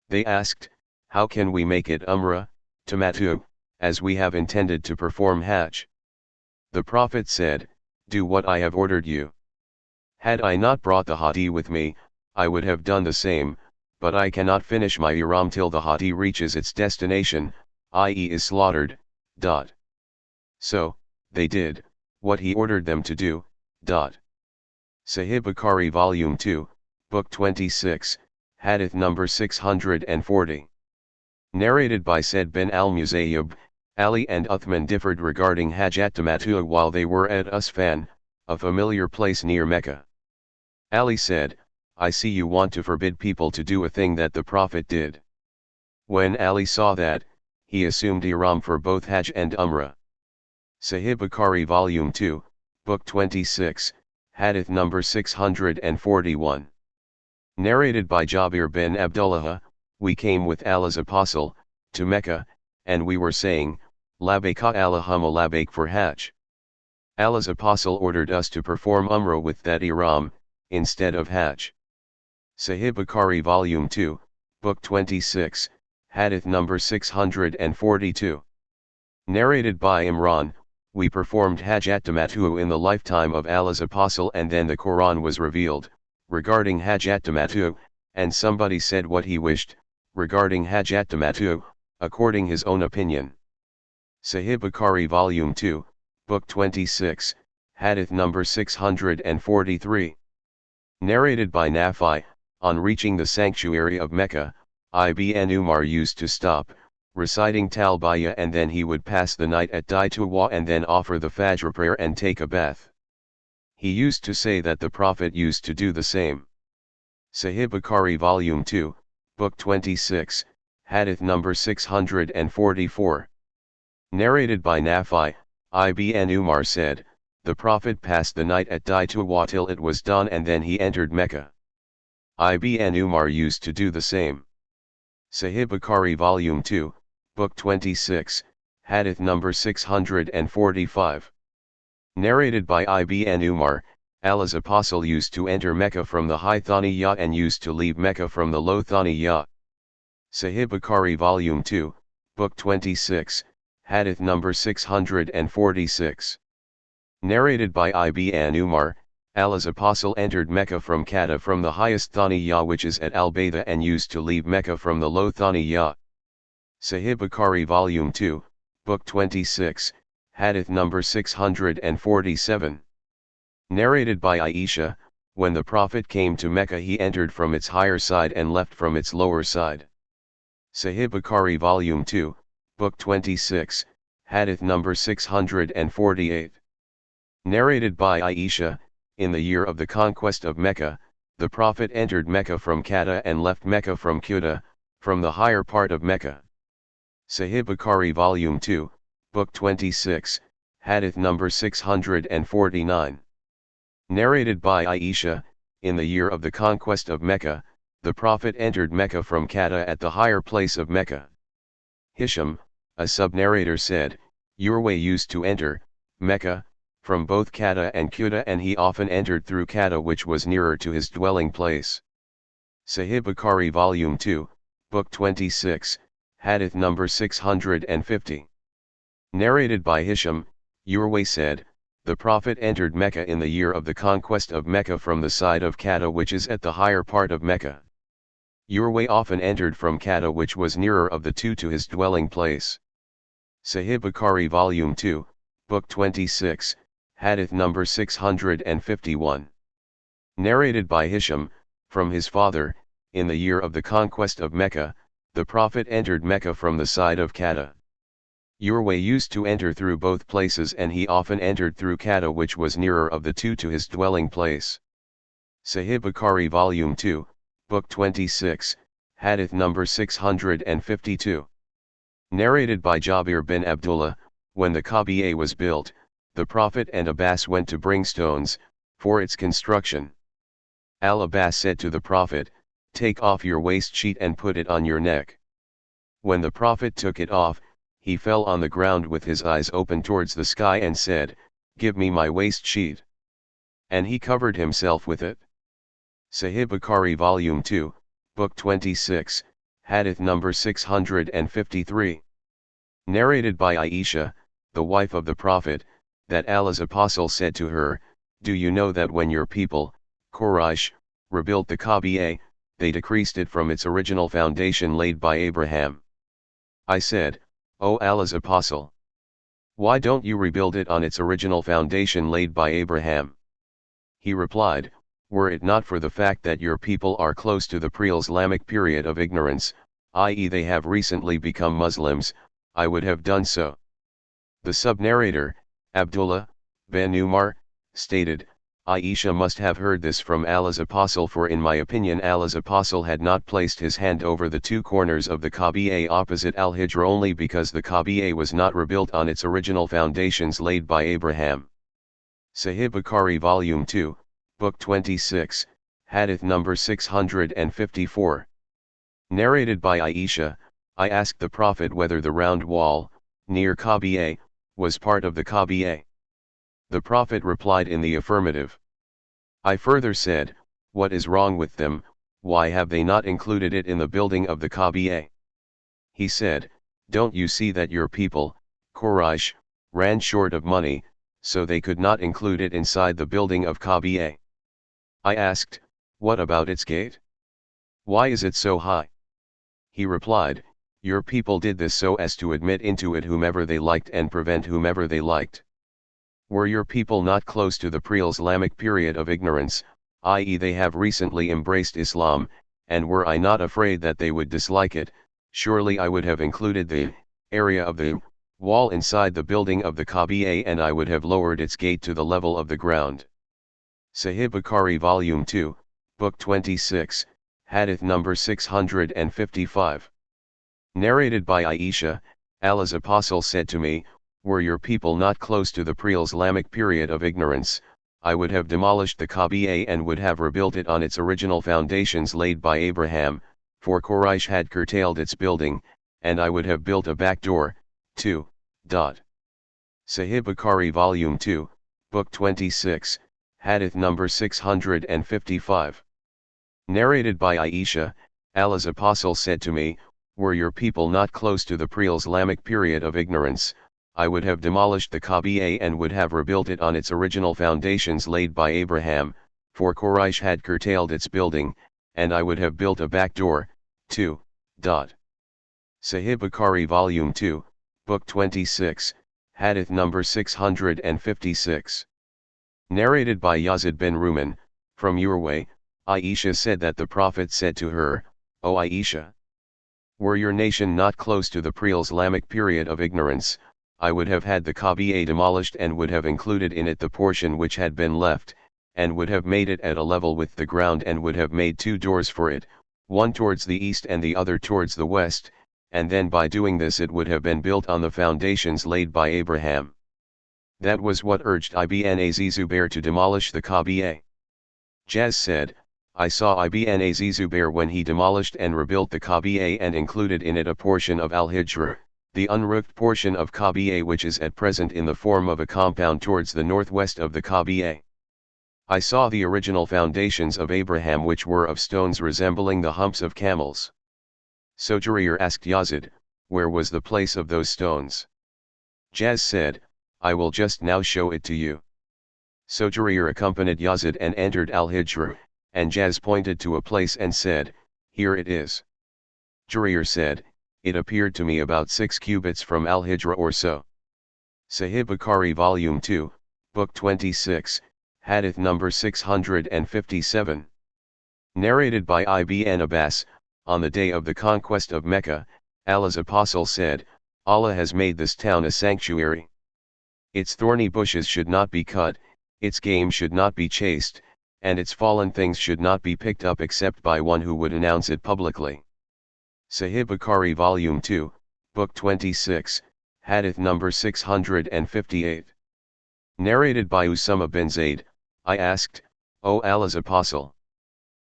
They asked, "How can we make it Umrah, tamattu, as we have intended to perform Hajj?" The Prophet said, "Do what I have ordered you. Had I not brought the hadi with me, I would have done the same, but I cannot finish my ihram till the hadi reaches its destination, i.e. is slaughtered." So, they did what he ordered them to do. Sahih Bukhari Volume 2, Book 26, Hadith number 640. Narrated by Said bin al-Musayyib, Ali and Uthman differed regarding Hajjat Tamattu while they were at Usfan, a familiar place near Mecca. Ali said, "I see you want to forbid people to do a thing that the Prophet did." When Ali saw that, he assumed ihram for both Hajj and Umrah. Sahih Bukhari Volume 2, Book 26, Hadith number 641. Narrated by Jabir bin Abdullah, "We came with Allah's Apostle, to Mecca, and we were saying, Labbaika Allahumma labbaik for Hajj. Allah's Apostle ordered us to perform Umrah with that ihram, instead of Hajj." Sahih Bukhari Volume 2, Book 26, Hadith number 642. Narrated by Imran, "We performed Hajjat Tamattu in the lifetime of Allah's Apostle, and then the Quran was revealed, regarding Hajjat Tamattu, and somebody said what he wished, regarding Hajjat Tamattu, according his own opinion." Sahih Bukhari Volume 2, Book 26, Hadith number 643. Narrated by Nafi, on reaching the sanctuary of Mecca, Ibn Umar used to stop, reciting Talbiyah, and then he would pass the night at Daituwa and then offer the Fajr prayer and take a bath. He used to say that the Prophet used to do the same. Sahih Bukhari Volume 2, Book 26, Hadith number 644. Narrated by Nafi, Ibn Umar said, "The Prophet passed the night at Daituwa till it was dawn, and then he entered Mecca." Ibn Umar used to do the same. Sahih Bukhari Volume 2, Book 26, Hadith number 645. Narrated by Ibn Umar, Allah's Apostle used to enter Mecca from the high Thaniyah and used to leave Mecca from the low Thaniyah. Sahih Bukhari Volume 2, Book 26, Hadith number 646. Narrated by Ibn Umar, Allah's Apostle entered Mecca from Kada from the highest Thaniyah, which is at Al-Bayda, and used to leave Mecca from the low Thaniyah. Sahih Bukhari Volume 2, Book 26, Hadith number 647. Narrated by Aisha, when the Prophet came to Mecca he entered from its higher side and left from its lower side. Sahih Bukhari Volume 2, Book 26, Hadith number 648. Narrated by Aisha, in the year of the conquest of Mecca, the Prophet entered Mecca from Kada and left Mecca from Quda, from the higher part of Mecca. Sahih Bukhari Volume 2, Book 26, Hadith number 649. Narrated by Aisha, in the year of the conquest of Mecca, the Prophet entered Mecca from Kada at the higher place of Mecca. Hisham, a sub-narrator, said, "Urwa used to enter Mecca from both Kada and Quda, and he often entered through Kada, which was nearer to his dwelling place." Sahih Bukhari Volume 2, Book 26, Hadith number 650. Narrated by Hisham, Urwa said, "The Prophet entered Mecca in the year of the conquest of Mecca from the side of Kada, which is at the higher part of Mecca. Urwa often entered from Kada, which was nearer of the two to his dwelling place." Sahih Bukhari Volume 2, Book 26, Hadith number 651. Narrated by Hisham, from his father, in the year of the conquest of Mecca, the Prophet entered Mecca from the side of Kada. Urwa used to enter through both places, and he often entered through Kada, which was nearer of the two to his dwelling place. Sahih Bukhari Volume 2, Book 26, Hadith number 652. Narrated by Jabir bin Abdullah, When the Kaaba was built, the Prophet and Abbas went to bring stones, for its construction. Al-Abbas said to the Prophet, "Take off your waist sheet and put it on your neck." When the Prophet took it off, he fell on the ground with his eyes open towards the sky and said, "Give me my waist sheet." And he covered himself with it. Sahih Bukhari Volume 2, Book 26, Hadith number 653. Narrated by Aisha, the wife of the Prophet, that Allah's apostle said to her, "Do you know that when your people, Quraysh, rebuilt the Kaaba, they decreased it from its original foundation laid by Abraham?" I said, "O Allah's apostle, why don't you rebuild it on its original foundation laid by Abraham?" He replied, "Were it not for the fact that your people are close to the pre-Islamic period of ignorance, i.e. they have recently become Muslims, I would have done so." The sub-narrator, Abdullah bin Umar, stated, "Aisha must have heard this from Allah's apostle, for in my opinion Allah's apostle had not placed his hand over the two corners of the Kaaba opposite Al-Hijr only because the Kaaba was not rebuilt on its original foundations laid by Abraham." Sahih Bukhari Volume 2, Book 26, Hadith number 654. Narrated by Aisha, I asked the Prophet whether the round wall, near Kaaba, was part of the Kaaba. The Prophet replied in the affirmative. I further said, "What is wrong with them, why have they not included it in the building of the Kaaba?" He said, "Don't you see that your people, Quraysh, ran short of money, so they could not include it inside the building of Kaaba?" I asked, "What about its gate? Why is it so high?" He replied, "Your people did this so as to admit into it whomever they liked and prevent whomever they liked. Were your people not close to the pre-Islamic period of ignorance, i.e. they have recently embraced Islam, and were I not afraid that they would dislike it, surely I would have included the area of the wall inside the building of the Kaaba and I would have lowered its gate to the level of the ground." Sahih Bukhari Volume 2, Book 26, Hadith number 655. Narrated by Aisha, Allah's apostle said to me, "Were your people not close to the pre-Islamic period of ignorance, I would have demolished the Kaaba and would have rebuilt it on its original foundations laid by Abraham, for Quraysh had curtailed its building, and I would have built a back door, too." Sahih Bukhari Volume 2, Book 26, Hadith number 655. Narrated by Aisha, Allah's apostle said to me, "Were your people not close to the pre-Islamic period of ignorance, I would have demolished the Kaaba and would have rebuilt it on its original foundations laid by Abraham, for Quraysh had curtailed its building, and I would have built a back door, too." Sahih Bukhari Volume 2, Book 26, Hadith number 656. Narrated by Yazid bin Ruman, from Urwa, Aisha said that the Prophet said to her, "O Aisha, were your nation not close to the pre-Islamic period of ignorance, I would have had the Kaaba demolished and would have included in it the portion which had been left, and would have made it at a level with the ground and would have made two doors for it, one towards the east and the other towards the west, and then by doing this it would have been built on the foundations laid by Abraham." That was what urged Ibn Zubayr to demolish the Kaaba. Jaz said, "I saw Ibn Zubayr when he demolished and rebuilt the Kaaba and included in it a portion of Al-Hijr, the unroofed portion of Kaaba which is at present in the form of a compound towards the northwest of the Kaaba. I saw the original foundations of Abraham which were of stones resembling the humps of camels." So Jarir asked Yazid, "Where was the place of those stones?" Jaz said, "I will just now show it to you." So Jarir accompanied Yazid and entered Al-Hijr, and Jaz pointed to a place and said, "Here it is." Jarir said, "It appeared to me about 6 cubits from Al-Hijr or so." Sahih Bukhari Volume 2, Book 26, Hadith number 657. Narrated by Ibn Abbas, on the day of the conquest of Mecca, Allah's apostle said, "Allah has made this town a sanctuary. Its thorny bushes should not be cut, its game should not be chased, and its fallen things should not be picked up except by one who would announce it publicly." Sahih Bukhari Volume 2, Book 26, Hadith number 658. Narrated by Usama bin Zayd, I asked, O Allah's Apostle,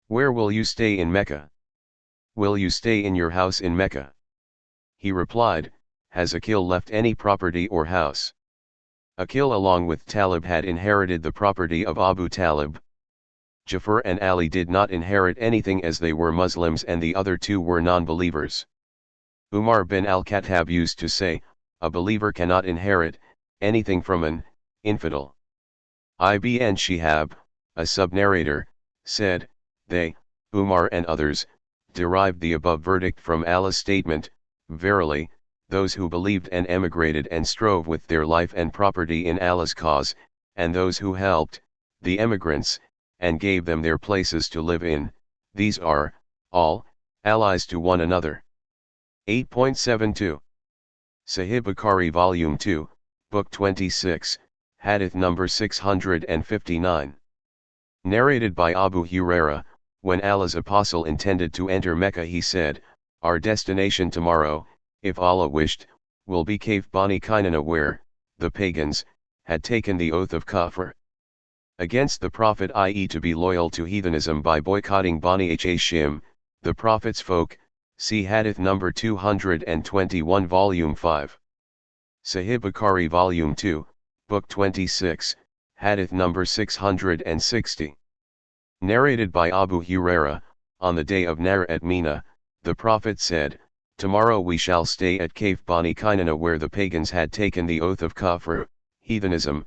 where will you stay in Mecca? Will you stay in your house in Mecca? He replied, has Aqil left any property or house? Aqil along with Talib had inherited the property of Abu Talib. Jafar and Ali did not inherit anything as they were Muslims and the other two were non-believers. Umar bin al-Khattab used to say, a believer cannot inherit anything from an infidel. Ibn Shihab, a sub-narrator, said, they, Umar and others, derived the above verdict from Allah's statement, verily, those who believed and emigrated and strove with their life and property in Allah's cause, and those who helped the emigrants, and gave them their places to live in, these are, all, allies to one another. 8.72. Sahih Bukhari Volume 2, Book 26, Hadith number 659. Narrated by Abu Huraira, when Allah's Apostle intended to enter Mecca he said, our destination tomorrow, if Allah wished, will be Cave Bani Kainana where, the pagans, had taken the oath of Kufr against the Prophet, i.e. to be loyal to heathenism by boycotting Bani Hashim, the Prophet's folk. See Hadith number 221 Volume 5. Sahih Bukhari Volume 2, Book 26, Hadith number 660. Narrated by Abu Huraira, on the day of Nahr at Mina, the Prophet said, tomorrow we shall stay at Cave Bani Kainana where the pagans had taken the oath of Kufr, heathenism.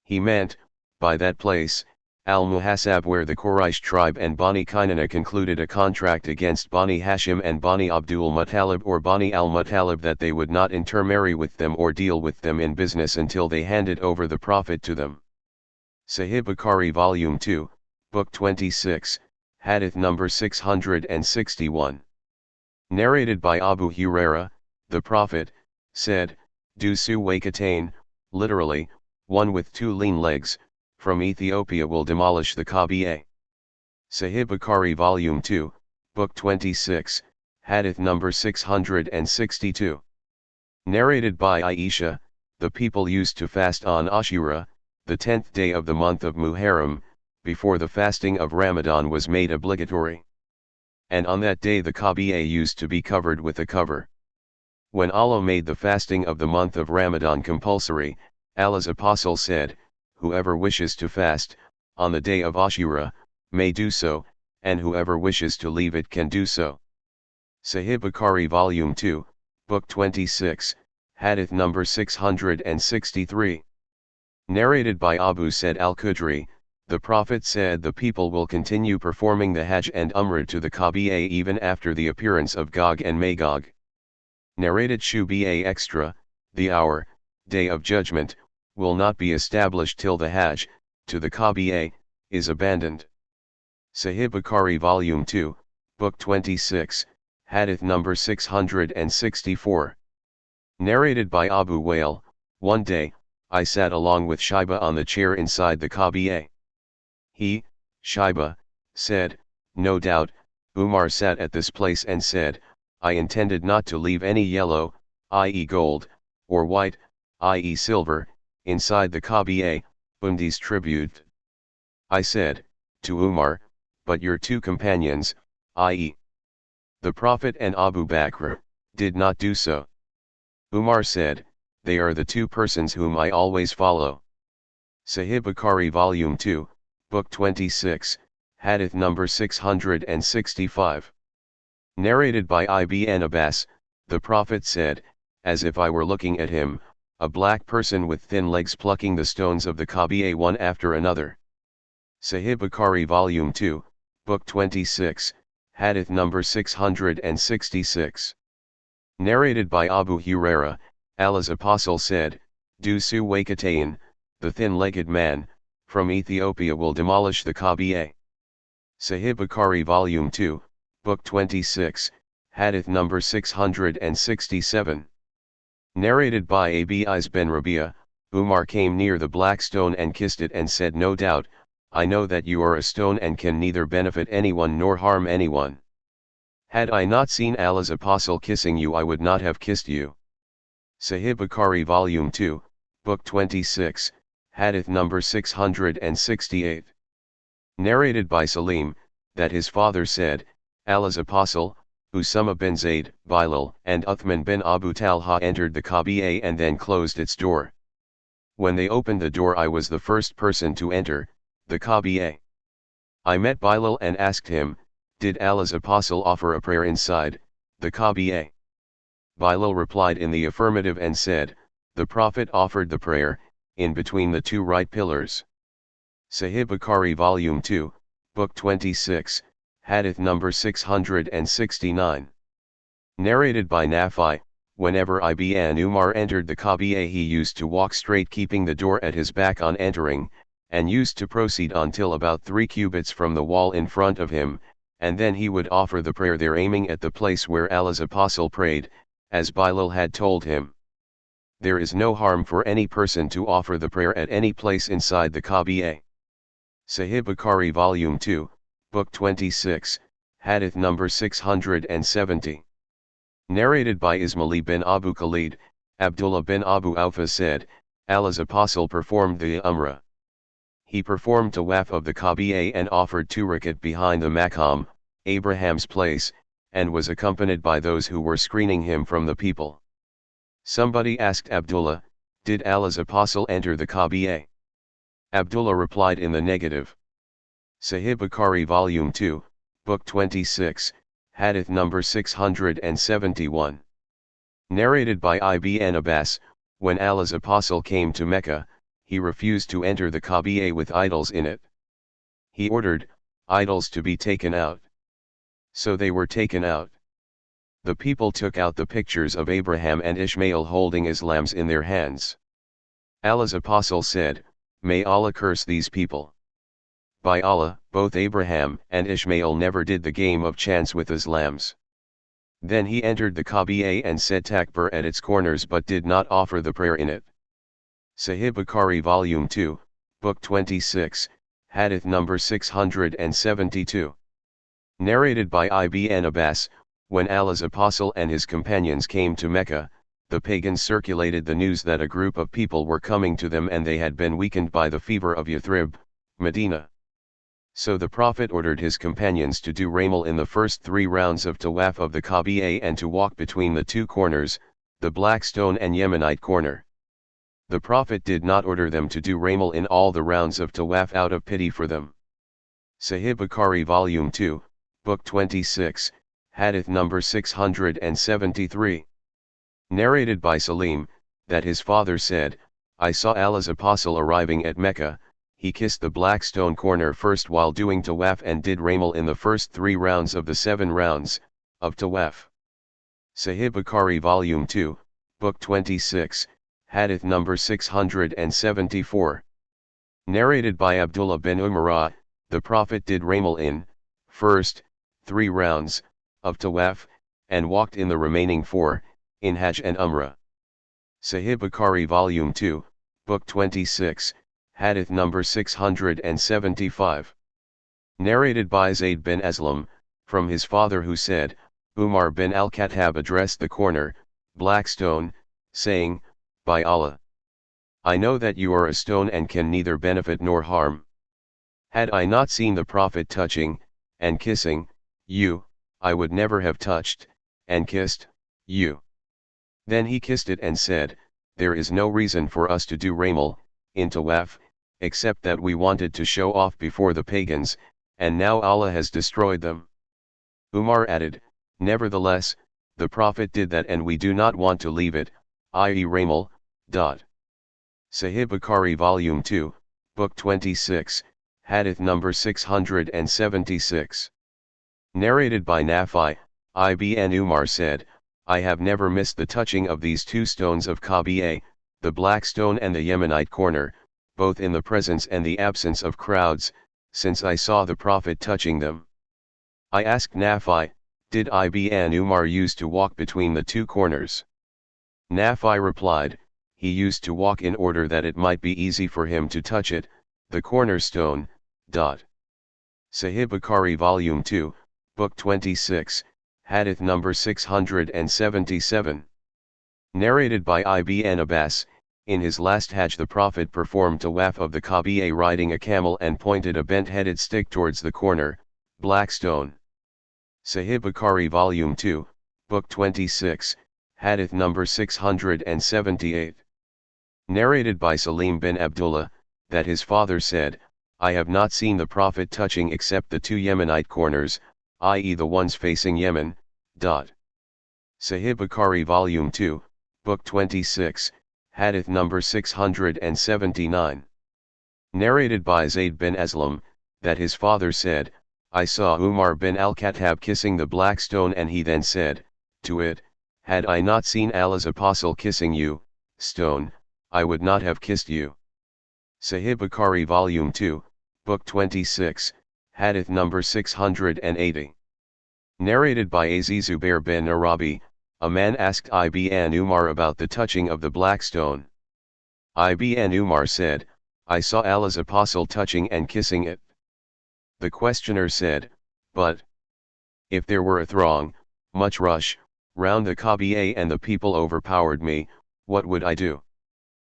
He meant, by that place, Al-Muhasab where the Quraysh tribe and Bani Kainana concluded a contract against Bani Hashim and Bani Abdul Muttalib or Bani al-Muttalib that they would not intermarry with them or deal with them in business until they handed over the Prophet to them. Sahih Bukhari Volume 2, Book 26, Hadith number 661. Narrated by Abu Huraira, the Prophet, said, Dusu Wakatain, literally, one with two lean legs, from Ethiopia will demolish the Kaaba. Sahih Bukhari Volume 2, Book 26, Hadith number 662. Narrated by Aisha, the people used to fast on Ashura, the 10th day of the month of Muharram, before the fasting of Ramadan was made obligatory. And on that day the Kaaba used to be covered with a cover. When Allah made the fasting of the month of Ramadan compulsory, Allah's Apostle said, whoever wishes to fast, on the day of Ashura, may do so, and whoever wishes to leave it can do so. Sahih Bukhari Volume 2, Book 26, Hadith number 663. Narrated by Abu Sa'id al-Khudri, the Prophet said the people will continue performing the Hajj and Umrah to the Kaaba even after the appearance of Gog and Magog. Narrated Shubi'a Extra, the hour, day of judgment, will not be established till the Hajj, to the Kaaba, is abandoned. Sahih Bukhari Volume 2, Book 26, Hadith number 664. Narrated by Abu Wail, one day, I sat along with Shaiba on the chair inside the Kaaba. He, Shaiba, said, no doubt, Umar sat at this place and said, I intended not to leave any yellow, i.e. gold, or white, i.e. silver, inside the Kaaba, tribute. I said, to Umar, but your two companions, i.e. the Prophet and Abu Bakr, did not do so. Umar said, they are the two persons whom I always follow. Sahih Bukhari Volume 2, Book 26, Hadith number 665. Narrated by Ibn Abbas, the Prophet said, as if I were looking at him, a black person with thin legs plucking the stones of the Kaaba one after another. Sahih Bukhari Volume 2, Book 26, Hadith number 666. Narrated by Abu Huraira, Allah's Apostle said, Dusu Wakatain, the thin-legged man, from Ethiopia will demolish the Kaaba. Sahih Bukhari Volume 2, Book 26, Hadith number 667. Narrated by Abi'az ben Rabi'a, Umar came near the black stone and kissed it and said, no doubt, I know that you are a stone and can neither benefit anyone nor harm anyone. Had I not seen Allah's Apostle kissing you I would not have kissed you. Sahih Bukhari Volume 2, Book 26, Hadith number 668. Narrated by Salim, that his father said, Allah's apostle, Usama bin Zayd, Bilal, and Uthman bin Abu Talha entered the Kaaba and then closed its door. When they opened the door, I was the first person to enter the Kaaba. I met Bilal and asked him, did Allah's apostle offer a prayer inside the Kaaba? Bilal replied in the affirmative and said, the Prophet offered the prayer in between the two right pillars. Sahih Bukhari Volume 2, Book 26, Hadith number 669. Narrated by Nafi, whenever Ibn Umar entered the Kaaba, he used to walk straight, keeping the door at his back on entering, and used to proceed until about 3 cubits from the wall in front of him, and then he would offer the prayer there, aiming at the place where Allah's apostle prayed, as Bilal had told him. There is no harm for any person to offer the prayer at any place inside the Kaaba. Sahih Bukhari Volume 2, Book 26, Hadith number 670. Narrated by Ismaili bin Abu Khalid, Abdullah bin Abu Awfa said, Allah's apostle performed the Umrah. He performed tawaf of the Kaaba and offered 2 rakat behind the Maqam, Abraham's place, and was accompanied by those who were screening him from the people. Somebody asked Abdullah, did Allah's apostle enter the Kaaba? Abdullah replied in the negative. Sahih Bukhari Volume 2, Book 26, Hadith number 671. Narrated by Ibn Abbas, when Allah's apostle came to Mecca, he refused to enter the Kaaba with idols in it. He ordered idols to be taken out. So they were taken out. The people took out the pictures of Abraham and Ishmael holding Islams in their hands. Allah's apostle said, may Allah curse these people. By Allah, both Abraham and Ishmael never did the game of chance with Islams. Then he entered the Kaaba and said takbir at its corners, but did not offer the prayer in it. Sahih Bukhari Volume 2, Book 26, Hadith number 672. Narrated by Ibn Abbas, when Allah's apostle and his companions came to Mecca, the pagans circulated the news that a group of people were coming to them and they had been weakened by the fever of Yathrib, Medina. So the Prophet ordered his companions to do ramal in the first 3 rounds of tawaf of the Kaaba and to walk between the 2 corners, the Black Stone and Yemenite corner. The Prophet did not order them to do ramal in all the rounds of tawaf out of pity for them. Sahih Bukhari Volume 2, Book 26, Hadith number 673. Narrated by Salim, that his father said, I saw Allah's apostle arriving at Mecca. He kissed the Black Stone corner first while doing tawaf and did ramal in the first 3 rounds of the 7 rounds of tawaf. Sahih Bukhari Volume 2, Book 26, Hadith number 674. Narrated by Abdullah bin Umar, the Prophet did ramal in first 3 rounds of tawaf, and walked in the remaining 4 in Hajj and Umrah. Sahih Bukhari Volume 2, Book 26, Hadith number 675. Narrated by Zayd bin Aslam, from his father who said, Umar bin al-Khattab addressed the corner, Black Stone, saying, by Allah, I know that you are a stone and can neither benefit nor harm. Had I not seen the Prophet touching and kissing you, I would never have touched and kissed you. Then he kissed it and said, there is no reason for us to do ramal in tawaf, except that we wanted to show off before the pagans, and now Allah has destroyed them. Umar added, nevertheless, the Prophet did that and we do not want to leave it, i.e. ramal. Sahih Bukhari Volume 2, Book 26, Hadith number 676. Narrated by Nafi, Ibn Umar said, I have never missed the touching of these 2 stones of Kaaba, the Black Stone and the Yemenite corner, both in the presence and the absence of crowds, since I saw the Prophet touching them. I asked Nafi, did Ibn Umar used to walk between the 2 corners? Nafi replied, he used to walk in order that it might be easy for him to touch it, the cornerstone. Sahih Bukhari Volume 2, Book 26, Hadith number 677. Narrated by Ibn Abbas, in his last Hajj the Prophet performed tawaf of the Kaaba riding a camel and pointed a bent-headed stick towards the corner, black stone. Sahih Bukhari Volume 2, Book 26, Hadith number 678. Narrated by Salim bin Abdullah, that his father said, I have not seen the Prophet touching except the two Yemenite corners, i.e. the ones facing Yemen. Sahih Bukhari Volume 2, Book 26, Hadith number 679. Narrated by Zayd bin Aslam, that his father said, I saw Umar bin al-Khattab kissing the black stone and he then said, to it, had I not seen Allah's apostle kissing you, stone, I would not have kissed you. Sahih Bukhari Volume 2, Book 26, Hadith number 680. Narrated by Aziz Zubair bin Arabi, a man asked Ibn Umar about the touching of the black stone. Ibn Umar said, I saw Allah's apostle touching and kissing it. The questioner said, but if there were a throng, much rush, round the Kaaba and the people overpowered me, what would I do?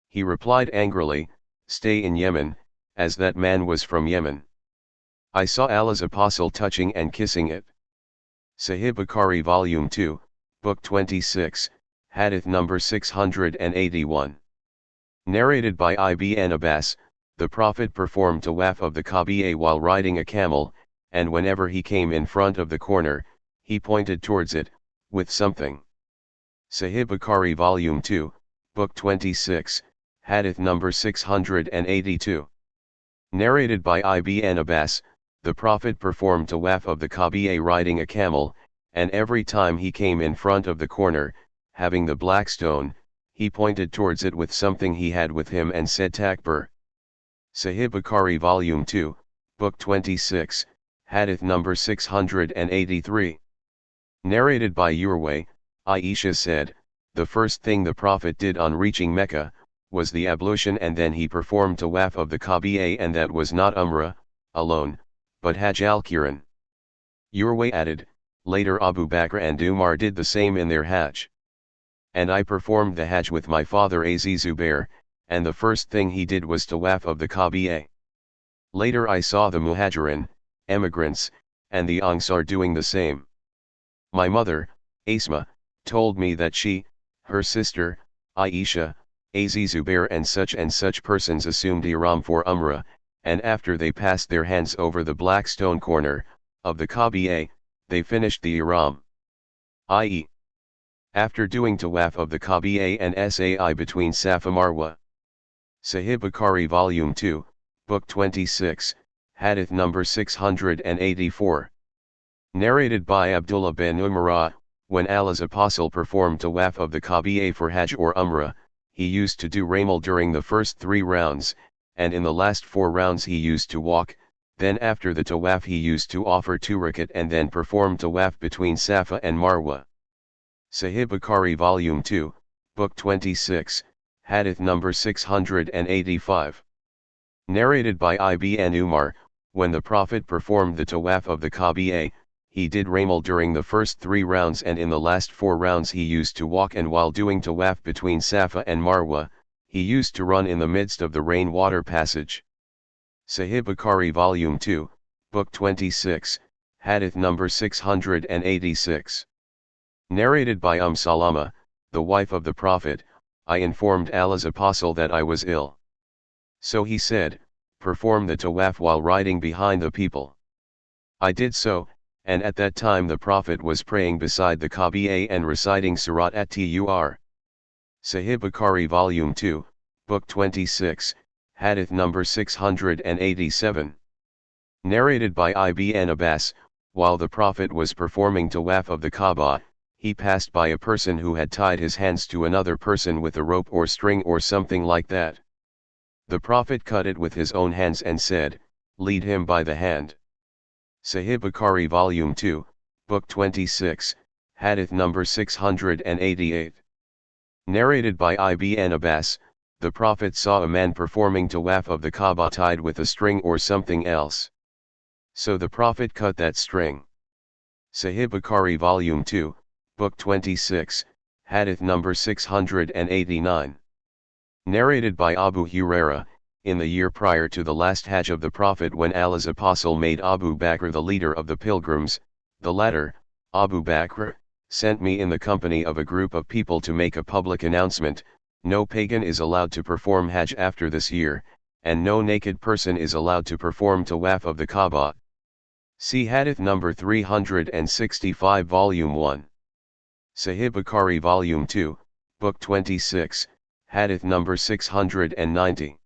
He replied angrily, stay in Yemen, as that man was from Yemen. I saw Allah's apostle touching and kissing it. Sahih Bukhari Volume 2, Book 26, Hadith number 681. Narrated by Ibn Abbas, the Prophet performed tawaf of the Kaaba while riding a camel, and whenever he came in front of the corner, he pointed towards it, with something. Sahih Bukhari Volume 2, Book 26, Hadith number 682. Narrated by Ibn Abbas, the Prophet performed tawaf of the Kaaba riding a camel, and every time he came in front of the corner, having the black stone, he pointed towards it with something he had with him and said Takbir. Sahih Bukhari Volume 2, Book 26, Hadith number 683. Narrated by Urwa, Aisha said, the first thing the Prophet did on reaching Mecca, was the ablution and then he performed tawaf of the Kaaba and that was not Umrah, alone, but Hajj al-Quran. Urwa added, later Abu Bakr and Umar did the same in their Hajj. And I performed the Hajj with my father Aziz Zubair, and the first thing he did was tawaf of the Kaaba. Later I saw the Muhajirin, emigrants, and the Ansar doing the same. My mother, Asma, told me that she, her sister, Aisha, Aziz Zubair and such persons assumed ihram for Umrah, and after they passed their hands over the black stone corner, of the Kaaba, they finished the ihram. I.e. after doing tawaf of the Kaaba and Sa'i between Safa Marwa. Sahih Bukhari Volume 2, Book 26, Hadith number 684. Narrated by Abdullah bin Umar, when Allah's apostle performed tawaf of the Kaaba for Hajj or Umrah, he used to do ramal during the first 3 rounds, and in the last 4 rounds he used to walk, then after the tawaf he used to offer 2 rakat and then perform tawaf between Safa and Marwa. Sahih Bukhari Volume 2, Book 26, Hadith number 685. Narrated by Ibn Umar, when the Prophet performed the tawaf of the Kaaba, he did ramal during the first 3 rounds and in the last 4 rounds he used to walk, and while doing tawaf between Safa and Marwa, he used to run in the midst of the rainwater passage. Sahih Bukhari Volume 2, Book 26, Hadith number 686. Narrated by Salama, the wife of the Prophet, I informed Allah's apostle that I was ill. So he said, perform the tawaf while riding behind the people. I did so, and at that time the Prophet was praying beside the Kaaba and reciting Surat at-Tur. Sahih Bukhari Volume 2, Book 26, Hadith number 687. Narrated by Ibn Abbas, while the Prophet was performing tawaf of the Kaaba, he passed by a person who had tied his hands to another person with a rope or string or something like that. The Prophet cut it with his own hands and said, lead him by the hand. Sahih Bukhari Volume 2, Book 26, Hadith number 688. Narrated by Ibn Abbas, the Prophet saw a man performing tawaf of the Kaaba tied with a string or something else. So the Prophet cut that string. Sahih Bukhari Volume 2, Book 26, Hadith number 689. Narrated by Abu Huraira, in the year prior to the last Hajj of the Prophet, when Allah's apostle made Abu Bakr the leader of the pilgrims, the latter, Abu Bakr, sent me in the company of a group of people to make a public announcement: no pagan is allowed to perform Hajj after this year, and no naked person is allowed to perform tawaf of the Kaaba. See Hadith number 365 Volume 1. Sahih Bukhari Volume 2, Book 26, Hadith number 690.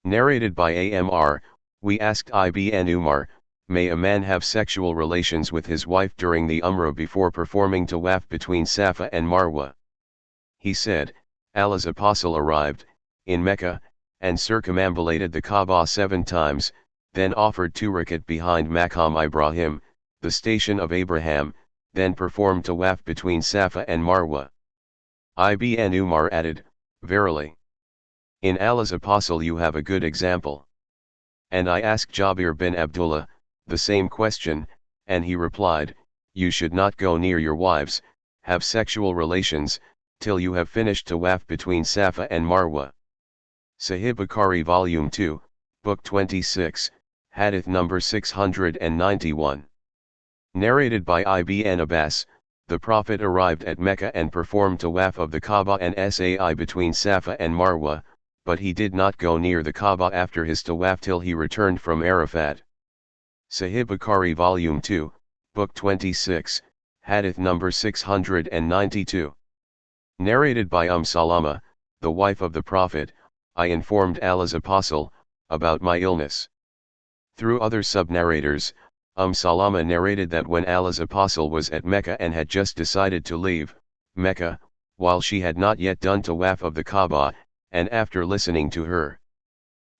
Narrated by Amr, we asked Ibn Umar, may a man have sexual relations with his wife during the Umrah before performing tawaf between Safa and Marwa? He said, Allah's apostle arrived in Mecca, and circumambulated the Kaaba 7 times, then offered 2 rakat behind Maqam Ibrahim, the station of Abraham, then performed tawaf between Safa and Marwa. Ibn Umar added, verily, in Allah's apostle you have a good example. And I asked Jabir bin Abdullah the same question, and he replied, you should not go near your wives, have sexual relations, till you have finished tawaf between Safa and Marwa. Sahih Bukhari Volume 2, Book 26, Hadith number 691. Narrated by Ibn Abbas, the Prophet arrived at Mecca and performed tawaf of the Kaaba and Sa'i between Safa and Marwa, but he did not go near the Kaaba after his tawaf till he returned from Arafat. Sahih Bukhari Volume 2, Book 26, Hadith number 692. Narrated by Salama, the wife of the Prophet, I informed Allah's apostle about my illness. Through other sub-narrators, Salama narrated that when Allah's apostle was at Mecca and had just decided to leave Mecca, while she had not yet done tawaf of the Kaaba, and after listening to her,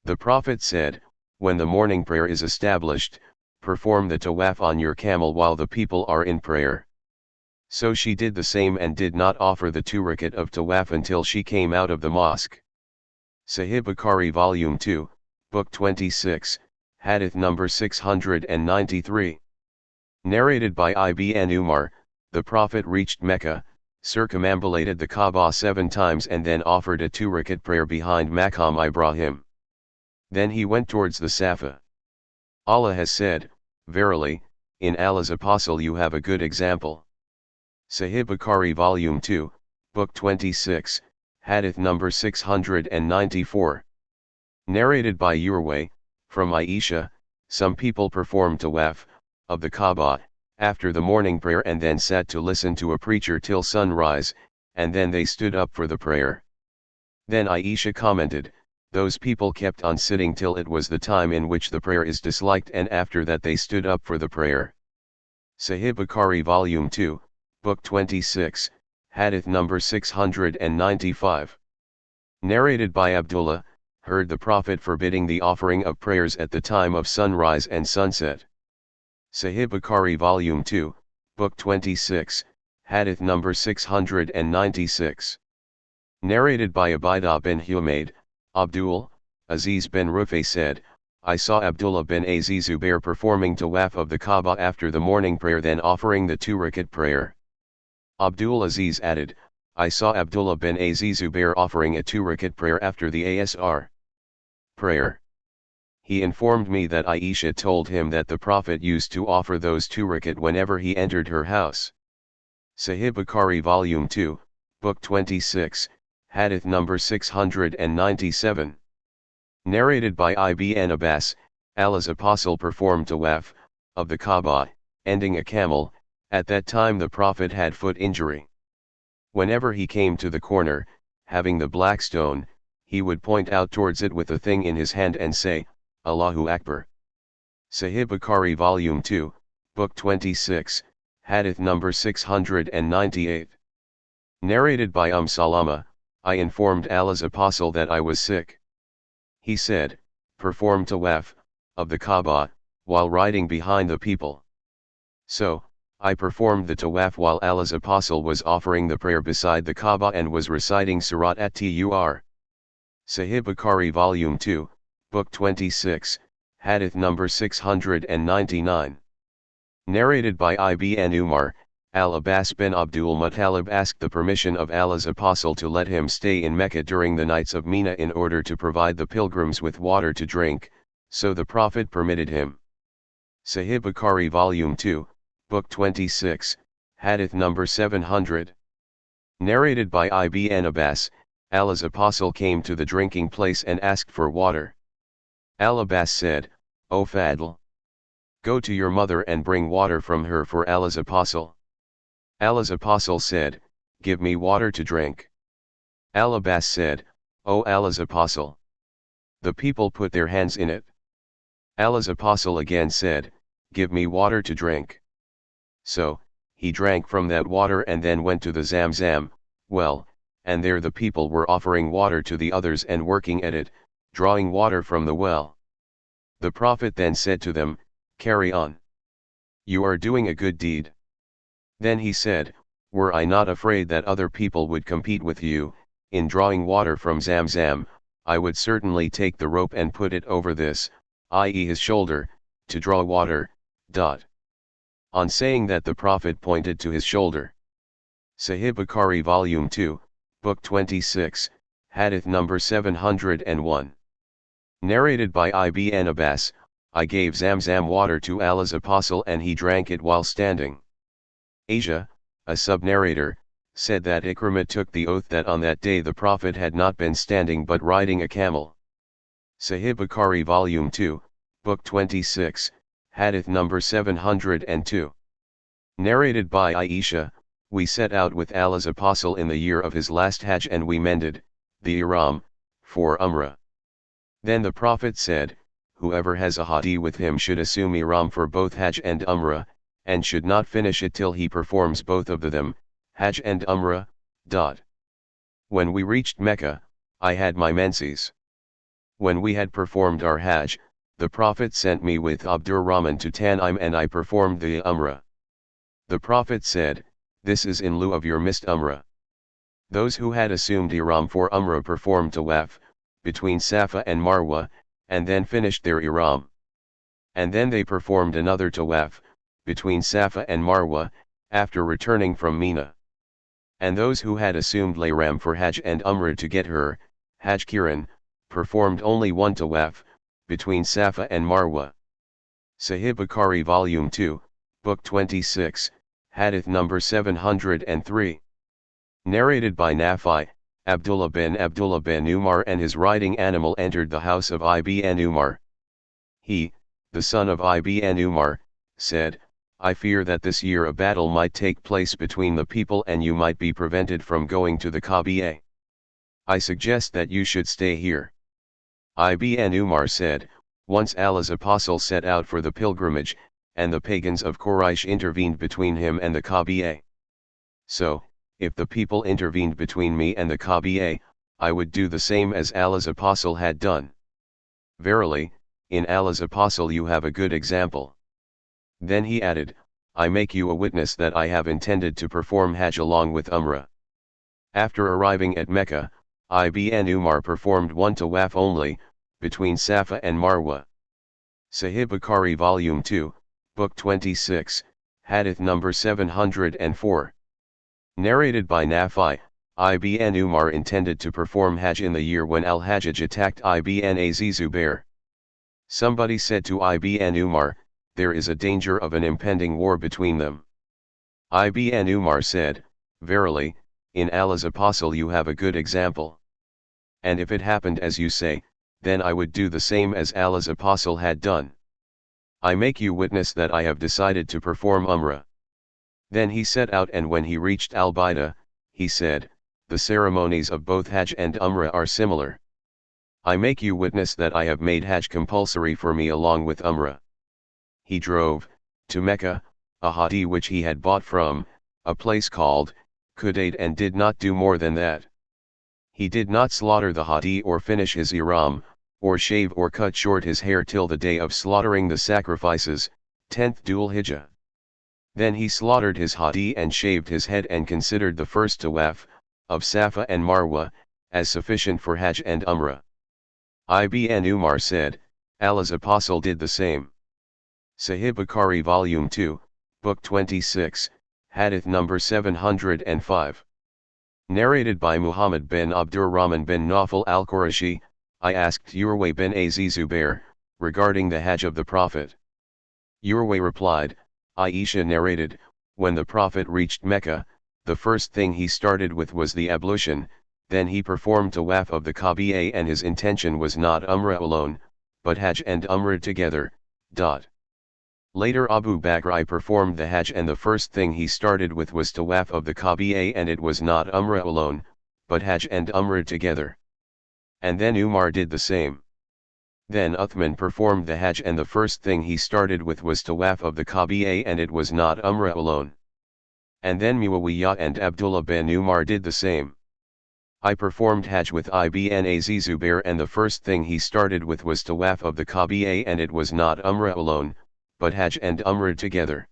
the Prophet said, when the morning prayer is established, perform the tawaf on your camel while the people are in prayer. So she did the same and did not offer the 2 rakat of tawaf until she came out of the mosque. Sahih Bukhari Volume 2, Book 26, Hadith number 693. Narrated by Ibn Umar, the Prophet reached Mecca, circumambulated the Kaaba 7 times and then offered a 2 rakat prayer behind Maqam Ibrahim. Then he went towards the Safa. Allah has said, verily, in Allah's apostle you have a good example. Sahih Bukhari Volume 2, Book 26, Hadith number 694. Narrated by Urwa, from Aisha, some people performed tawaf of the Kaaba after the morning prayer and then sat to listen to a preacher till sunrise, and then they stood up for the prayer. Then Aisha commented, those people kept on sitting till it was the time in which the prayer is disliked, and after that they stood up for the prayer. Sahih Bukhari Volume 2, Book 26, Hadith number 695. Narrated by Abdullah, heard the Prophet forbidding the offering of prayers at the time of sunrise and sunset. Sahih Bukhari Volume 2, Book 26, Hadith number 696. Narrated by Abida bin Humayd, Abdul Aziz bin Rufay said, I saw Abdullah bin Aziz Zubair performing tawaf of the Kaaba after the morning prayer, then offering the 2 rakat prayer. Abdul Aziz added, I saw Abdullah bin Aziz Zubair offering a 2 rakat prayer after the Asr prayer. He informed me that Aisha told him that the Prophet used to offer those 2 rakat whenever he entered her house. Sahih Bukhari Volume 2, Book 26, Hadith number 697. Narrated by Ibn Abbas, Allah's apostle performed tawaf of the Kaaba, ending a camel. At that time the Prophet had foot injury. Whenever he came to the corner, having the black stone, he would point out towards it with the thing in his hand and say, Allahu Akbar. Sahih Bukhari Volume 2, Book 26, Hadith number 698. Narrated by Salama, I informed Allah's apostle that I was sick. He said, perform tawaf of the Kaaba while riding behind the people. So, I performed the tawaf while Allah's apostle was offering the prayer beside the Kaaba and was reciting Surat at-Tur. Sahih Bukhari Volume 2, Book 26, Hadith number 699. Narrated by Ibn Umar, Al-Abbas bin Abdul Muttalib asked the permission of Allah's apostle to let him stay in Mecca during the nights of Mina in order to provide the pilgrims with water to drink, so the Prophet permitted him. Sahih Bukhari Volume 2, Book 26, Hadith number 700. Narrated by Ibn Abbas, Allah's apostle came to the drinking place and asked for water. Al-Abbas said, O Fadl, go to your mother and bring water from her for Allah's apostle. Allah's apostle said, give me water to drink. Al-Abbas said, O Allah's apostle. The people put their hands in it. Allah's apostle again said, give me water to drink. So, he drank from that water and then went to the Zamzam well, and there the people were offering water to the others and working at it, drawing water from the well. The Prophet then said to them, carry on. You are doing a good deed. Then he said, were I not afraid that other people would compete with you, in drawing water from Zamzam, I would certainly take the rope and put it over this, i.e. his shoulder, to draw water. On saying that, the Prophet pointed to his shoulder. Sahih Bukhari Volume 2, Book 26, Hadith number 701. Narrated by Ibn Abbas, I gave Zamzam water to Allah's apostle and he drank it while standing. Asia, a sub-narrator, said that Ikrimah took the oath that on that day the Prophet had not been standing but riding a camel. Sahih Bukhari Volume 2, Book 26, Hadith number 702. Narrated by Aisha, we set out with Allah's apostle in the year of his last Hajj and we mended the ihram for Umrah. Then the Prophet said, whoever has a hadi with him should assume ihram for both Hajj and Umrah, and should not finish it till he performs both of them, Hajj and Umrah. When we reached Mecca, I had my menses. When we had performed our Hajj, the Prophet sent me with Abdurrahman to Tan'im and I performed the Umrah. The Prophet said, this is in lieu of your missed Umrah. Those who had assumed ihram for Umrah performed tawaf, between Safa and Marwa, and then finished their ihram. And then they performed another tawaf, between Safa and Marwa, after returning from Mina. And those who had assumed ihram for Hajj and Umrah to get her, Hajj Qiran, performed only one tawaf, between Safa and Marwa. Sahih Bukhari Volume 2, Book 26, Hadith number 703. Narrated by Nafi, Abdullah bin Umar and his riding animal entered the house of Ibn Umar. He, the son of Ibn Umar, said, I fear that this year a battle might take place between the people and you might be prevented from going to the Kaaba. I suggest that you should stay here. Ibn Umar said, once Allah's apostle set out for the pilgrimage, and the pagans of Quraysh intervened between him and the Kaaba. So, if the people intervened between me and the Kaaba, I would do the same as Allah's apostle had done. Verily, in Allah's apostle you have a good example. Then he added, I make you a witness that I have intended to perform Hajj along with Umrah. After arriving at Mecca, Ibn Umar performed one tawaf only, between Safa and Marwa. Sahih Bukhari Volume 2, Book 26, Hadith number 704. Narrated by Nafi, Ibn Umar intended to perform Hajj in the year when Al-Hajjaj attacked Ibn Zubair. Somebody said to Ibn Umar, there is a danger of an impending war between them. Ibn Umar said, verily, in Allah's apostle you have a good example. And if it happened as you say, then I would do the same as Allah's apostle had done. I make you witness that I have decided to perform Umrah. Then he set out and when he reached Al-Baida, he said, the ceremonies of both Hajj and Umrah are similar. I make you witness that I have made Hajj compulsory for me along with Umrah. He drove to Mecca, a hadi which he had bought from a place called Qudayd and did not do more than that. He did not slaughter the hadi or finish his ihram, or shave or cut short his hair till the day of slaughtering the sacrifices, 10th Dhul Hijjah. Then he slaughtered his hadi and shaved his head and considered the first tawaf, of Safa and Marwa, as sufficient for Hajj and Umrah. Ibn Umar said, Allah's apostle did the same. Sahih Bukhari Volume 2, Book 26, Hadith number 705. Narrated by Muhammad bin Abdurrahman bin Nawfal al-Qurashi, I asked Urwa bin Zubair, regarding the Hajj of the Prophet. Urwa replied, Aisha narrated, when the Prophet reached Mecca, the first thing he started with was the ablution, then he performed tawaf of the Kaaba and his intention was not Umrah alone, but Hajj and Umrah together. Later Abu Bakr performed the Hajj and the first thing he started with was tawaf of the Kaaba and it was not Umrah alone, but Hajj and Umrah together. And then Umar did the same. Then Uthman performed the Hajj and the first thing he started with was tawaf of the Kaaba and it was not Umrah alone. And then Muawiyah and Abdullah bin Umar did the same. I performed Hajj with Ibn Zubair and the first thing he started with was tawaf of the Kaaba and it was not Umrah alone, but Hajj and Umrah together.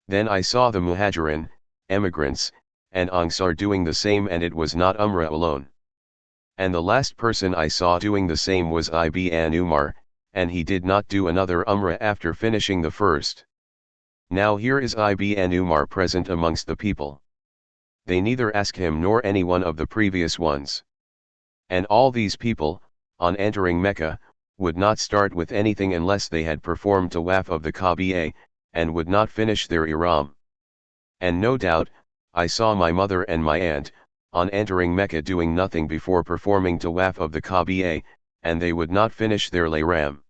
Then I saw the Muhajirin, emigrants, and Ansar doing the same and it was not Umrah alone. And the last person I saw doing the same was Ibn Umar, and he did not do another Umrah after finishing the first. Now here is Ibn Umar present amongst the people. They neither ask him nor any one of the previous ones. And all these people, on entering Mecca, would not start with anything unless they had performed tawaf of the Kaaba, and would not finish their ihram. And no doubt, I saw my mother and my aunt, on entering Mecca doing nothing before performing tawaf of the Kaaba, and they would not finish their ihram.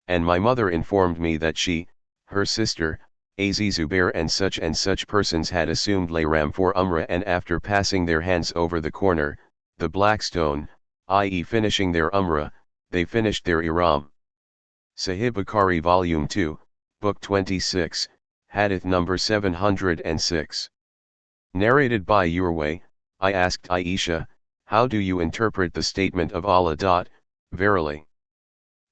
And my mother informed me that she, her sister, Zubair and such persons had assumed ihram for Umrah and after passing their hands over the corner, the black stone, i.e. finishing their Umrah, they finished their ihram. Sahih Bukhari Volume 2, Book 26, Hadith number 706. Narrated by Urwa, I asked Aisha, how do you interpret the statement of Allah? Verily,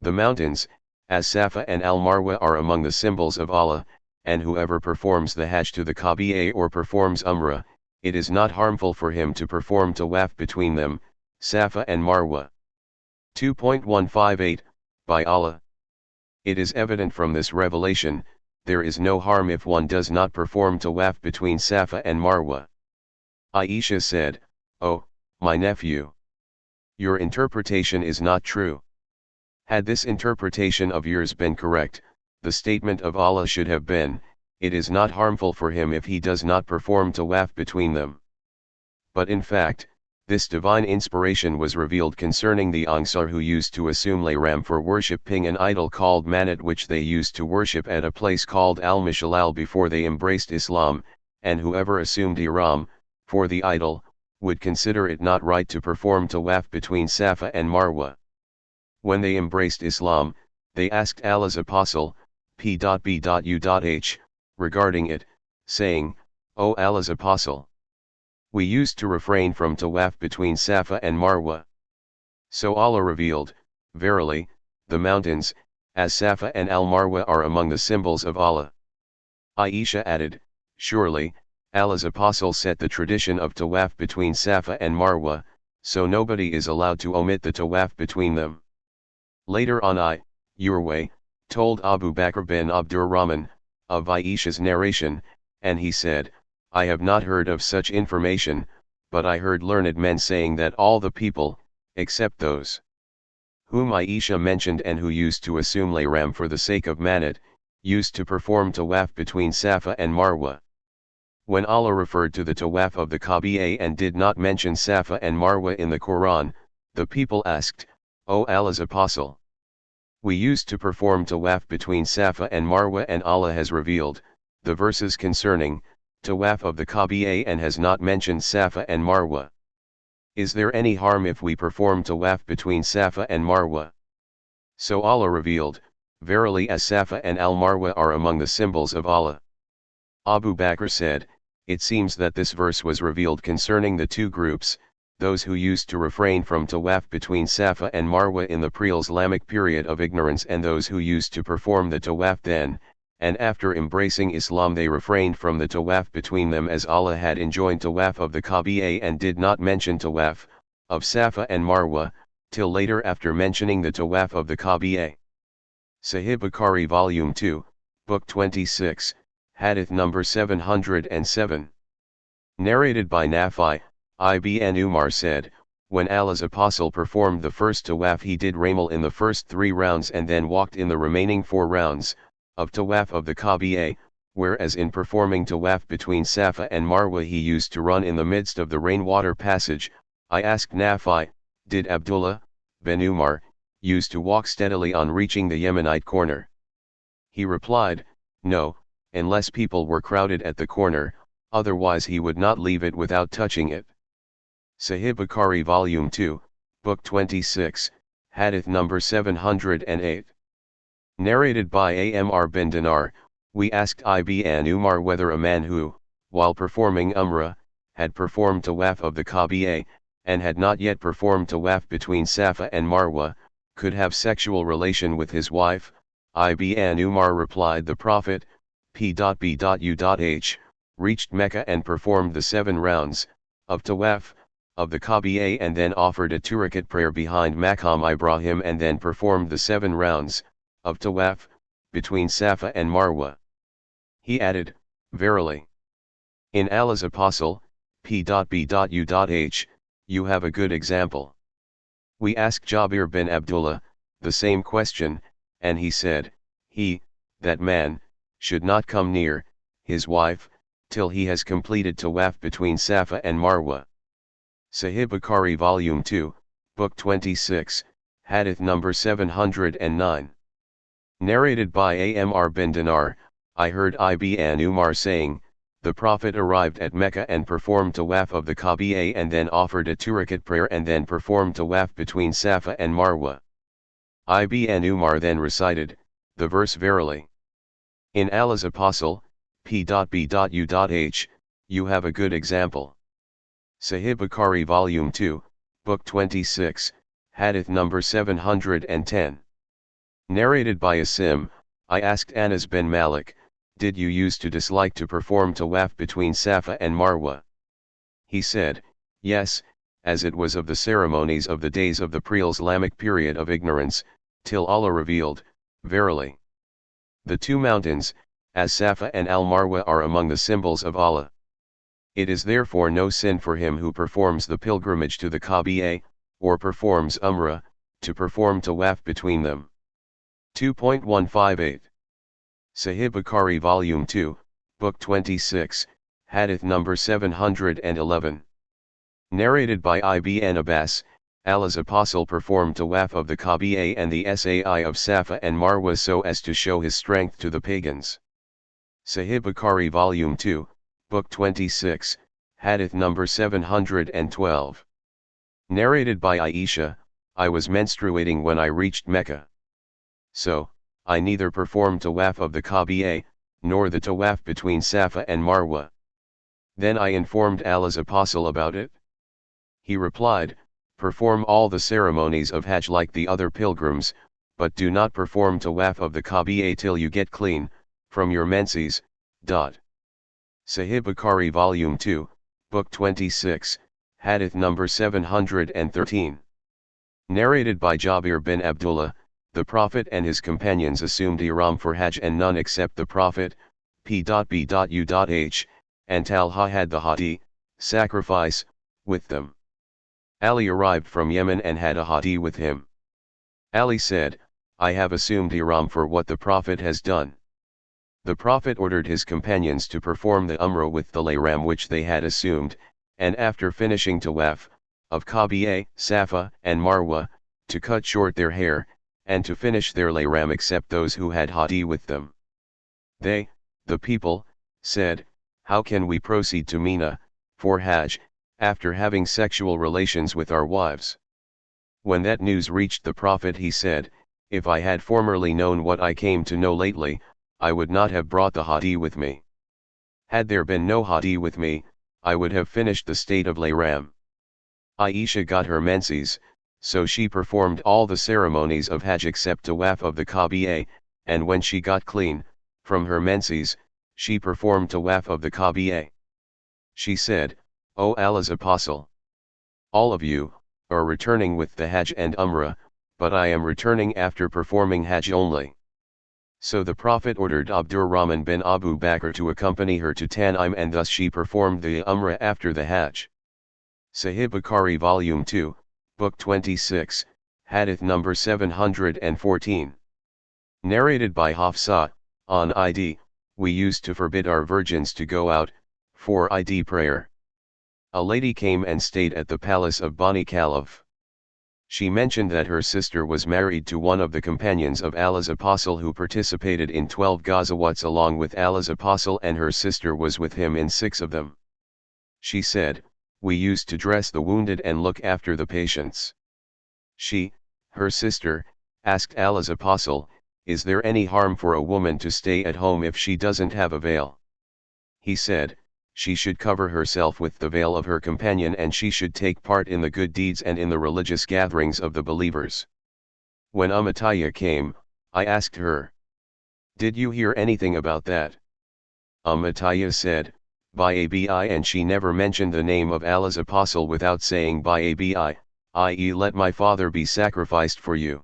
the mountains, as Safa and Al-Marwa are among the symbols of Allah, and whoever performs the Hajj to the Kaaba or performs Umrah, it is not harmful for him to perform tawaf between them, Safa and Marwa. 2.158, by Allah. It is evident from this revelation, there is no harm if one does not perform tawaf between Safa and Marwa. Aisha said, Oh, my nephew, your interpretation is not true. Had this interpretation of yours been correct, the statement of Allah should have been, it is not harmful for him if he does not perform tawaf between them. But in fact, this divine inspiration was revealed concerning the Ansar who used to assume ihram for worshipping an idol called Manat which they used to worship at a place called Al-Mishalal before they embraced Islam, and whoever assumed ihram, for the idol, would consider it not right to perform tawaf between Safa and Marwa. When they embraced Islam, they asked Allah's apostle, P.B.U.H, regarding it, saying, O Allah's apostle, we used to refrain from tawaf between Safa and Marwa. So Allah revealed, verily, the mountains, as Safa and Al-Marwa are among the symbols of Allah. Aisha added, surely, Allah's apostle set the tradition of tawaf between Safa and Marwa, so nobody is allowed to omit the tawaf between them. Later on Urwa, told Abu Bakr bin Abdurrahman, of Aisha's narration, and he said, I have not heard of such information, but I heard learned men saying that all the people, except those whom Aisha mentioned and who used to assume ihram for the sake of Manat, used to perform tawaf between Safa and Marwa. When Allah referred to the tawaf of the Kaaba and did not mention Safa and Marwa in the Quran, the people asked, O Allah's apostle, we used to perform tawaf between Safa and Marwa and Allah has revealed the verses concerning tawaf of the Kaaba and has not mentioned Safa and Marwa. Is there any harm if we perform tawaf between Safa and Marwa? So Allah revealed, verily as Safa and Al-Marwa are among the symbols of Allah. Abu Bakr said, it seems that this verse was revealed concerning the two groups, those who used to refrain from tawaf between Safa and Marwa in the pre-Islamic period of ignorance and those who used to perform the tawaf then, and after embracing Islam they refrained from the tawaf between them as Allah had enjoined tawaf of the Kaaba and did not mention tawaf of Safa and Marwa, till later after mentioning the tawaf of the Kaaba. Sahih Bukhari Volume 2, Book 26, Hadith number 707. Narrated by Nafi, Ibn Umar said, when Allah's apostle performed the first tawaf, he did ramel in the first 3 rounds and then walked in the remaining 4 rounds of tawaf of the Kaaba, whereas in performing tawaf between Safa and Marwa he used to run in the midst of the rainwater passage. I asked Nafi, did Abdullah bin Umar used to walk steadily on reaching the Yemenite corner? He replied, no, unless people were crowded at the corner, otherwise he would not leave it without touching it. Sahih Bukhari Volume 2, Book 26, Hadith number 708. Narrated by Amr bin Dinar, we asked Ibn Umar whether a man who, while performing Umrah, had performed tawaf of the Kaaba, and had not yet performed tawaf between Safa and Marwa, could have sexual relation with his wife. Ibn Umar replied, the Prophet, p.b.u.h, reached Mecca and performed the 7 rounds of tawaf of the Kaaba and then offered a 2-rakat prayer behind Maqam Ibrahim and then performed the 7 rounds of tawaf between Safa and Marwa. He added, verily, in Allah's apostle, p.b.u.h, you have a good example. We asked Jabir bin Abdullah the same question, and he said, that man, should not come near his wife till he has completed tawaf between Safa and Marwa. Sahih Bukhari Volume 2, Book 26, Hadith number 709. Narrated by Amr bin Dinar, I heard Ibn Umar saying, the Prophet arrived at Mecca and performed tawaf of the Kaaba and then offered a 2-rakat prayer and then performed tawaf between Safa and Marwa. Ibn Umar then recited the verse, verily, in Allah's apostle, p.b.u.h, you have a good example. Sahih Bukhari Volume 2, Book 26, Hadith number 710. Narrated by Asim, I asked Anas bin Malik, did you used to dislike to perform tawaf between Safa and Marwa? He said, yes, as it was of the ceremonies of the days of the pre-Islamic period of ignorance, till Allah revealed, verily, the 2 mountains, as Safa and Al-Marwa are among the symbols of Allah. It is therefore no sin for him who performs the pilgrimage to the Kaaba, or performs Umrah, to perform tawaf between them. 2.158. Sahih Bukhari Volume 2, Book 26, Hadith number 711. Narrated by Ibn Abbas, Allah's apostle performed tawaf of the Kaaba and the Sa'i of Safa and Marwa so as to show his strength to the pagans. Sahih Bukhari Volume 2, Book 26, Hadith number 712. Narrated by Aisha, I was menstruating when I reached Mecca. So, I neither performed tawaf of the Kaaba, nor the tawaf between Safa and Marwa. Then I informed Allah's apostle about it. He replied, perform all the ceremonies of Hajj like the other pilgrims, but do not perform tawaf of the Kaaba till you get clean from your menses. Sahih Bukhari Volume 2, Book 26, Hadith number 713. Narrated by Jabir bin Abdullah, the Prophet and his companions assumed ihram for Hajj and none except the Prophet, p.b.u.h, and Talha had the hadi, sacrifice, with them. Ali arrived from Yemen and had a hadi with him. Ali said, I have assumed ihram for what the Prophet has done. The Prophet ordered his companions to perform the Umrah with the lernen which they had assumed, and after finishing tawaf of Kaaba, Safa, and Marwa, to cut short their hair, and to finish their lernen except those who had hadi with them. They, the people, said, how can we proceed to Mina, for Hajj, after having sexual relations with our wives? When that news reached the Prophet he said, if I had formerly known what I came to know lately, I would not have brought the hadi with me. Had there been no hadi with me, I would have finished the state of lernen. Aisha got her menses, so she performed all the ceremonies of Hajj except tawaf of the Kaaba, and when she got clean from her menses, she performed tawaf of the Kaaba. She said, O Allah's apostle, all of you are returning with the Hajj and Umrah, but I am returning after performing Hajj only. So the Prophet ordered Abdurrahman bin Abu Bakr to accompany her to Tan'im, and thus she performed the Umrah after the Hajj. Sahih Bukhari Volume 2, Book 26, Hadith number 714. Narrated by Hafsa, on Id, we used to forbid our virgins to go out, for Id prayer. A lady came and stayed at the palace of Bani Khalaf. She mentioned that her sister was married to one of the companions of Allah's Apostle who participated in 12 Ghazawats along with Allah's Apostle, and her sister was with him in 6 of them. She said, "We used to dress the wounded and look after the patients." She, her sister, asked Allah's Apostle, "Is there any harm for a woman to stay at home if she doesn't have a veil?" He said, "She should cover herself with the veil of her companion, and she should take part in the good deeds and in the religious gatherings of the believers." When Atiyah came, I asked her, "Did you hear anything about that?" Atiyah said, "By Abi," and she never mentioned the name of Allah's Apostle without saying by Abi, i.e., let my father be sacrificed for you.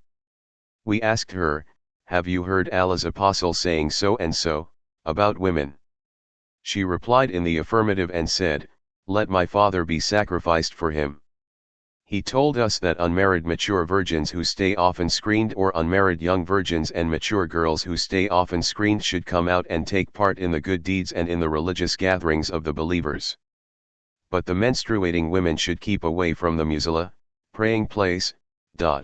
We asked her, "Have you heard Allah's Apostle saying so and so, about women?" She replied in the affirmative and said, "Let my father be sacrificed for him." He told us that unmarried mature virgins who stay often screened, or unmarried young virgins and mature girls who stay often screened, should come out and take part in the good deeds and in the religious gatherings of the believers. But the menstruating women should keep away from the musalla, praying place. I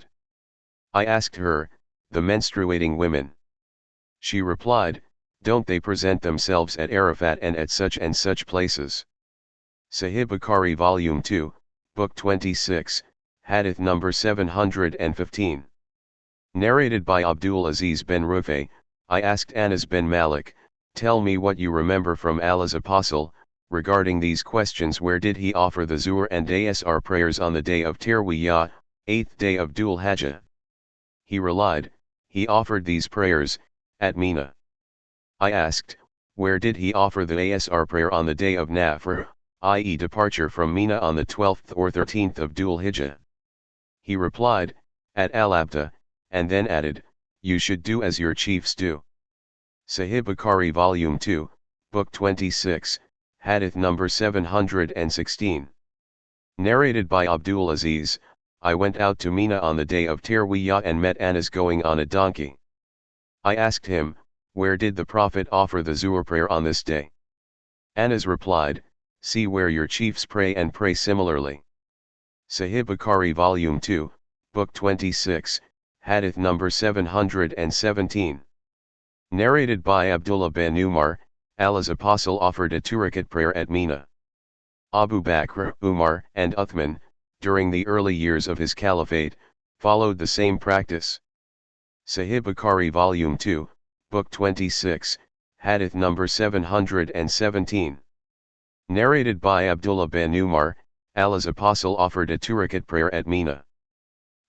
asked her, "The menstruating women?" She replied, "Don't they present themselves at Arafat and such places?" Sahih Bukhari Volume 2, Book 26, Hadith number 715. Narrated by Abdul Aziz bin Rufay, I asked Anas bin Malik, "Tell me what you remember from Allah's Apostle, regarding these questions. Where did he offer the Zuhr and Asr prayers on the day of Tirwiyah, 8th day of Dhul Hijjah?" He replied, "He offered these prayers, at Mina." I asked, "Where did he offer the Asr prayer on the day of Nafr, i.e. departure from Mina on the 12th or 13th of Dhul Hijjah?" He replied, "At Al-Abta," and then added, "You should do as your chiefs do." Sahih Bukhari Volume 2, Book 26, Hadith number 716. Narrated by Abdul Aziz, I went out to Mina on the day of Tirwiyah and met Anas going on a donkey. I asked him, "Where did the Prophet offer the Zuhr prayer on this day?" Anas replied, "See where your chiefs pray, and pray similarly." Sahih Bukhari Volume 2, Book 26, Hadith number 717. Narrated by Abdullah bin Umar, Allah's Apostle offered a 2-rakat prayer at Mina. Abu Bakr, Umar, and Uthman, during the early years of his caliphate, followed the same practice. Sahih Bukhari Volume 2, Book 26, Hadith number 717. Narrated by Abdullah bin Umar, Allah's Apostle offered a 2-rakat prayer at Mina.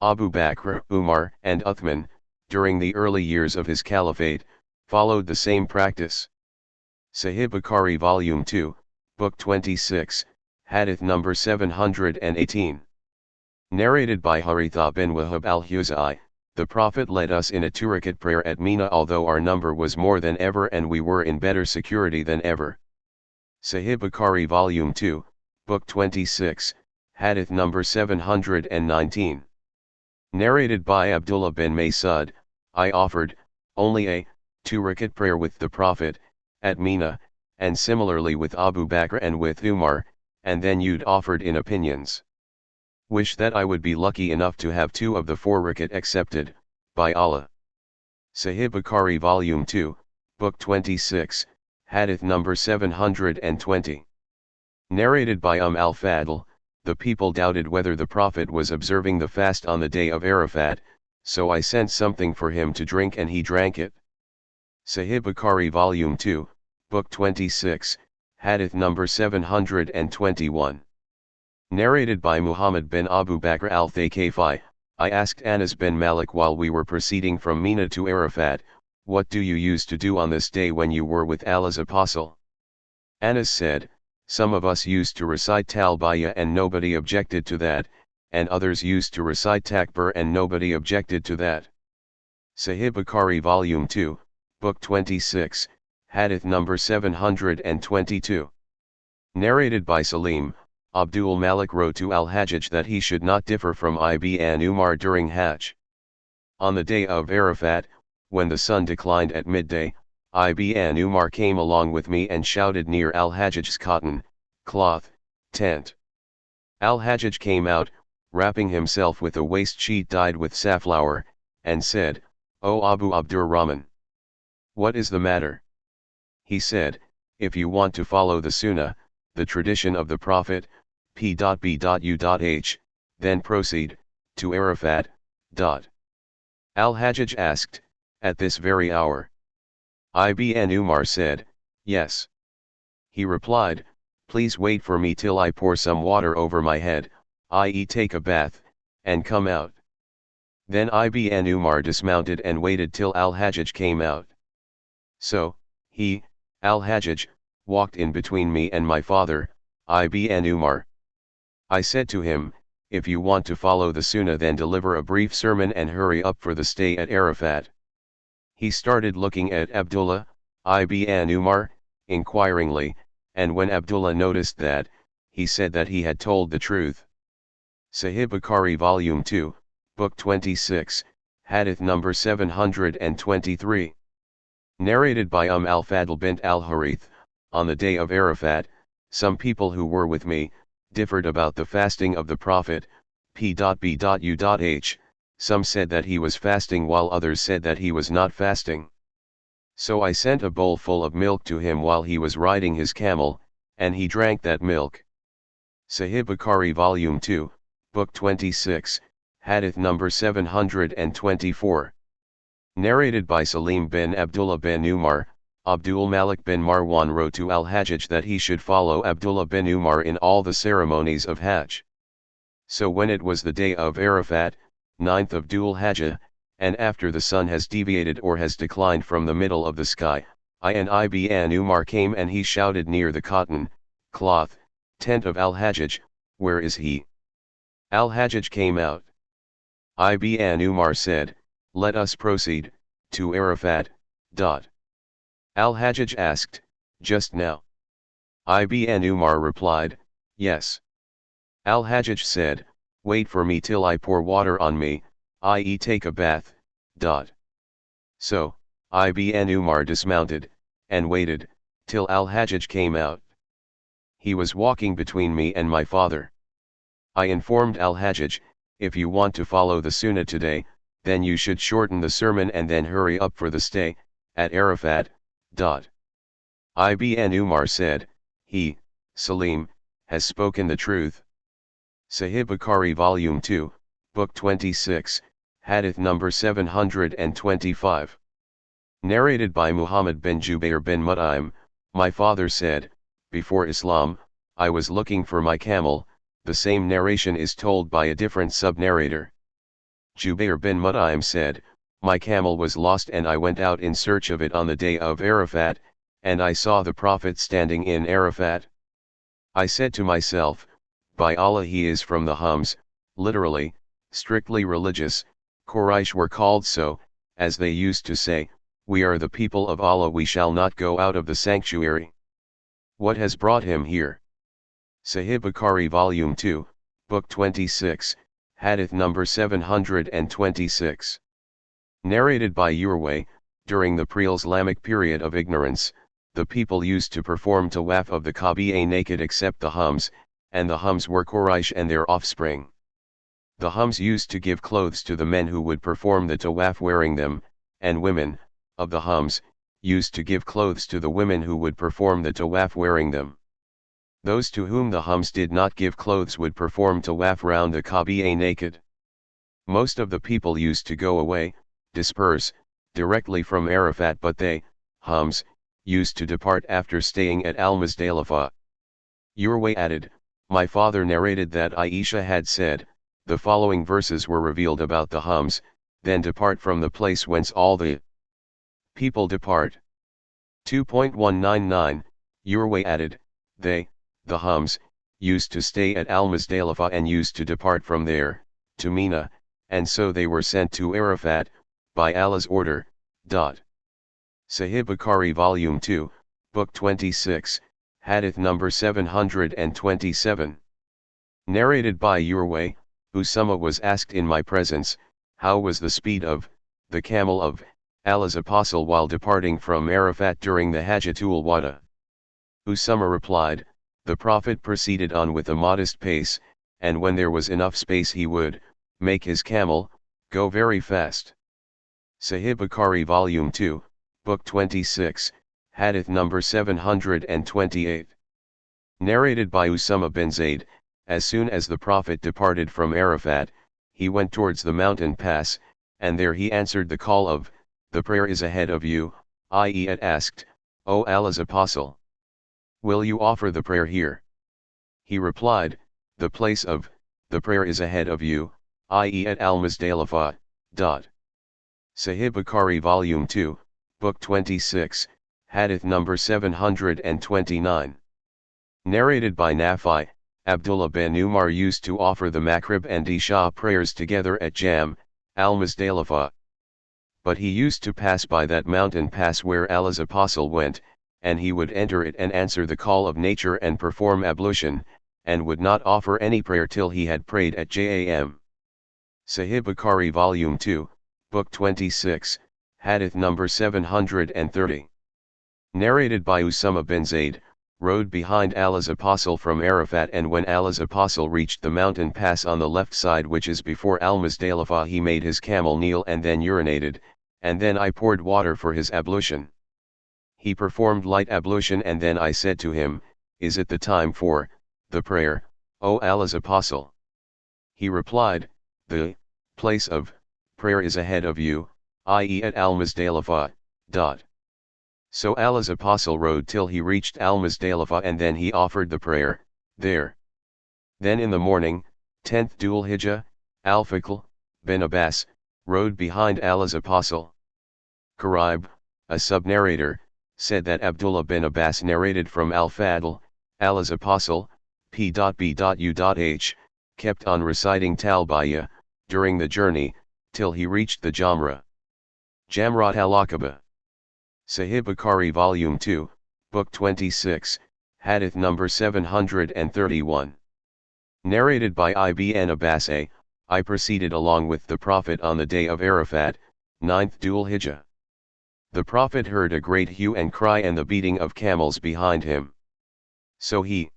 Abu Bakr, Umar, and Uthman, during the early years of his caliphate, followed the same practice. Sahih Bukhari Volume 2, Book 26, Hadith number 718. Narrated by Haritha bin Wahab al-Huzai, the Prophet led us in a 2-rakat prayer at Mina, although our number was more than ever and we were in better security than ever. Sahih Bukhari Volume 2, Book 26, Hadith number 719. Narrated by Abdullah bin Masud, I offered, only a 2-rakat prayer with the Prophet, at Mina, and similarly with Abu Bakr and with Umar, and then you'd offered in opinions. Wish that I would be lucky enough to have 2 of the 4 rakat accepted, by Allah. Sahih Bukhari Volume 2, Book 26, Hadith number 720. Narrated by al-Fadl, the people doubted whether the Prophet was observing the fast on the day of Arafat, so I sent something for him to drink and he drank it. Sahih Bukhari Volume 2, Book 26, Hadith number 721. Narrated by Muhammad bin Abu Bakr al-Thaqafi, I asked Anas bin Malik while we were proceeding from Mina to Arafat, "What do you use to do on this day when you were with Allah's Apostle?" Anas said, "Some of us used to recite Talbiyah and nobody objected to that, and others used to recite Takbir and nobody objected to that." Sahih Bukhari Volume 2, Book 26, Hadith number 722. Narrated by Salim, Abdul Malik wrote to Al-Hajjaj that he should not differ from Ibn Umar during Hajj. On the day of Arafat, when the sun declined at midday, Ibn Umar came along with me and shouted near Al-Hajjaj's cotton, cloth, tent. Al-Hajjaj came out, wrapping himself with a waist sheet dyed with safflower, and said, "O Abu Abdurrahman! What is the matter?" He said, "If you want to follow the Sunnah, the tradition of the Prophet, p.b.u.h, then proceed to Arafat. Al-Hajjaj asked, "At this very hour?" Ibn Umar said, "Yes." He replied, "Please wait for me till I pour some water over my head, i.e. take a bath, and come out." Then Ibn Umar dismounted and waited till Al-Hajjaj came out. So, he, Al-Hajjaj, walked in between me and my father, Ibn Umar. I said to him, "If you want to follow the Sunnah, then deliver a brief sermon and hurry up for the stay at Arafat." He started looking at Abdullah, Ibn Umar, inquiringly, and when Abdullah noticed that, he said that he had told the truth. Sahih Bukhari Volume 2, Book 26, Hadith number 723. Narrated by al-Fadl bint al-Harith, on the day of Arafat, some people who were with me, differed about the fasting of the Prophet, p.b.u.h, some said that he was fasting while others said that he was not fasting. So I sent a bowl full of milk to him while he was riding his camel, and he drank that milk. Sahih Bukhari Volume 2, Book 26, Hadith number 724. Narrated by Salim bin Abdullah bin Umar, Abdul Malik bin Marwan wrote to Al-Hajjaj that he should follow Abdullah bin Umar in all the ceremonies of Hajj. So when it was the day of Arafat, 9th of Dhul Hijjah, and after the sun has deviated or has declined from the middle of the sky, Ibn Umar came and he shouted near the cotton, cloth, tent of Al-Hajjaj, "Where is he?" Al-Hajjaj came out. Ibn Umar said, "Let us proceed to Arafat. Al-Hajjaj asked, "Just now?" Ibn Umar replied, "Yes." Al-Hajjaj said, "Wait for me till I pour water on me, i.e. take a bath. So, Ibn Umar dismounted, and waited, till Al-Hajjaj came out. He was walking between me and my father. I informed Al-Hajjaj, "If you want to follow the Sunnah today, then you should shorten the sermon and then hurry up for the stay, at Arafat. Ibn Umar said, "He, Salim, has spoken the truth." Sahih Bukhari Volume 2, Book 26, Hadith number 725. Narrated by Muhammad bin Jubair bin Mut'im, my father said, "Before Islam, I was looking for my camel." The same narration is told by a different sub-narrator. Jubair bin Mut'im said, "My camel was lost and I went out in search of it on the day of Arafat, and I saw the Prophet standing in Arafat. I said to myself, by Allah, he is from the Hums," literally, strictly religious. Quraysh were called so, as they used to say, "We are the people of Allah, we shall not go out of the sanctuary." What has brought him here? Sahih Bukhari Volume 2, Book 26, Hadith number 726. Narrated by Urway, during the pre-Islamic period of ignorance, the people used to perform tawaf of the Kaaba naked except the Hums, and the Hums were Quraysh and their offspring. The Hums used to give clothes to the men who would perform the tawaf wearing them, and women, of the Hums, used to give clothes to the women who would perform the tawaf wearing them. Those to whom the Hums did not give clothes would perform tawaf round the Kaaba naked. Most of the people used to go away, disperse, directly from Arafat, but they, Hums, used to depart after staying at Al-Muzdalifah. Urway added, "My father narrated that Aisha had said, the following verses were revealed about the Hums, then depart from the place whence all the people depart." 2.199, Urway added, "They, the Hums, used to stay at Al-Muzdalifah and used to depart from there, to Mina, and so they were sent to Arafat, by Allah's order. Sahih Bukhari Volume 2, Book 26, Hadith number 727. Narrated by Urwa, Usama was asked in my presence, how was the speed of the camel of Allah's apostle while departing from Arafat during the Hajjatul Wada? Usama replied, the Prophet proceeded on with a modest pace, and when there was enough space he would make his camel go very fast. Sahih Bukhari Volume 2, Book 26, Hadith number 728. Narrated by Usama bin Zayd, as soon as the Prophet departed from Arafat, he went towards the mountain pass, and there he answered the call of, the prayer is ahead of you, i.e. it asked, O Allah's Apostle, will you offer the prayer here? He replied, the place of the prayer is ahead of you, i.e. at Al-Muzdalifah. Sahih Bukhari Volume 2, Book 26, Hadith number 729. Narrated by Nafi, Abdullah bin Umar used to offer the Maghrib and Isha prayers together at Jam, Al-Muzdalifah. But he used to pass by that mountain pass where Allah's Apostle went, and he would enter it and answer the call of nature and perform ablution, and would not offer any prayer till he had prayed at Jam. Sahih Bukhari Volume 2, Book 26, Hadith number 730. Narrated by Usama bin Zayd, rode behind Allah's Apostle from Arafat, and when Allah's Apostle reached the mountain pass on the left side which is before Al-Muzdalifah, he made his camel kneel and then urinated, and then I poured water for his ablution. He performed light ablution, and then I said to him, is it the time for the prayer, O Allah's Apostle? He replied, the place of prayer is ahead of you, i.e. at Al-Muzdalifah. So Allah's Apostle rode till he reached Al-Muzdalifah, and then he offered the prayer there. Then in the morning, 10th Dhul Hijjah, Al-Fadl bin Abbas rode behind Allah's Apostle. Quraib, a sub-narrator, said that Abdullah bin Abbas narrated from Al-Fadl, Allah's Apostle, p.b.u.h, kept on reciting Talbiyah during the journey, till he reached the Jamrat al-Aqaba. Sahih Bukhari Volume 2, Book 26, Hadith number 731. Narrated by Ibn Abbas, I proceeded along with the Prophet on the day of Arafat, 9th Dhul Hijjah. The Prophet heard a great hue and cry and the beating of camels behind him. So he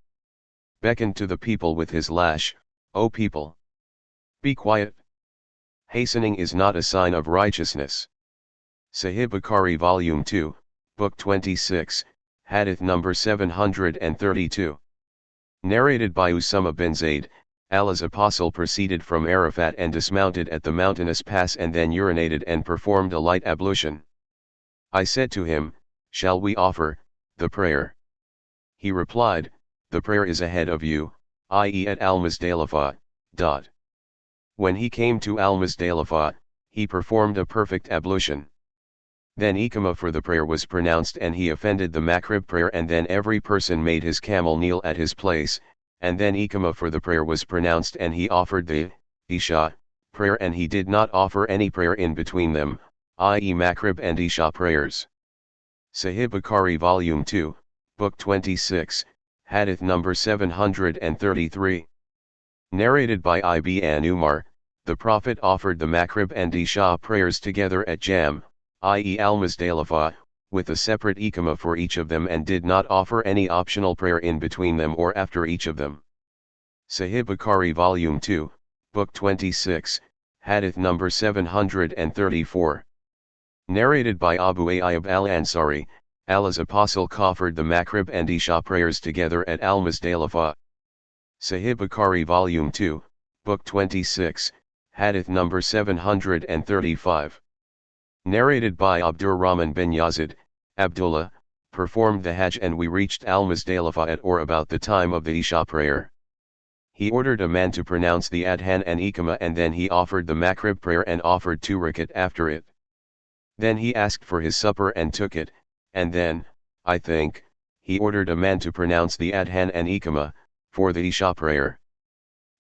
beckoned to the people with his lash, O people, be quiet. Hastening is not a sign of righteousness. Sahih Bukhari Volume 2, Book 26, Hadith number 732. Narrated by Usama bin Zayd, Allah's Apostle proceeded from Arafat and dismounted at the mountainous pass, and then urinated and performed a light ablution. I said to him, shall we offer the prayer? He replied, the prayer is ahead of you, i.e. at Al-Muzdalifah. When he came to Al-Muzdalifah, he performed a perfect ablution. Then Iqamah for the prayer was pronounced, and he offended the Maghrib prayer, and then every person made his camel kneel at his place, and then Iqamah for the prayer was pronounced, and he offered the Isha prayer, and he did not offer any prayer in between them, i.e. Maghrib and Isha prayers. Sahih Bukhari Volume 2, Book 26, Hadith number 733. Narrated by Ibn Umar, the Prophet offered the Maghrib and Isha prayers together at Jam, i.e. Al-Muzdalifah, with a separate Iqamah for each of them, and did not offer any optional prayer in between them or after each of them. Sahih Bukhari Volume 2, Book 26, Hadith number 734. Narrated by Abu Ayyub al-Ansari, Allah's Apostle offered the Maghrib and Isha prayers together at Al-Muzdalifah. Sahih Bukhari Volume 2, Book 26, Hadith number 735. Narrated by Abdurrahman bin Yazid, Abdullah, performed the Hajj, and we reached Al-Muzdalifah at or about the time of the Isha prayer. He ordered a man to pronounce the Adhan and Iqamah, and then he offered the Maghrib prayer and offered 2 rakat after it. Then he asked for his supper and took it, and then, I think, he ordered a man to pronounce the Adhan and Iqamah for the Isha prayer.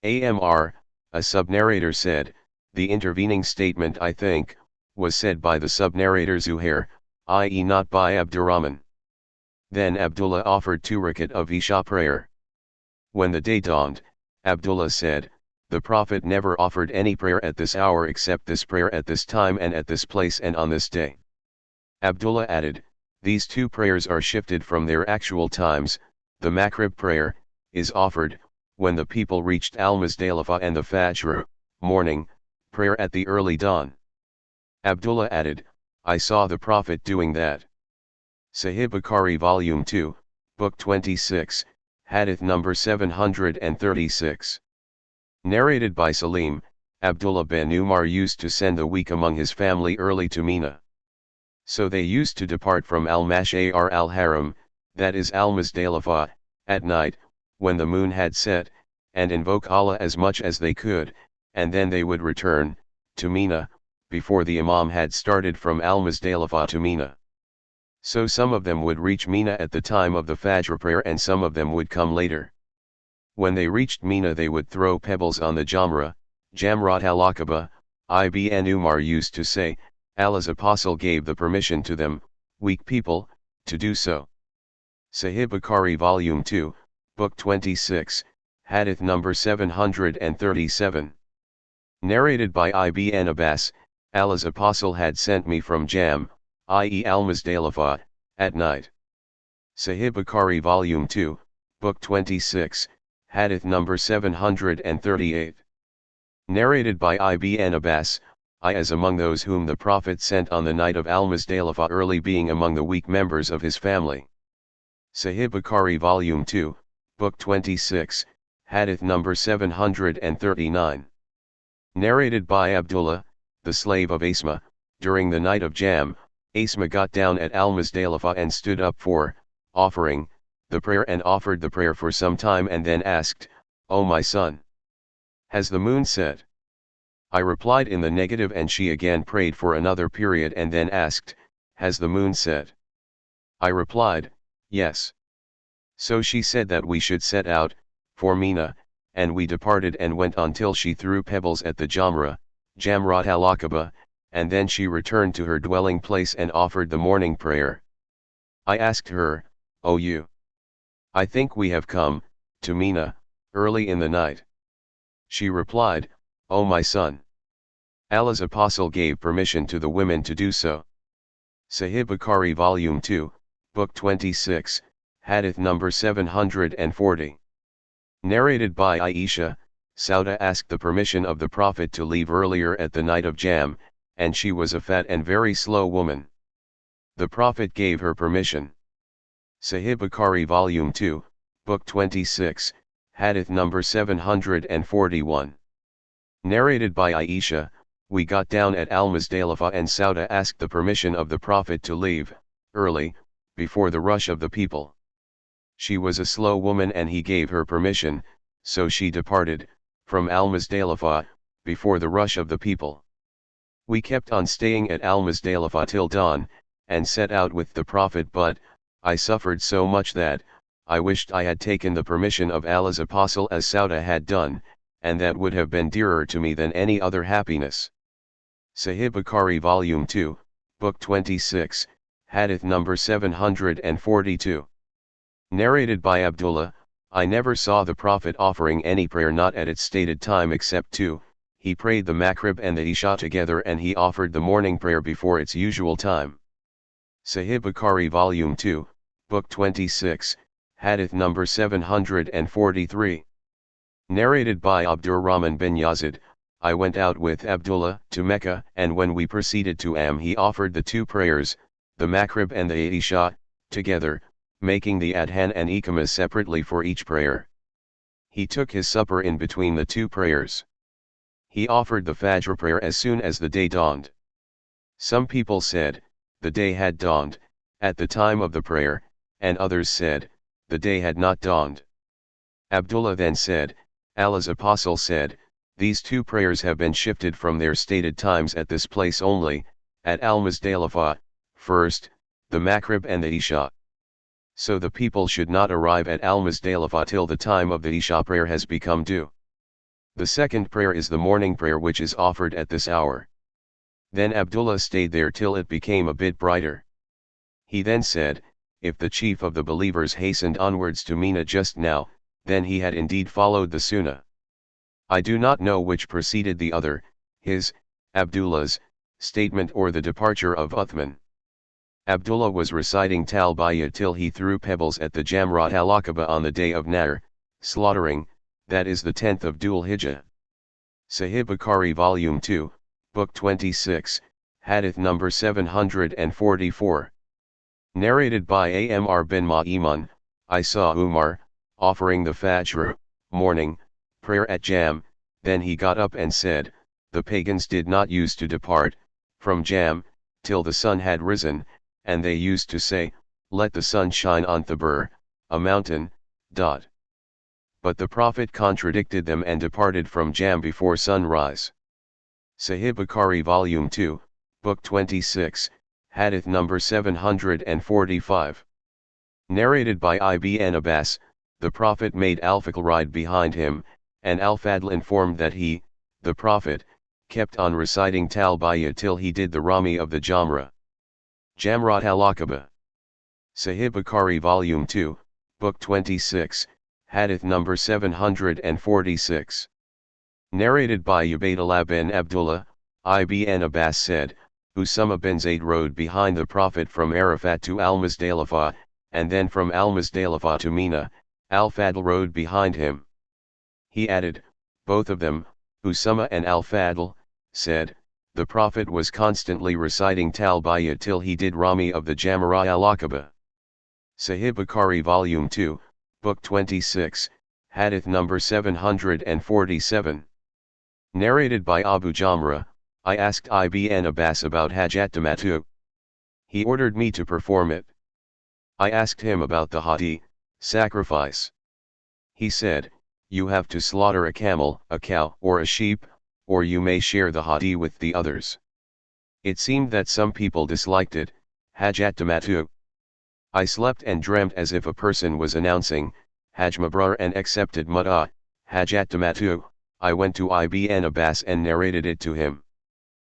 Amr, a sub-narrator said, the intervening statement, I think, was said by the sub-narrator Zuhair, i.e. not by Abdurrahman. Then Abdullah offered 2 rakat of Isha prayer. When the day dawned, Abdullah said, "The Prophet never offered any prayer at this hour except this prayer at this time and at this place and on this day." Abdullah added, "These 2 prayers are shifted from their actual times. The Maghrib prayer is offered when the people reached Al-Muzdalifah, and the Fajr, morning, prayer at the early dawn." Abdullah added, "I saw the Prophet doing that." Sahih Bukhari Volume 2, Book 26, Hadith number 736. Narrated by Salim, Abdullah bin Umar used to send the week among his family early to Mina. So they used to depart from Al-Mash'ar al-Haram, that is Al-Muzdalifah, at night, when the moon had set, and invoke Allah as much as they could, and then they would return to Mina before the Imam had started from Al-Muzdalifah to Mina. So some of them would reach Mina at the time of the Fajr prayer and some of them would come later. When they reached Mina they would throw pebbles on the Jamrat al-Aqaba. Ibn Umar used to say, Allah's apostle gave the permission to them, weak people, to do so. Sahih Bukhari Volume 2, Book 26, Hadith number 737. Narrated by Ibn Abbas, Allah's apostle had sent me from Jam, i.e. Al-Muzdalifah, at night. Sahih Bukhari Volume 2, Book 26, Hadith number 738. Narrated by Ibn Abbas, I as among those whom the Prophet sent on the night of Al-Muzdalifah early, being among the weak members of his family. Sahih Bukhari Volume 2, Book 26, Hadith number 739. Narrated by Abdullah, the slave of Asma, during the night of Jam, Asma got down at Al-Muzdalifah and stood up for offering the prayer and offered the prayer for some time and then asked, "O my son, has the moon set?" I replied in the negative, and she again prayed for another period and then asked, "Has the moon set?" I replied, "Yes." So she said that we should set out for Mina, and we departed and went on till she threw pebbles at the Jamrat al-Aqaba, and then she returned to her dwelling place and offered the morning prayer. I asked her, "O you, I think we have come to Mina early in the night." She replied, "O my son, Allah's apostle gave permission to the women to do so." Sahih Bukhari Volume 2, Book 26, Hadith number 740. Narrated by Aisha, Sauda asked the permission of the Prophet to leave earlier at the night of Jam, and she was a fat and very slow woman. The Prophet gave her permission. Sahih Bukhari Volume 2, Book 26, Hadith number 741. Narrated by Aisha, we got down at Al-Muzdalifah and Sauda asked the permission of the Prophet to leave early, before the rush of the people. She was a slow woman and he gave her permission, so she departed from Al-Muzdalifah before the rush of the people. We kept on staying at Al-Muzdalifah till dawn, and set out with the Prophet, but I suffered so much that I wished I had taken the permission of Allah's apostle as Sauda had done, and that would have been dearer to me than any other happiness. Sahih Bukhari Volume 2, Book 26, Hadith number 742. Narrated by Abdullah, I never saw the Prophet offering any prayer not at its stated time except 2, he prayed the Maghrib and the Isha together and he offered the morning prayer before its usual time. Sahih Bukhari Volume 2, Book 26, Hadith number 743. Narrated by Abdurrahman bin Yazid, I went out with Abdullah to Mecca, and when we proceeded to he offered the 2 prayers, the Maghrib and the Isha, together, making the Adhan and Iqamah separately for each prayer. He took his supper in between the 2 prayers. He offered the Fajr prayer as soon as the day dawned. Some people said, the day had dawned at the time of the prayer, and others said, the day had not dawned. Abdullah then said, Allah's apostle said, these 2 prayers have been shifted from their stated times at this place only, at Al-Muzdalifah, first, the Maghrib and the Isha. So the people should not arrive at Al-Muzdalifah till the time of the Isha prayer has become due. The second prayer is the morning prayer which is offered at this hour. Then Abdullah stayed there till it became a bit brighter. He then said, if the chief of the believers hastened onwards to Mina just now, then he had indeed followed the sunnah. I do not know which preceded the other, his, Abdullah's, statement or the departure of Uthman. Abdullah was reciting Talbiyah till he threw pebbles at the Jamrat al-Aqaba on the day of Nahr, slaughtering, that is the 10th of Dhul Hijjah. Sahih Bukhari Volume 2, Book 26, Hadith number 744. Narrated by Amr bin Ma'iman, I saw Umar, offering the Fajr, morning, prayer at Jam, then he got up and said, the pagans did not use to depart, from Jam, till the sun had risen, and they used to say, let the sun shine on Thabur, a mountain. But the Prophet contradicted them and departed from Jam before sunrise. Sahih Bukhari Volume 2, Book 26, Hadith number 745. Narrated by Ibn Abbas, the Prophet made Al-Fadl ride behind him, and Al-Fadl informed that he, the Prophet, kept on reciting Talbiyah till he did the Rami of the Jamrat al-Aqaba. Sahih Bukhari Volume 2, Book 26, Hadith number 746. Narrated by Ubaydullah bin Abdullah, Ibn Abbas said, Usama bin Zayd rode behind the Prophet from Arafat to Al-Muzdalifah, and then from Al-Muzdalifah to Mina, Al-Fadl rode behind him. He added, both of them, Usama and Al-Fadl, said, the Prophet was constantly reciting Talbiyah till he did Rami of the Jamrat al-Aqaba. Sahih Bukhari Volume 2, Book 26, Hadith number 747. Narrated by Abu Jamrah, I asked Ibn Abbas about hajjat. He ordered me to perform it. I asked him about the hadi, sacrifice. He said, you have to slaughter a camel, a cow, or a sheep, or you may share the hadi with the others. It seemed that some people disliked it, hajjat. I slept and dreamt as if a person was announcing, Hajj Mabrur and accepted Mut'ah, hajjat. I went to Ibn Abbas and narrated it to him.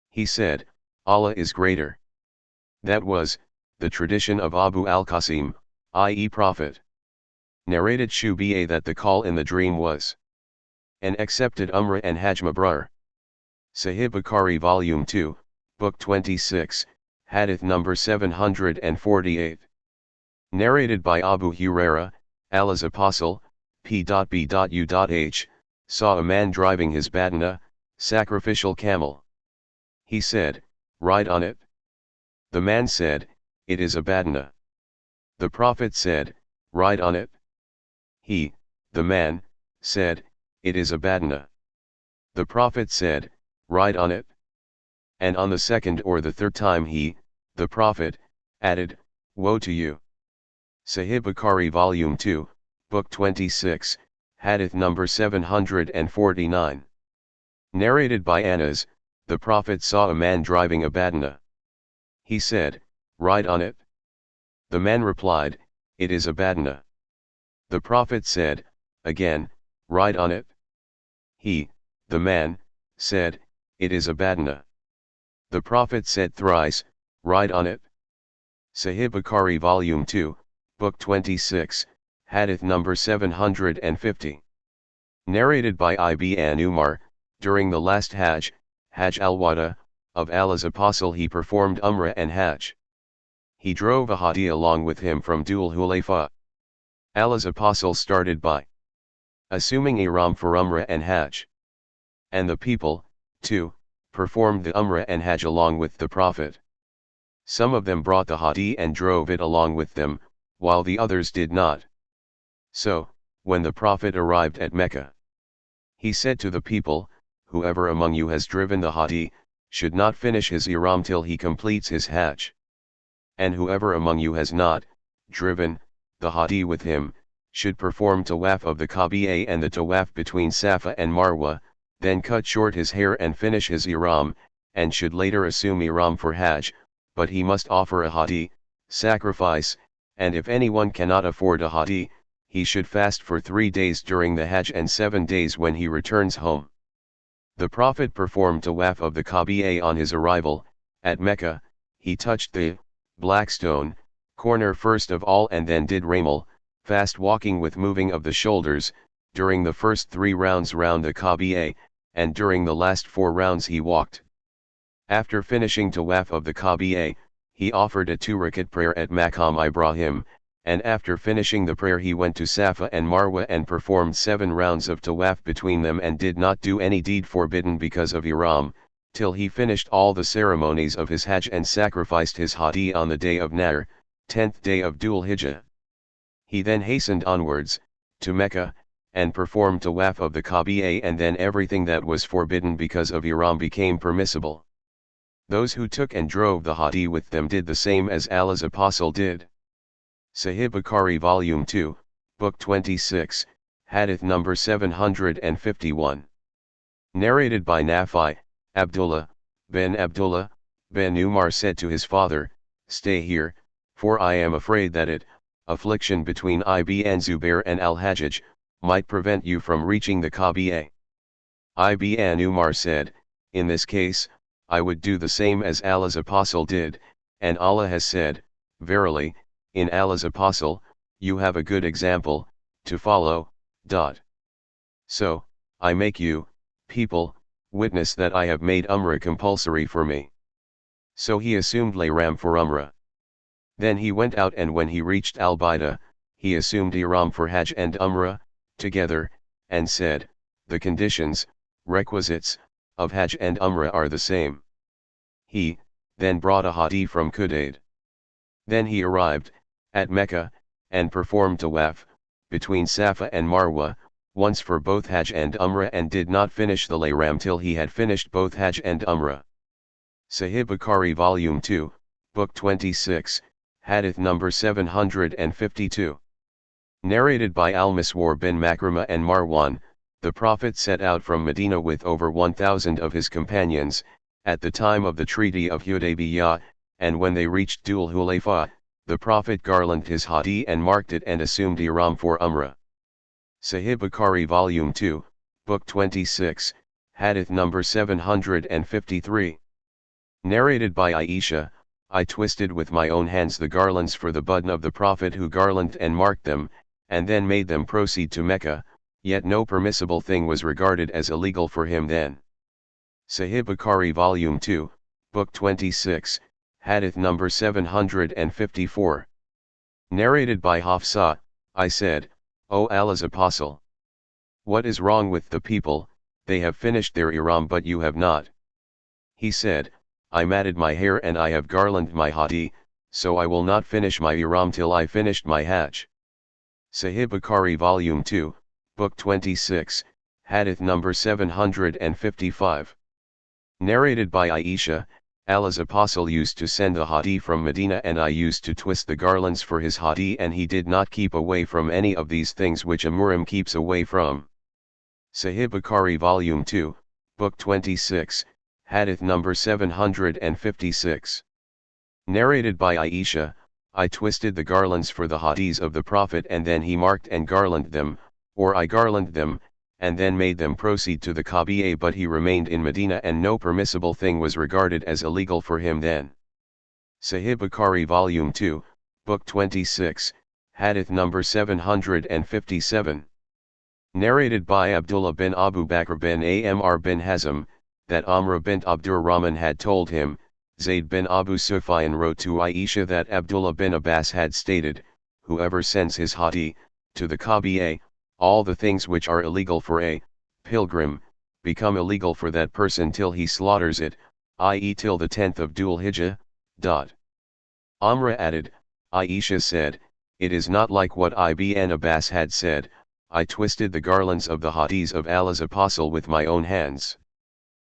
He said, Allah is greater. That was, the tradition of Abu al-Qasim, i.e. Prophet. Narrated Shubi'ah that the call in the dream was an accepted Umrah and Hajj Mabrur. Sahih Bukhari Volume 2, Book 26, Hadith number 748. Narrated by Abu Hurairah, Allah's Apostle, p.b.u.h, saw a man driving his badana, sacrificial camel. He said, ride on it. The man said, it is a badana. The Prophet said, ride on it. He, the man, said, it is a badana. The Prophet said, ride on it. And on the second or the third time he, the Prophet, added, woe to you. Sahih Bukhari Volume 2, Book 26, Hadith number 749. Narrated by Anas, the Prophet saw a man driving a badana. He said, ride on it. The man replied, it is a badana. The Prophet said, again, ride on it. He, the man, said, it is a badana. The Prophet said thrice, ride on it. Sahih Bukhari Volume 2, Book 26, Hadith number 750. Narrated by Ibn Umar, during the last Hajj, Hajj al-Wada, of Allah's Apostle he performed Umrah and Hajj. He drove a hadi along with him from Dhul Hulayfa. Allah's Apostle started by assuming ihram for Umrah and Hajj. And the people, too, performed the Umrah and Hajj along with the Prophet. Some of them brought the hadi and drove it along with them, while the others did not. So, when the Prophet arrived at Mecca, he said to the people, whoever among you has driven the hadi, should not finish his ihram till he completes his Hajj. And whoever among you has not driven the hadi with him, should perform tawaf of the Kaaba and the tawaf between Safa and Marwa, then cut short his hair and finish his ihram, and should later assume ihram for Hajj, but he must offer a hadi, sacrifice, and if anyone cannot afford a hadi, he should fast for 3 days during the Hajj and 7 days when he returns home. The Prophet performed tawaf of the Kaaba on his arrival. At Mecca, he touched the black stone, corner first of all and then did ramal, fast walking with moving of the shoulders, during the first 3 rounds round the Kaaba, and during the last 4 rounds he walked. After finishing tawaf of the Kaaba, he offered a 2-rakat prayer at Maqam Ibrahim, and after finishing the prayer he went to Safa and Marwa and performed 7 rounds of tawaf between them and did not do any deed forbidden because of Ihram, till he finished all the ceremonies of his Hajj and sacrificed his hadi on the day of Nahr, 10th day of Dhul Hijjah. He then hastened onwards, to Mecca, and performed tawaf of the Kaaba, and then everything that was forbidden because of Ihram became permissible. Those who took and drove the hadi with them did the same as Allah's Apostle did. Sahih Bukhari Volume 2, Book 26, Hadith number 751. Narrated by Nafi, Abdullah bin Umar said to his father, "Stay here, for I am afraid that affliction between Ibn Zubair and Al-Hajjaj, might prevent you from reaching the Kaaba." Ibn Umar said, "In this case, I would do the same as Allah's Apostle did, and Allah has said, verily, in Allah's Apostle, you have a good example, to follow. So, I make you, people, witness that I have made Umrah compulsory for me." So he assumed Ihram for Umrah. Then he went out, and when he reached Al-Baida, he assumed Ihram for Hajj and Umrah, together, and said, "The conditions, requisites, of Hajj and Umrah are the same." He then brought a hadi from Qudayd. Then he arrived at Mecca, and performed tawaf between Safa and Marwa, once for both Hajj and Umrah, and did not finish the Ihram till he had finished both Hajj and Umrah. Sahih Bukhari Volume 2, Book 26, Hadith number 752. Narrated by Al-Miswar bin Makrama and Marwan, the Prophet set out from Medina with over 1,000 of his companions, at the time of the Treaty of Hudaybiyah, and when they reached Dhul Hulayfa, the Prophet garlanded his hadi and marked it and assumed Ihram for Umrah. Sahih Bukhari Volume 2, Book 26, Hadith number 753. Narrated by Aisha, I twisted with my own hands the garlands for the button of the Prophet, who garlanded and marked them, and then made them proceed to Mecca, yet no permissible thing was regarded as illegal for him then. Sahih Bukhari Volume 2, Book 26, Hadith number 754. Narrated by Hafsa, I said, "O Allah's Apostle, what is wrong with the people? They have finished their Ihram but you have not." He said, "I matted my hair and I have garlanded my hadi, so I will not finish my Ihram till I finished my Hajj." Sahih Bukhari Volume 2, Book 26, Hadith number 755. Narrated by Aisha, Allah's Apostle used to send the hadi from Medina, and I used to twist the garlands for his hadi, and he did not keep away from any of these things which a Muhrim keeps away from. Sahih Bukhari Volume 2, Book 26, Hadith number 756. Narrated by Aisha, I twisted the garlands for the hadis of the Prophet, and then he marked and garlanded them, or I garlanded them, and then made them proceed to the Kaaba, but he remained in Medina and no permissible thing was regarded as illegal for him then. Sahih Bukhari Volume 2, Book 26, Hadith number 757. Narrated by Abdullah bin Abu Bakr bin Amr bin Hazm, that Amra bint Abdurrahman had told him, Zayd bin Abu Sufyan wrote to Aisha that Abdullah bin Abbas had stated, "Whoever sends his hadi to the Kaaba, all the things which are illegal for a pilgrim become illegal for that person till he slaughters it, i.e. till the 10th of Dhul Hijjah." Amra added, Aisha said, "It is not like what Ibn Abbas had said, I twisted the garlands of the hadis of Allah's Apostle with my own hands.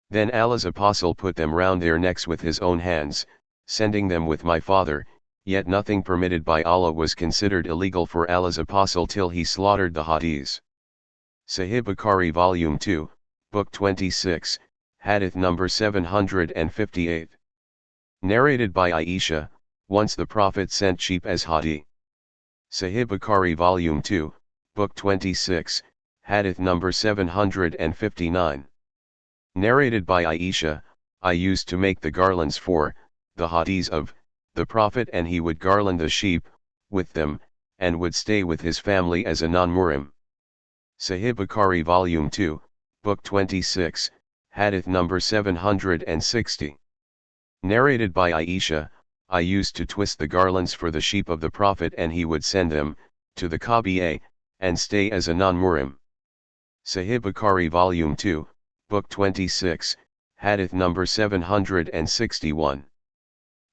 Then Allah's Apostle put them round their necks with his own hands, sending them with my father, yet nothing permitted by Allah was considered illegal for Allah's Apostle till he slaughtered the hadis." Sahih Bukhari Volume 2, Book 26, Hadith number 758. Narrated by Aisha, once the Prophet sent sheep as hadi. Sahih Bukhari Volume 2, Book 26, Hadith number 759. Narrated by Aisha, I used to make the garlands for the hadis of the Prophet and he would garland the sheep with them, and would stay with his family as a non-muhrim. Sahih Bukhari Volume 2, Book 26, Hadith number 760. Narrated by Aisha, I used to twist the garlands for the sheep of the Prophet and he would send them to the Kaaba and stay as a non-muhrim. Sahih Bukhari Volume 2, Book 26, Hadith number 761.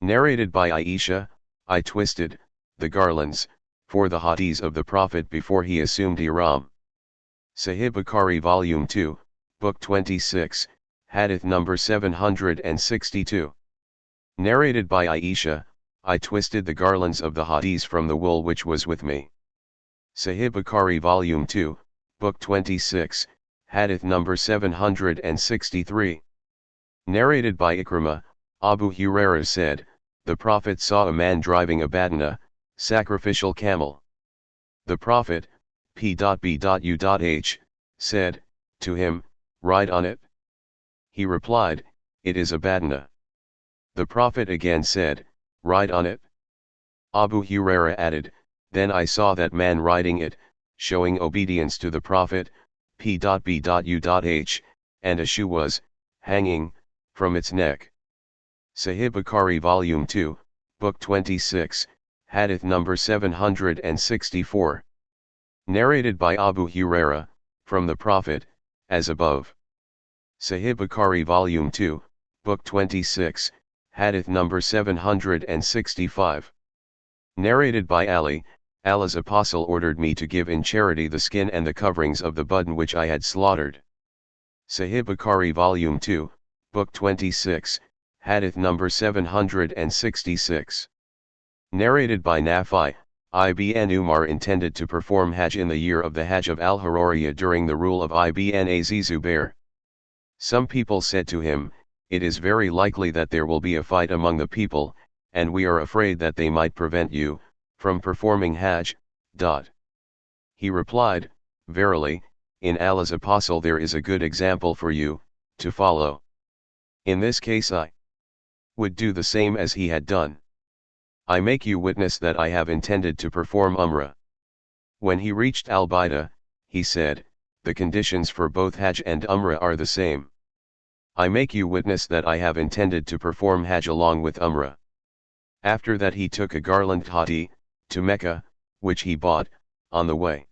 Narrated by Aisha, I twisted the garlands for the hadiths of the Prophet before he assumed ihram. Sahih Bukhari Volume 2, Book 26, Hadith number 762. Narrated by Aisha, I twisted the garlands of the hadiths from the wool which was with me. Sahih Bukhari Volume 2, Book 26, Hadith number 763. Narrated by Ikrimah, Abu Hurairah said, the Prophet saw a man driving a badana, sacrificial camel. The Prophet, p.b.u.h, said to him, ride on it. He replied, it is a badana. The Prophet again said, ride on it. Abu Hurairah added, then I saw that man riding it, showing obedience to the Prophet, p.b.u.h, and a shoe was hanging from its neck. Sahih Bukhari Volume 2, Book 26, Hadith number 764. Narrated by Abu Hurairah, from the Prophet, as above. Sahih Bukhari Volume 2, Book 26, Hadith number 765. Narrated by Ali, Allah's Apostle ordered me to give in charity the skin and the coverings of the budden which I had slaughtered. Sahih Bukhari Volume 2, Book 26, Hadith number 766. Narrated by Nafi, Ibn Umar intended to perform Hajj in the year of the Hajj of Al-Hururiyah during the rule of Ibn Zubair. Some people said to him, it is very likely that there will be a fight among the people, and we are afraid that they might prevent you from performing Hajj. He replied, verily, in Allah's Apostle there is a good example for you to follow. In this case I would do the same as he had done. I make you witness that I have intended to perform Umrah. When he reached Al-Baida, he said, the conditions for both Hajj and Umrah are the same. I make you witness that I have intended to perform Hajj along with Umrah. After that he took a garland hadi to Mecca, which he bought on the way.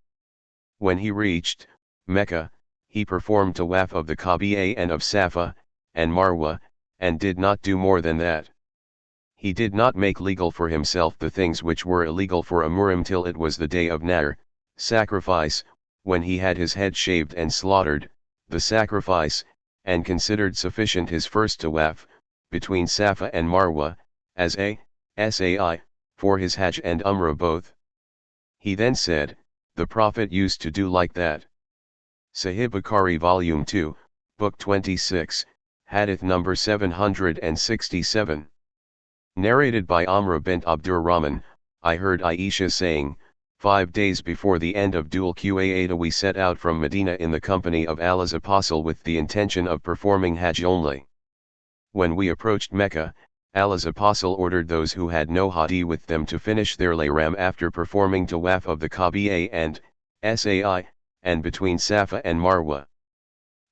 When he reached Mecca, he performed tawaf of the Kaaba and of Safa and Marwa, and did not do more than that. He did not make legal for himself the things which were illegal for a muhrim till it was the day of Nahr, sacrifice, when he had his head shaved and slaughtered the sacrifice, and considered sufficient his first tawaf between Safa and Marwa, as a sai, for his Hajj and Umrah both. He then said, the Prophet used to do like that. Sahih Bukhari Volume 2, Book 26, Hadith number 767. Narrated by Amr bint Abdurrahman, I heard Aisha saying, 5 days before the end of Dhul Qa'dah we set out from Medina in the company of Allah's Apostle with the intention of performing Hajj only. When we approached Mecca, Allah's Apostle ordered those who had no hadi with them to finish their layram after performing tawaf of the Kaaba and sai, and between Safa and Marwa.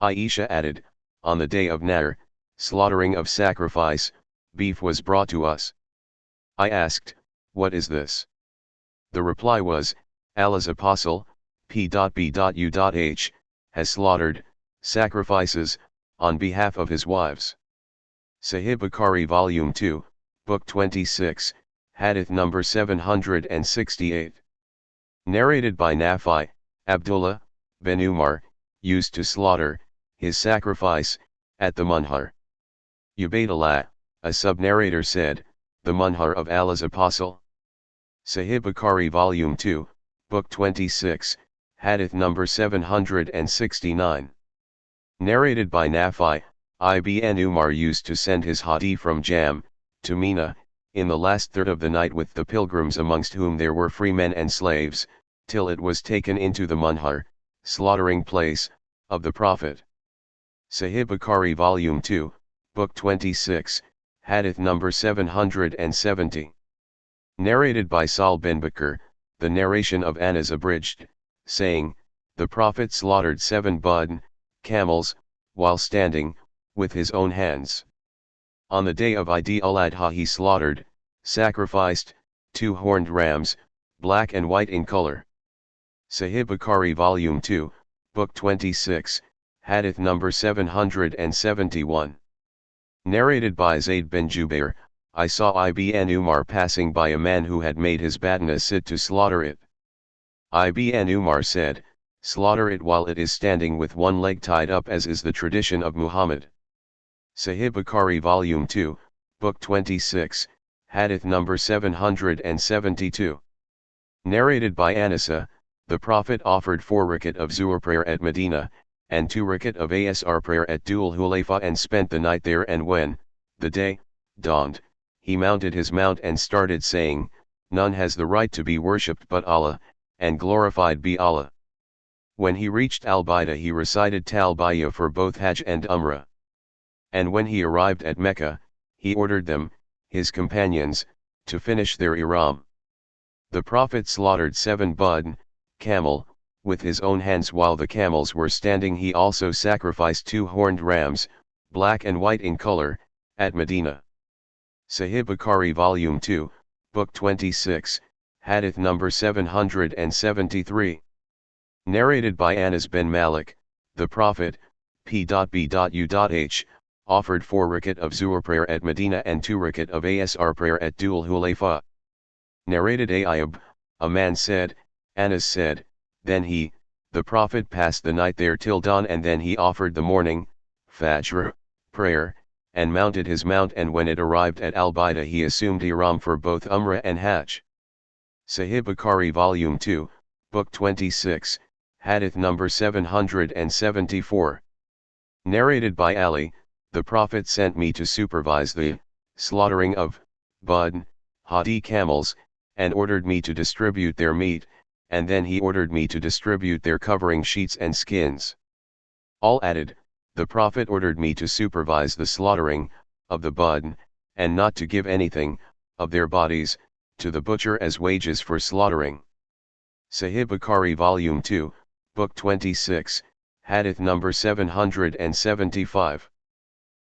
Aisha added, on the day of Nahr, slaughtering of sacrifice, beef was brought to us. I asked, what is this? The reply was, Allah's Apostle, p.b.u.h, has slaughtered sacrifices on behalf of his wives. Sahih Bukhari Volume 2, Book 26, Hadith number 768. Narrated by Nafi, Abdullah bin Umar used to slaughter his sacrifice at the Munhar. Ubaydullah, a sub-narrator said, the Munhar of Allah's Apostle. Sahih Bukhari Volume 2, Book 26, Hadith number 769. Narrated by Nafi, Ibn Umar used to send his hadi from Jam to Mina in the last third of the night with the pilgrims amongst whom there were free men and slaves, till it was taken into the Munhar, slaughtering place, of the Prophet. Sahih Bukhari Volume 2, Book 26, Hadith number 770. Narrated by Sal bin Bakr, the narration of Anas abridged, saying, the Prophet slaughtered 7 budn, camels, while standing, with his own hands. On the day of Eid al-Adha he slaughtered, sacrificed, 2 horned rams, black and white in color. Sahih Bukhari Volume 2, Book 26, Hadith number 771. Narrated by Zayd bin Jubair, I saw Ibn Umar passing by a man who had made his badna sit to slaughter it. Ibn Umar said, slaughter it while it is standing with one leg tied up as is the tradition of Muhammad. Sahih Bukhari Volume 2, Book 26, Hadith number 772. Narrated by Anasa, the Prophet offered 4 rakat of Zuhr prayer at Medina, and 2 rakat of Asr prayer at Dhul Hulayfa and spent the night there, and when the day dawned, he mounted his mount and started saying, none has the right to be worshipped but Allah, and glorified be Allah. When he reached Al-Bida he recited Talbiyah for both Hajj and Umrah. And when he arrived at Mecca, he ordered them, his companions, to finish their ihram. The Prophet slaughtered 7 budn, camel, with his own hands while the camels were standing. He also sacrificed 2 horned rams, black and white in color, at Medina. Sahih Bukhari Volume 2, Book 26, Hadith number 773. Narrated by Anas bin Malik, the Prophet, p.b.u.h, offered 4 rakat of Zuhr prayer at Medina and 2 rakat of Asr prayer at Dhul Hulayfa. Narrated Ayyub, a man said, Anas said, then he, the Prophet passed the night there till dawn, and then he offered the morning, Fajr, prayer, and mounted his mount, and when it arrived at Al-Bida he assumed ihram for both Umrah and Hajj. Sahih Bukhari Volume 2, Book 26, Hadith number 774. Narrated by Ali, the Prophet sent me to supervise the slaughtering of budn, hadi camels, and ordered me to distribute their meat, and then he ordered me to distribute their covering sheets and skins. All added, the Prophet ordered me to supervise the slaughtering of the budn, and not to give anything of their bodies to the butcher as wages for slaughtering. Sahih Bukhari Volume 2, Book 26, Hadith number 775.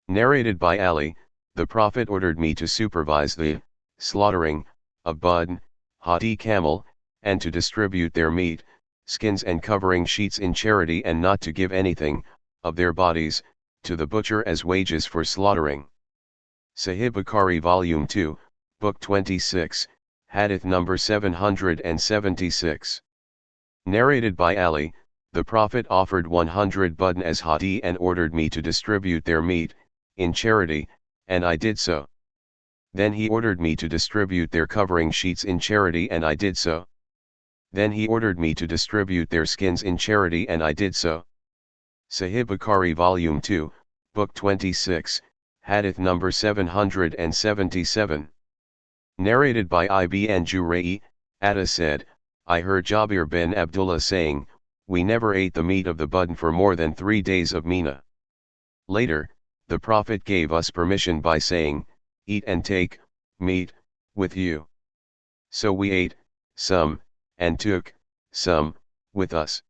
Narrated by Ali, the Prophet ordered me to supervise the slaughtering of budn, hadi camel, and to distribute their meat, skins and covering sheets in charity, and not to give anything of their bodies to the butcher as wages for slaughtering. Sahih Bukhari Volume 2, Book 26, Hadith number 776. Narrated by Ali, the Prophet offered 100 budn as hadi and ordered me to distribute their meat, in charity, and I did so. Then he ordered me to distribute their covering sheets in charity, and I did so. Then he ordered me to distribute their skins in charity, and I did so. Sahih Bukhari Volume 2, Book 26, Hadith number 777. Narrated by Ibn Jurayj, Atta said, I heard Jabir bin Abdullah saying, we never ate the meat of the budn for more than 3 days of Mina. Later, the Prophet gave us permission by saying, eat and take meat with you. So we ate some, and took some with us.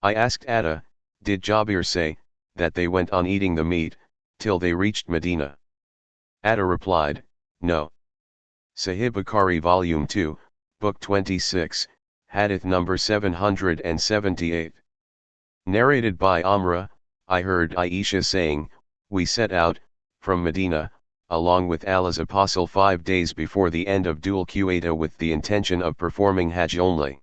I asked Atta, did Jabir say that they went on eating the meat till they reached Medina? Atta replied, no. Sahih Bukhari Volume 2, Book 26, Hadith number 778. Narrated by Amra, I heard Aisha saying, we set out from Medina, along with Allah's Apostle 5 days before the end of Dhul Hulayfa with the intention of performing Hajj only.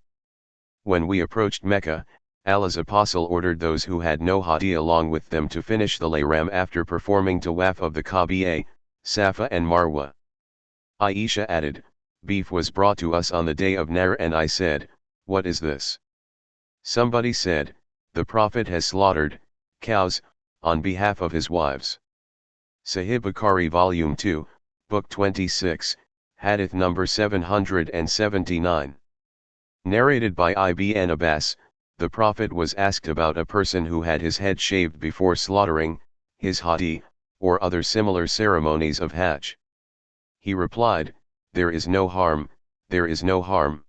When we approached Mecca, Allah's Apostle ordered those who had no hadi along with them to finish the ihram after performing tawaf of the Kaaba, Safa and Marwa. Aisha added, beef was brought to us on the day of Nahr, and I said, what is this? Somebody said, the Prophet has slaughtered cows on behalf of his wives. Sahih Bukhari Volume 2, Book 26, Hadith number 779. Narrated by Ibn Abbas, the Prophet was asked about a person who had his head shaved before slaughtering his hadi, or other similar ceremonies of Hajj? He replied, there is no harm, there is no harm.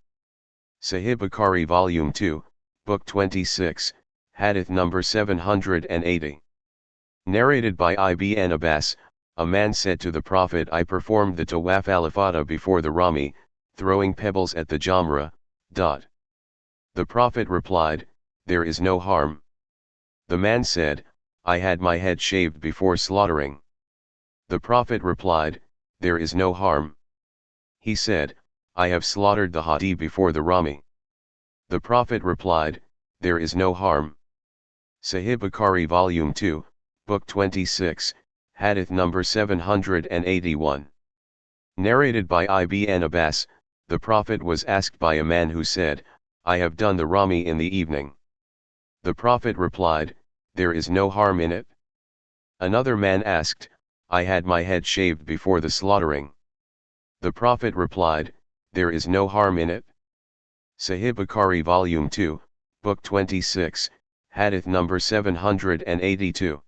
Sahih Bukhari Volume 2, Book 26, Hadith number 780. Narrated by Ibn Abbas, a man said to the Prophet, I performed the Tawaf al-Ifada before the Rami, throwing pebbles at the Jamra. The Prophet replied, there is no harm. The man said, I had my head shaved before slaughtering. The Prophet replied, there is no harm. He said, I have slaughtered the hadi before the Rami. The Prophet replied, there is no harm. Sahih Bukhari Volume 2, Book 26, Hadith number 781. Narrated by Ibn Abbas, the Prophet was asked by a man who said, I have done the Rami in the evening. The Prophet replied, there is no harm in it. Another man asked, I had my head shaved before the slaughtering. The Prophet replied, there is no harm in it. Sahih Bukhari Volume 2, Book 26, Hadith number 782.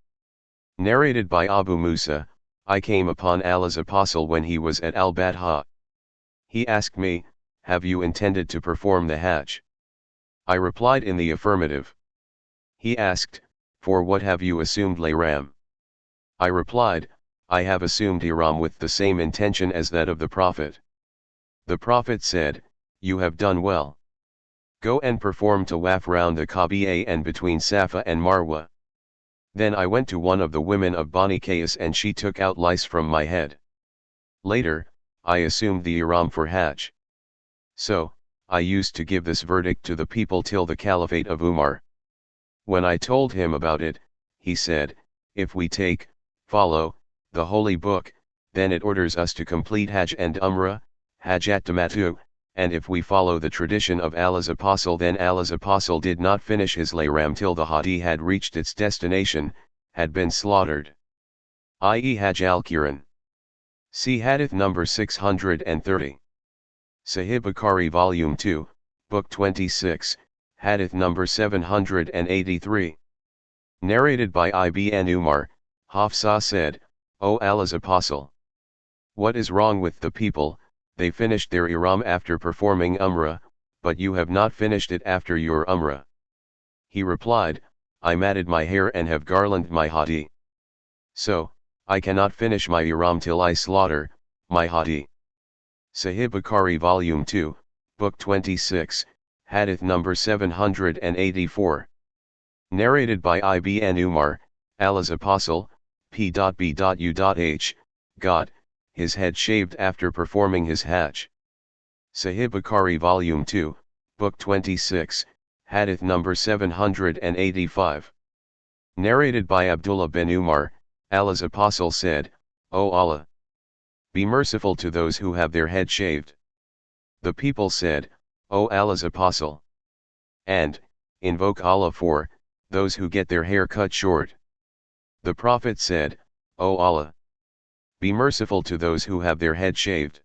Narrated by Abu Musa, I came upon Allah's Apostle when he was at Al-Badha. He asked me, have you intended to perform the Hajj? I replied in the affirmative. He asked, for what have you assumed Layram? I replied, I have assumed Ihram with the same intention as that of the Prophet. The Prophet said, you have done well. Go and perform Tawaf round the Kaaba and between Safa and Marwa. Then I went to one of the women of Bani Qais and she took out lice from my head. Later, I assumed the Ihram for Hajj. So, I used to give this verdict to the people till the Caliphate of Umar. When I told him about it, he said, if we follow, the Holy Book, then it orders us to complete Hajj and Umrah, Hajjat Tamattu, and if we follow the tradition of Allah's Apostle, then Allah's Apostle did not finish his Layram till the Hadi had reached its destination, had been slaughtered. I.e. Hajj al-Quran. See Hadith number 630. Sahih Bukhari Volume 2, Book 26, Hadith number 783. Narrated by Ibn Umar, Hafsa said, O Allah's Apostle, what is wrong with the people? They finished their Ihram after performing Umrah, but you have not finished it after your Umrah. He replied, I matted my hair and have garlanded my hadi. So, I cannot finish my Ihram till I slaughter my hadi. Sahih Bukhari Volume 2, Book 26, Hadith number 784. Narrated by Ibn Umar, Allah's Apostle, P.B.U.H, got his head shaved after performing his Hajj. Sahih Bukhari Volume 2, Book 26, Hadith number 785. Narrated by Abdullah bin Umar, Allah's Apostle said, O Allah, be merciful to those who have their head shaved. The people said, O Allah's Apostle, and invoke Allah for those who get their hair cut short. The Prophet said, O Allah, be merciful to those who have their head shaved.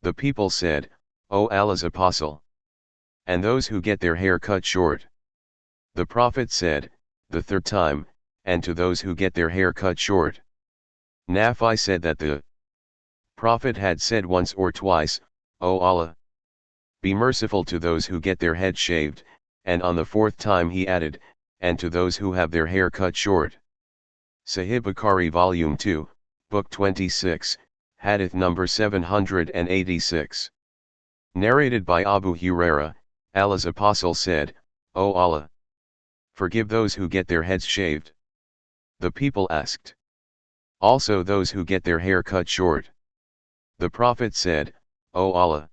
The people said, O Allah's Apostle, and those who get their hair cut short. The Prophet said, the third time, and to those who get their hair cut short. Nafi said that the Prophet had said once or twice, O Allah, be merciful to those who get their head shaved, and on the fourth time he added, and to those who have their hair cut short. Sahih Bukhari Volume 2, Book 26, Hadith number 786. Narrated by Abu Huraira, Allah's Apostle said, O Allah, forgive those who get their heads shaved. The people asked, also those who get their hair cut short. The Prophet said, O Allah,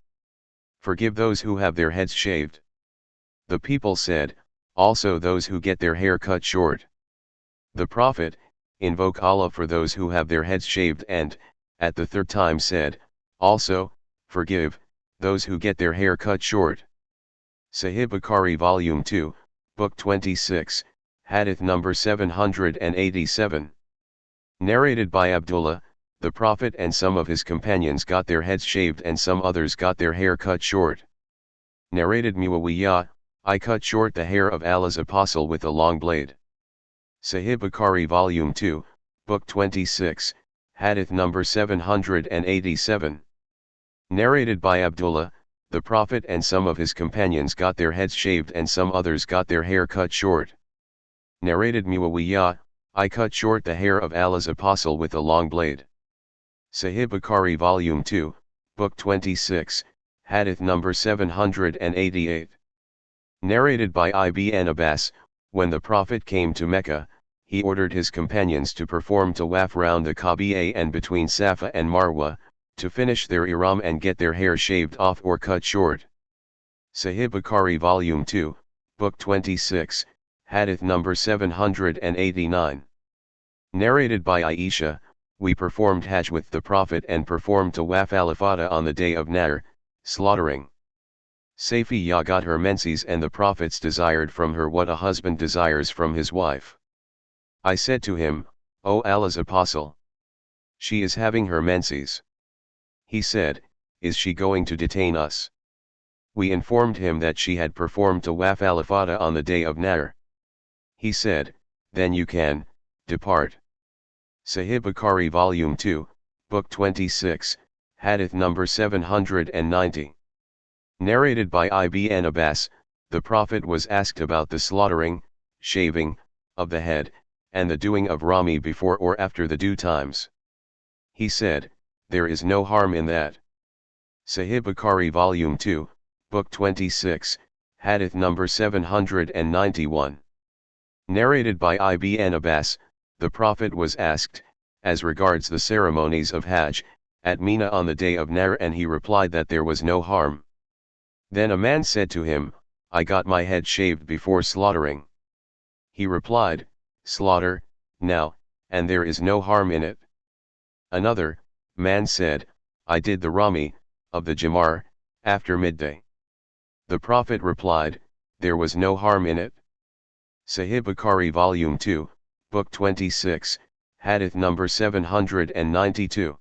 forgive those who have their heads shaved. The people said, also those who get their hair cut short. The Prophet, invoke Allah for those who have their heads shaved, and, at the third time said, also, forgive those who get their hair cut short. Sahih Bukhari Volume 2, Book 26, Hadith number 787. Narrated by Abdullah, the Prophet and some of his companions got their heads shaved and some others got their hair cut short. Narrated Muawiyah, I cut short the hair of Allah's Apostle with a long blade. Sahih Bukhari Volume 2, Book 26, Hadith number 787. Narrated by Abdullah, the Prophet and some of his companions got their heads shaved and some others got their hair cut short. Narrated Muawiyah, I cut short the hair of Allah's apostle with a long blade. Sahih Bukhari Volume 2, Book 26, Hadith number 788. Narrated by Ibn Abbas, when the Prophet came to Mecca, he ordered his companions to perform tawaf round the Kaaba and between Safa and Marwa, to finish their ihram and get their hair shaved off or cut short. Sahih Bukhari Volume 2, Book 26, Hadith number 789. Narrated by Aisha, we performed Hajj with the Prophet and performed tawaf al-Ifada on the day of Nahr, slaughtering. Safiyyah got her menses and the Prophets desired from her what a husband desires from his wife. I said to him, O Allah's apostle, she is having her menses. He said, is she going to detain us? We informed him that she had performed tawaf al-Ifada on the day of Nahr. He said, then you can depart. Sahih Bukhari Volume 2, Book 26, Hadith number 790. Narrated by Ibn Abbas, the Prophet was asked about the slaughtering, shaving, of the head, and the doing of Rami before or after the due times. He said, there is no harm in that. Sahih Bukhari Volume 2, Book 26, Hadith number 791. Narrated by Ibn Abbas, the Prophet was asked, as regards the ceremonies of Hajj, at Mina on the day of Nahr, and he replied that there was no harm. Then a man said to him, I got my head shaved before slaughtering. He replied, slaughter, now, and there is no harm in it. Another man said, I did the Rami, of the Jamar, after midday. The Prophet replied, there was no harm in it. Sahih Bukhari Volume 2, Book 26, Hadith number 792.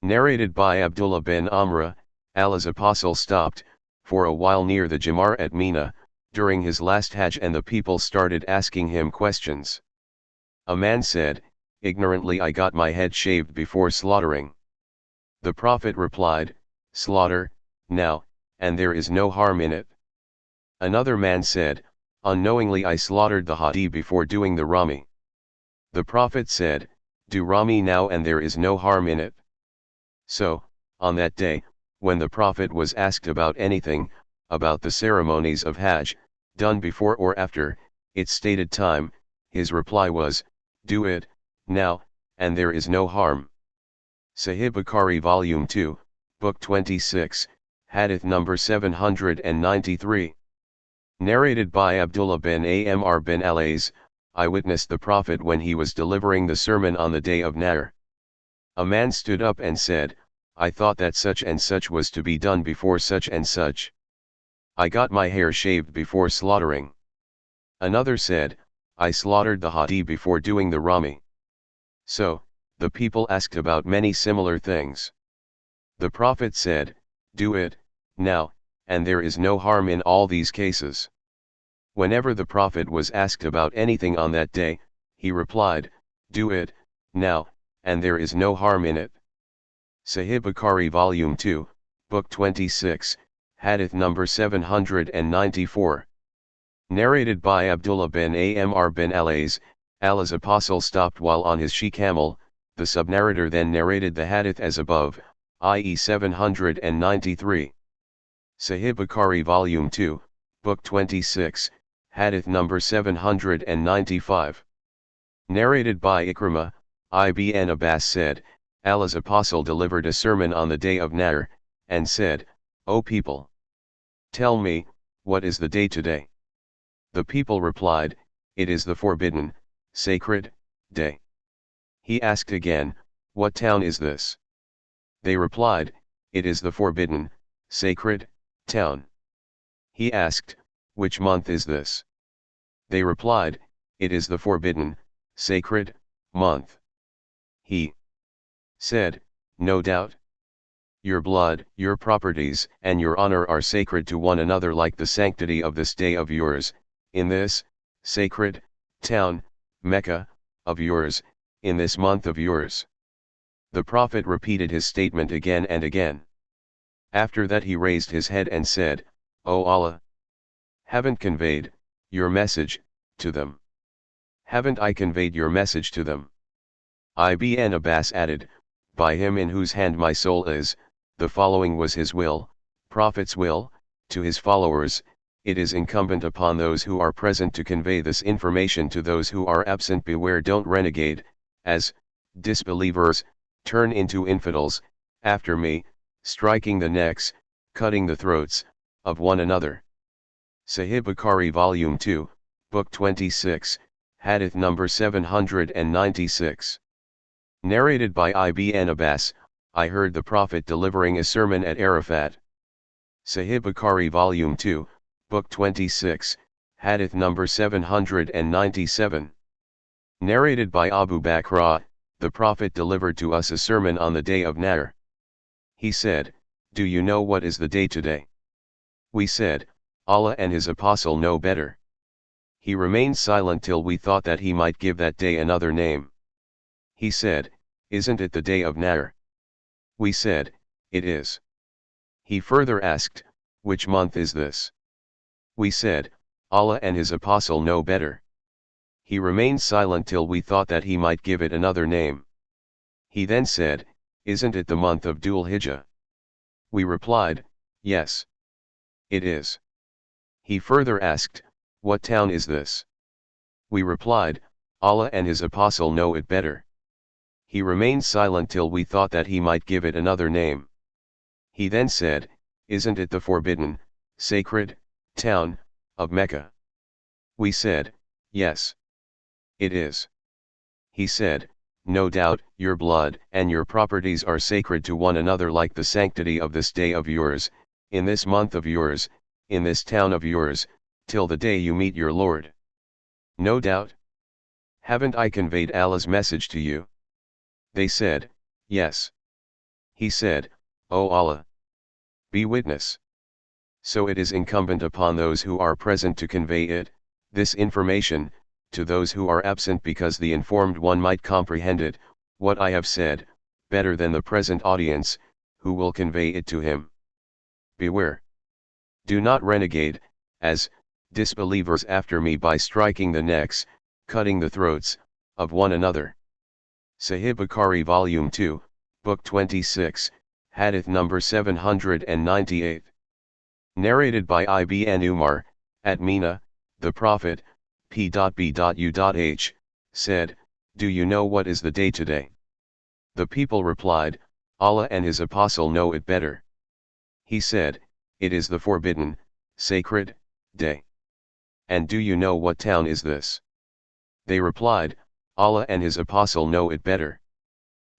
Narrated by Abdullah bin Amr, Allah's apostle stopped, for a while near the Jamar at Mina, during his last Hajj, and the people started asking him questions. A man said, ignorantly I got my head shaved before slaughtering. The Prophet replied, slaughter, now, and there is no harm in it. Another man said, unknowingly I slaughtered the hadi before doing the Rami. The Prophet said, do Rami now and there is no harm in it. So, on that day, when the Prophet was asked about anything, about the ceremonies of Hajj, done before or after its stated time, his reply was, do it, now, and there is no harm. Sahih Bukhari Volume 2, Book 26, Hadith number 793. Narrated by Abdullah bin Amr bin Al-As, I witnessed the Prophet when he was delivering the sermon on the day of Nahr. A man stood up and said, I thought that such and such was to be done before such and such. I got my hair shaved before slaughtering. Another said, I slaughtered the hadi before doing the Rami. So, the people asked about many similar things. The Prophet said, do it, now, and there is no harm in all these cases. Whenever the Prophet was asked about anything on that day, he replied, do it, now, and there is no harm in it. Sahih Bukhari Volume 2, Book 26, Hadith number 794. Narrated by Abdullah bin Amr bin Al-As, Allah's apostle stopped while on his she-camel. The subnarrator then narrated the hadith as above, i.e. 793. Sahih Bukhari Volume 2, Book 26, Hadith number 795. Narrated by Ikrimah, Ibn Abbas said, Allah's apostle delivered a sermon on the day of Nahr, and said, O people! Tell me, what is the day today? The people replied, it is the forbidden, sacred, day. He asked again, what town is this? They replied, it is the forbidden, sacred, town. He asked, which month is this? They replied, it is the forbidden, sacred, month. He said, no doubt. Your blood, your properties, and your honor are sacred to one another like the sanctity of this day of yours, in this, sacred, town, Mecca, of yours, in this month of yours. The Prophet repeated his statement again and again. After that he raised his head and said, O Allah! Haven't conveyed your message to them? Haven't I conveyed your message to them? Ibn Abbas added, by him in whose hand my soul is, the following was his will, Prophet's will, to his followers, it is incumbent upon those who are present to convey this information to those who are absent. Beware, don't renegade, as disbelievers, turn into infidels, after me, striking the necks, cutting the throats, of one another. Sahih Bukhari Volume 2, Book 26, Hadith number 796. Narrated by Ibn Abbas, I heard the Prophet delivering a sermon at Arafat. Sahih Bukhari Volume 2, Book 26, Hadith number 797. Narrated by Abu Bakr, the Prophet delivered to us a sermon on the day of Nahr. He said, do you know what is the day today? We said, Allah and his apostle know better. He remained silent till we thought that he might give that day another name. He said, isn't it the day of Nahr? We said, it is. He further asked, which month is this? We said, Allah and his apostle know better. He remained silent till we thought that he might give it another name. He then said, isn't it the month of Dhul Hijjah? We replied, yes. It is. He further asked, what town is this? We replied, Allah and his apostle know it better. He remained silent till we thought that he might give it another name. He then said, isn't it the forbidden, sacred, town, of Mecca? We said, yes. It is. He said, no doubt, your blood and your properties are sacred to one another like the sanctity of this day of yours, in this month of yours, in this town of yours, till the day you meet your Lord. No doubt. Haven't I conveyed Allah's message to you? They said, yes. He said, O Allah! Be witness. So it is incumbent upon those who are present to convey it, this information, to those who are absent, because the informed one might comprehend it, what I have said, better than the present audience, who will convey it to him. Beware. Do not renegade, as disbelievers after me, by striking the necks, cutting the throats, of one another. Sahih Bukhari Volume 2, Book 26, Hadith number 798. Narrated by Ibn Umar, at Mina, the Prophet, p.b.u.h, said, do you know what is the day today? The people replied, Allah and his apostle know it better. He said, it is the forbidden, sacred, day. And do you know what town is this? They replied, Allah and his apostle know it better.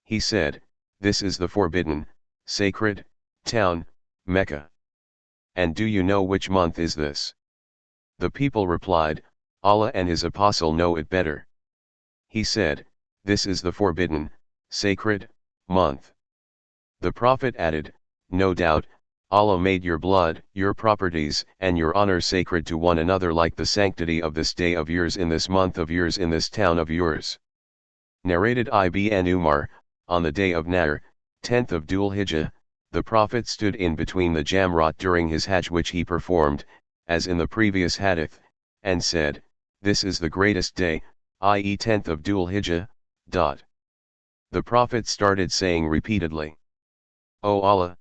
He said, this is the forbidden, sacred, town, Mecca. And do you know which month is this? The people replied, Allah and his apostle know it better. He said, this is the forbidden, sacred, month. The Prophet added, no doubt, Allah made your blood, your properties, and your honor sacred to one another like the sanctity of this day of yours, in this month of yours, in this town of yours. Narrated Ibn Umar, on the day of Nahr, 10th of Dhul Hijjah, the Prophet stood in between the Jamrat during his Hajj, which he performed, as in the previous hadith, and said, this is the greatest day, i.e. 10th of Dhul Hijjah. The Prophet started saying repeatedly, O Allah!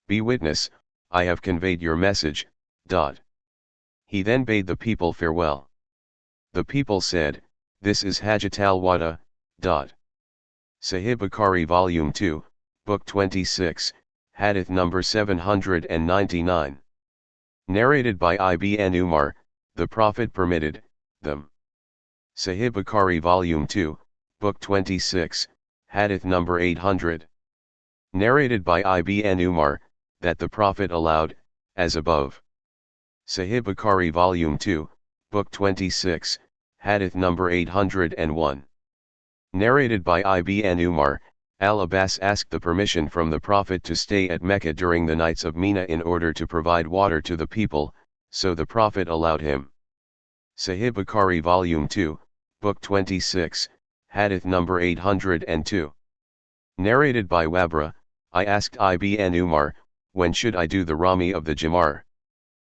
Be witness, I have conveyed your message. He then bade the people farewell. The people said, this is Hajjat al-Wada. Sahih Bukhari Volume 2, Book 26, Hadith number 799. Narrated by Ibn Umar, the Prophet permitted them. Sahih Bukhari Volume 2, Book 26, Hadith number 800. Narrated by Ibn Umar, that the Prophet allowed, as above. Sahih Bukhari Volume 2, Book 26, Hadith number 801. Narrated by Ibn Umar, Al-Abbas asked the permission from the Prophet to stay at Mecca during the nights of Mina in order to provide water to the people, so the Prophet allowed him. Sahih Bukhari Volume 2, Book 26, Hadith number 802. Narrated by Wabra, I asked Ibn Umar, when should I do the Rami of the Jamar?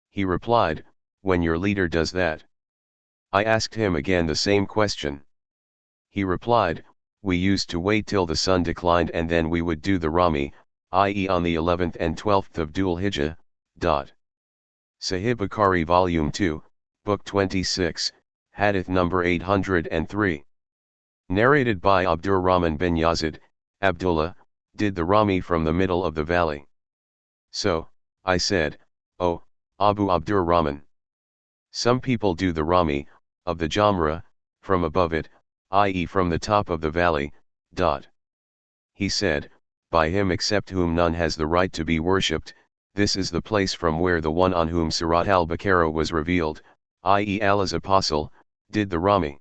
He replied, when your leader does that. I asked him again the same question. He replied, we used to wait till the sun declined and then we would do the Rami, i.e. on the 11th and 12th of Dhul Hijjah. Sahih Bukhari Volume 2, Book 26, Hadith number 803. Narrated by Abdurrahman bin Yazid, Abdullah, did the Rami from the middle of the valley. So, I said, O Abu Abdurrahman. Some people do the Rami, of the Jamra, from above it, i.e. from the top of the valley. He said, by him except whom none has the right to be worshipped, this is the place from where the one on whom Surat al-Baqarah was revealed, i.e. Allah's apostle, did the Rami.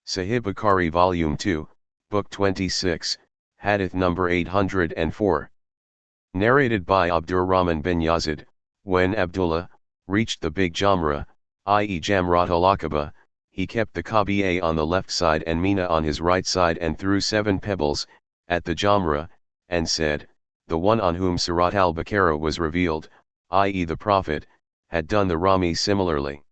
Sahih Bukhari Volume 2, Book 26, Hadith number 804. Narrated by Abdurrahman bin Yazid, when Abdullah reached the big Jamra, i.e. Jamrat al-Aqaba, he kept the Kaaba on the left side and Mina on his right side and threw 7 pebbles at the Jamra, and said, the one on whom Surat al-Baqarah was revealed, i.e. the Prophet, had done the Rami similarly.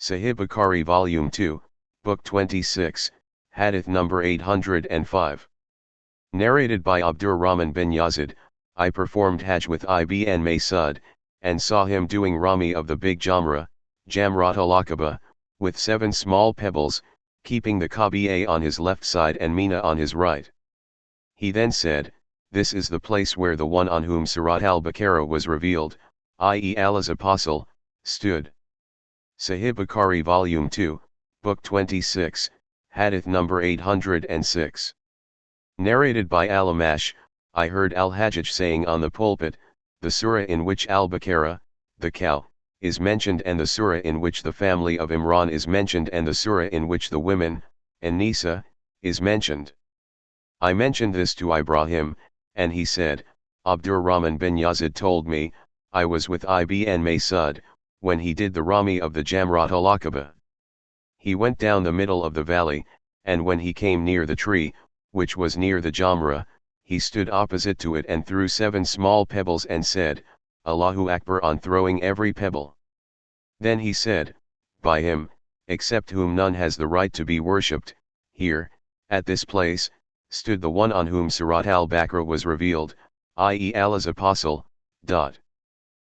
Sahih Bukhari Volume 2, Book 26, Hadith number 805. Narrated by Abdurrahman bin Yazid, I performed Hajj with Ibn Masud, and saw him doing Rami of the big Jamra, Jamrat al-Aqaba, with 7 small pebbles, keeping the Kaaba on his left side and Mina on his right. He then said, this is the place where the one on whom Surat al-Baqarah was revealed, i.e. Allah's apostle, stood. Sahih Bukhari Volume 2, Book 26, Hadith number 806. Narrated by Al-Amash, I heard Al-Hajjaj saying on the pulpit, the surah in which Al-Baqarah, the cow, is mentioned and the surah in which the family of Imran is mentioned and the surah in which the women, An-Nisa, is mentioned. I mentioned this to Ibrahim, and he said, Abdurrahman bin Yazid told me, I was with Ibn Masud, when he did the Rami of the Jamrat al-Aqaba. He went down the middle of the valley, and when he came near the tree, which was near the Jamra, he stood opposite to it and threw 7 small pebbles and said, Allahu Akbar on throwing every pebble. Then he said, by him, except whom none has the right to be worshipped, here, at this place, stood the one on whom Surat al-Baqarah was revealed, i.e. Allah's apostle. Sahih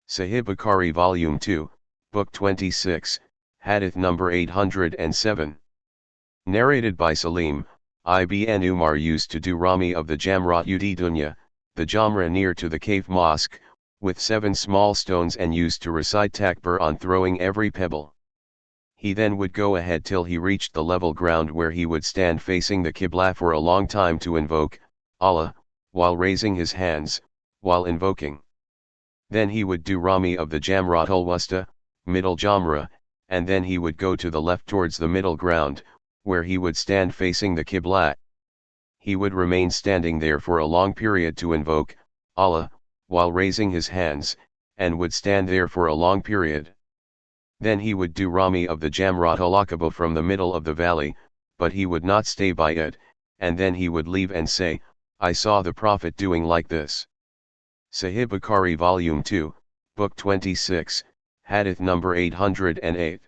Bukhari Volume 2, Book 26, Hadith number 807. Narrated by Salim, Ibn Umar used to do Rami of the Jamrat Dunya, the Jamra near to the cave mosque, with 7 small stones and used to recite takbir on throwing every pebble. He then would go ahead till he reached the level ground where he would stand facing the Qibla for a long time to invoke Allah, while raising his hands, while invoking. Then he would do Rami of the Jamrat al-Wusta, middle Jamra, and then he would go to the left towards the middle ground, where he would stand facing the Qibla. He would remain standing there for a long period to invoke Allah, while raising his hands, and would stand there for a long period. Then he would do Rami of the Jamrat al-Aqaba from the middle of the valley, but he would not stay by it, and then he would leave and say, I saw the Prophet doing like this. Sahih Bukhari Volume 2, Book 26, Hadith number 808.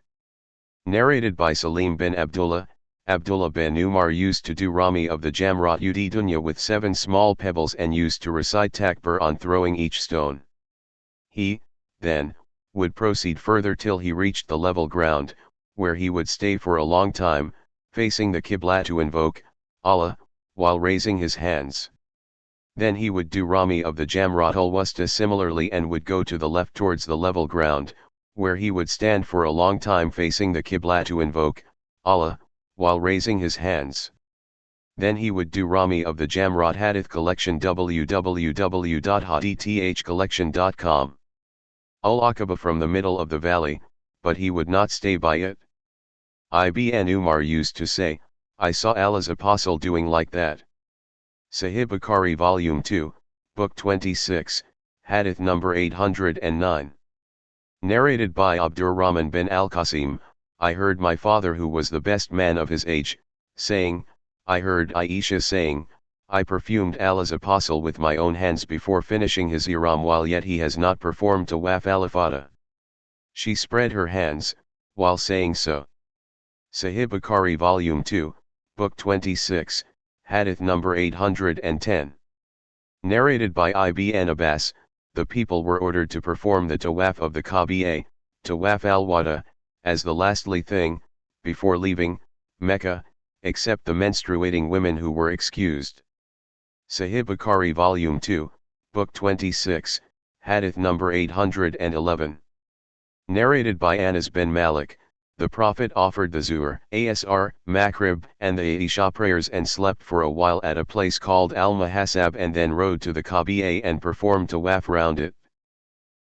Narrated by Salim bin Abdullah, Abdullah bin Umar used to do Rami of the Jamrat Dunya with 7 small pebbles and used to recite takbir on throwing each stone. He, then, would proceed further till he reached the level ground, where he would stay for a long time, facing the Qibla to invoke Allah, while raising his hands. Then he would do Rami of the Jamrat al-Wusta similarly and would go to the left towards the level ground, where he would stand for a long time facing the Qibla to invoke Allah, while raising his hands. Then he would do Rami of the Jamrat Hadith Collection www.hadithcollection.com. Al-Aqaba from the middle of the valley, but he would not stay by it. Ibn Umar used to say, I saw Allah's apostle doing like that. Sahih Bukhari Volume 2, Book 26, Hadith number 809. Narrated by Abdurrahman bin al-Qasim, I heard my father who was the best man of his age, saying, I heard Aisha saying, I perfumed Allah's apostle with my own hands before finishing his ihram while yet he has not performed tawaf al-ifada. She spread her hands, while saying so. Sahih Bukhari Volume 2, Book 26, Hadith number 810. Narrated by Ibn Abbas, the people were ordered to perform the tawaf of the Kaaba, tawaf al-wada, as the lastly thing, before leaving Mecca, except the menstruating women who were excused. Sahih Bukhari Volume 2, Book 26, Hadith number 811. Narrated by Anas bin Malik, the Prophet offered the Zuhr, Asr, Maghrib, and the Isha prayers and slept for a while at a place called Al-Muhasab and then rode to the Kaaba and performed tawaf round it.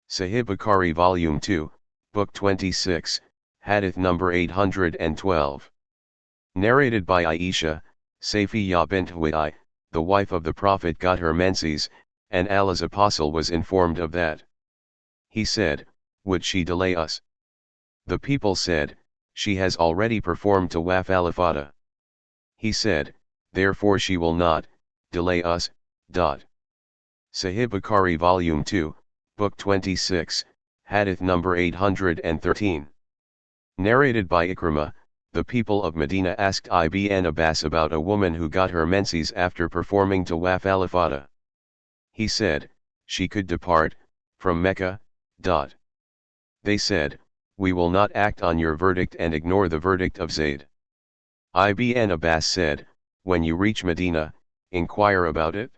Sahih Bukhari Volume 2, Book 26, Hadith number 812. Narrated by Aisha, Safiyyah bint Huwai, the wife of the Prophet got her menses, and Allah's apostle was informed of that. He said, would she delay us? The people said, she has already performed tawaf al-ifada. He said, therefore she will not delay us. Sahih Bukhari Volume 2, Book 26, Hadith number 813. Narrated by Ikrimah, the people of Medina asked Ibn Abbas about a woman who got her menses after performing tawaf al-ifada. He said, she could depart from Mecca. They said, we will not act on your verdict and ignore the verdict of Zayd. Ibn Abbas said, when you reach Medina, inquire about it.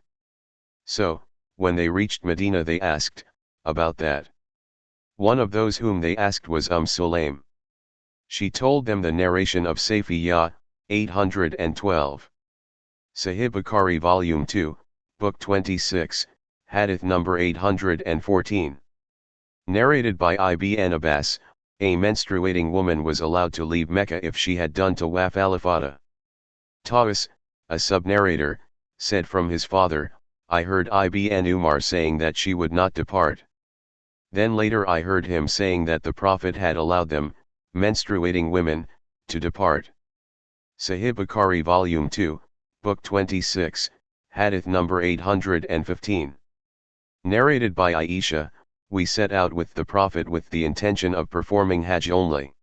So, when they reached Medina they asked about that. One of those whom they asked was Sulaim. She told them the narration of Safiyyah, 812. Sahih Bukhari Volume 2, Book 26, Hadith number 814. Narrated by Ibn Abbas, a menstruating woman was allowed to leave Mecca if she had done tawaf al-ifada. Taus, a sub-narrator, said from his father, I heard Ibn Umar saying that she would not depart. Then later I heard him saying that the Prophet had allowed them, menstruating women, to depart. Sahih Bukhari Volume 2, Book 26, Hadith number 815. Narrated by Aisha, we set out with the Prophet with the intention of performing Hajj only.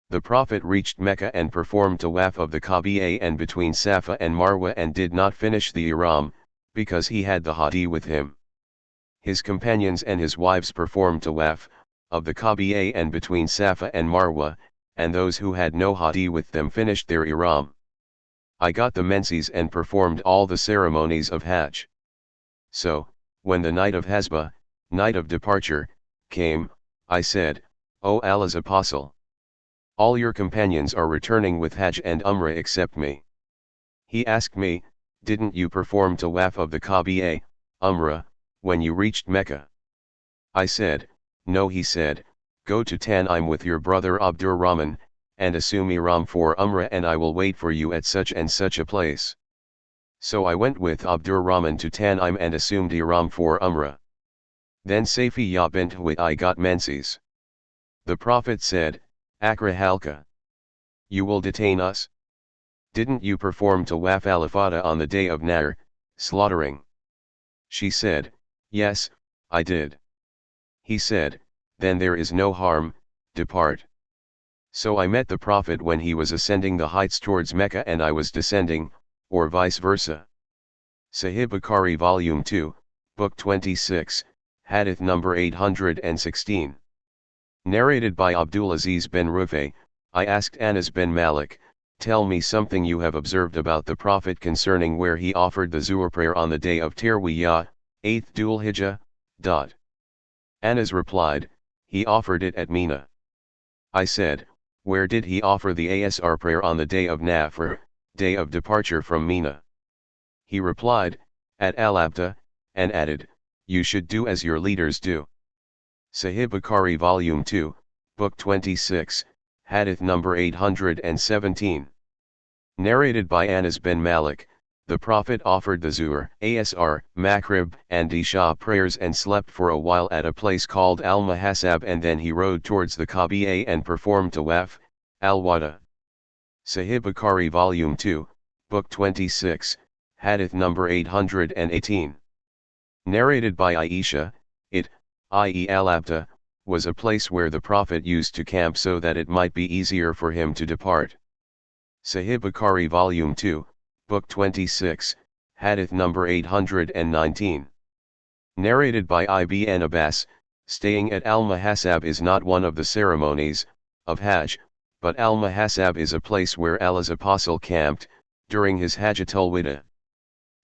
The Prophet reached Mecca and performed tawaf of the Kaaba and between Safa and Marwa and did not finish the ihram, because he had the hadi with him. His companions and his wives performed tawaf of the Kaaba and between Safa and Marwa, and those who had no hadi with them finished their ihram. I got the menses and performed all the ceremonies of Hajj. So, when the night of Hasba, night of departure, came, I said, O Allah's apostle, all your companions are returning with Hajj and Umrah except me. He asked me, didn't you perform tawaf of the Kaaba, Umrah, when you reached Mecca? I said, no. He said, go to Tan'im with your brother Abdurrahman, and assume ihram for Umrah and I will wait for you at such and such a place. So I went with Abdurrahman to Tan'im and assumed ihram for Umrah. Then Safiyyah bint Huwai got menses. The Prophet said, Akra halka. You will detain us? Didn't you perform tawaf al-ifada on the day of Nahr, slaughtering? She said, yes, I did. He said, then there is no harm, depart. So I met the Prophet when he was ascending the heights towards Mecca and I was descending, or vice versa. Sahih Bukhari Volume 2, Book 26, Hadith number 816. Narrated by Abdulaziz bin Rufay, I asked Anas bin Malik, tell me something you have observed about the Prophet concerning where he offered the Zuhr prayer on the day of Tirwiyah, 8th Dhul Hijjah. Anas replied, he offered it at Mina. I said, where did he offer the Asr prayer on the day of Nafr, day of departure from Mina? He replied, at Al-Abta, and added, you should do as your leaders do. Sahih Bukhari Volume 2, Book 26, Hadith number 817. Narrated by Anas bin Malik, the Prophet offered the Zuhr, Asr, Maghrib, and Isha prayers and slept for a while at a place called Al-Muhasab and then he rode towards the Kaaba and performed tawaf, al-wada. Sahih Bukhari Volume 2, Book 26, Hadith number 818. Narrated by Aisha, it, i.e. Al-Abta, was a place where the Prophet used to camp so that it might be easier for him to depart. Sahih Bukhari Volume 2, Book 26, Hadith number 819. Narrated by Ibn Abbas, staying at Al-Muhassab is not one of the ceremonies of Hajj, but Al-Muhassab is a place where Allah's apostle camped during his Hajjatul Wada.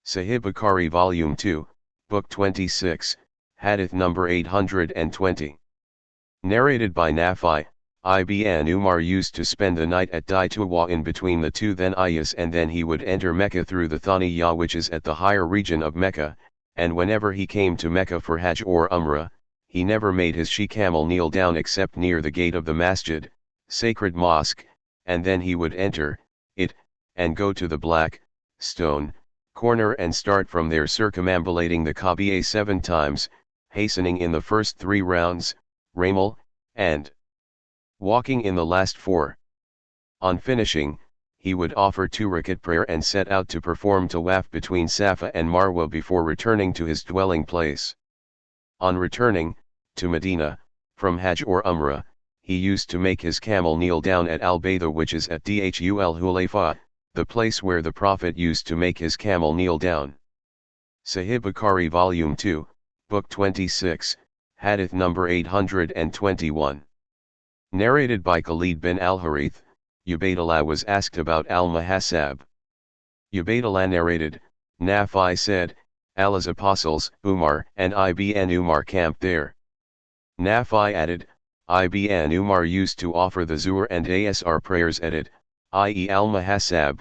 Sahih Bukhari Volume 2, Book 26, Hadith number 820. Narrated by Nafi, Ibn Umar used to spend the night at Daituwa in between the two then ayahs, and then he would enter Mecca through the Thaniya, which is at the higher region of Mecca, and whenever he came to Mecca for Hajj or Umrah, he never made his she-camel kneel down except near the gate of the masjid, sacred mosque, and then he would enter it, and go to the black stone corner and start from there circumambulating the Kaaba 7 times, hastening in the first 3 rounds, Ramal, and walking in the last 4. On finishing, he would offer 2 rakat prayer and set out to perform tawaf between Safa and Marwa before returning to his dwelling place. On returning to Medina from Hajj or Umrah, he used to make his camel kneel down at Al-Bayda, which is at Dhul Hulayfa, the place where the Prophet used to make his camel kneel down. Sahih Bukhari Volume 2, Book 26, Hadith number 821. Narrated by Khalid bin al-Harith, Ubaydullah was asked about Al-Muhassab. Ubaydullah narrated, Nafi said, Allah's apostles, Umar and Ibn Umar camped there. Nafi added, Ibn Umar used to offer the Zuhr and Asr prayers at it, i.e. Al-Muhassab.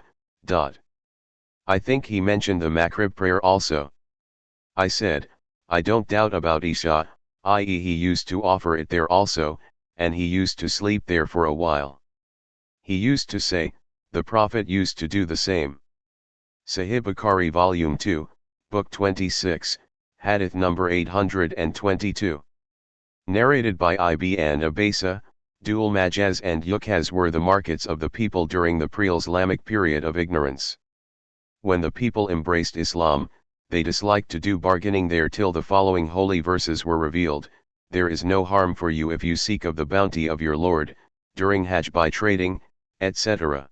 I think he mentioned the Maghrib prayer also. I said, I don't doubt about Isha, i.e. he used to offer it there also, and he used to sleep there for a while. He used to say, the Prophet used to do the same. Sahih Bukhari Volume 2, Book 26, Hadith number 822. Narrated by Ibn Abbas, Dhul Majaz and Yukaz were the markets of the people during the pre-Islamic period of ignorance. When the people embraced Islam, they disliked to do bargaining there till the following holy verses were revealed. There is no harm for you if you seek of the bounty of your Lord, during Hajj by trading, etc.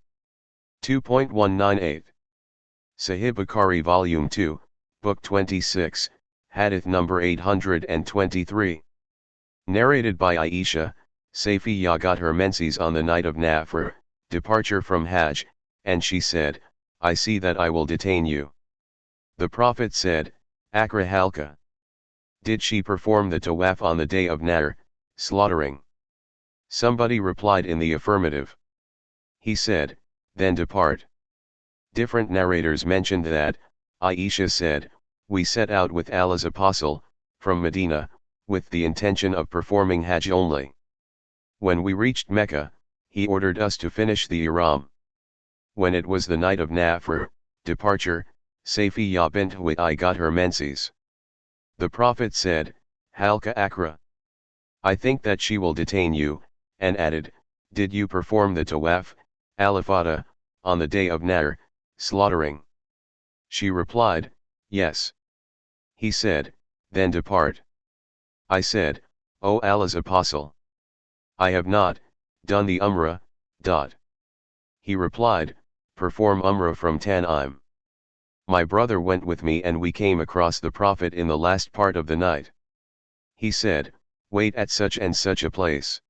2.198. Sahih Bukhari Volume 2, Book 26, Hadith number 823. Narrated by Aisha, Safiya got her menses on the night of Nafr, departure from Hajj, and she said, I see that I will detain you. The Prophet said, Akra halka. Did she perform the tawaf on the day of Nahr, slaughtering? Somebody replied in the affirmative. He said, then depart. Different narrators mentioned that, Aisha said, we set out with Allah's apostle, from Medina, with the intention of performing Hajj only. When we reached Mecca, he ordered us to finish the Ihram. When it was the night of Nafr, departure, Safiya bint Huwai got her menses. The Prophet said, Halka Akra. I think that she will detain you, and added, did you perform the tawaf, Alifata, on the day of Nahr, slaughtering? She replied, yes. He said, then depart. I said, O Allah's apostle, I have not done the Umrah. He replied, perform Umrah from Tan'im. My brother went with me and we came across the Prophet in the last part of the night. He said, wait at such and such a place.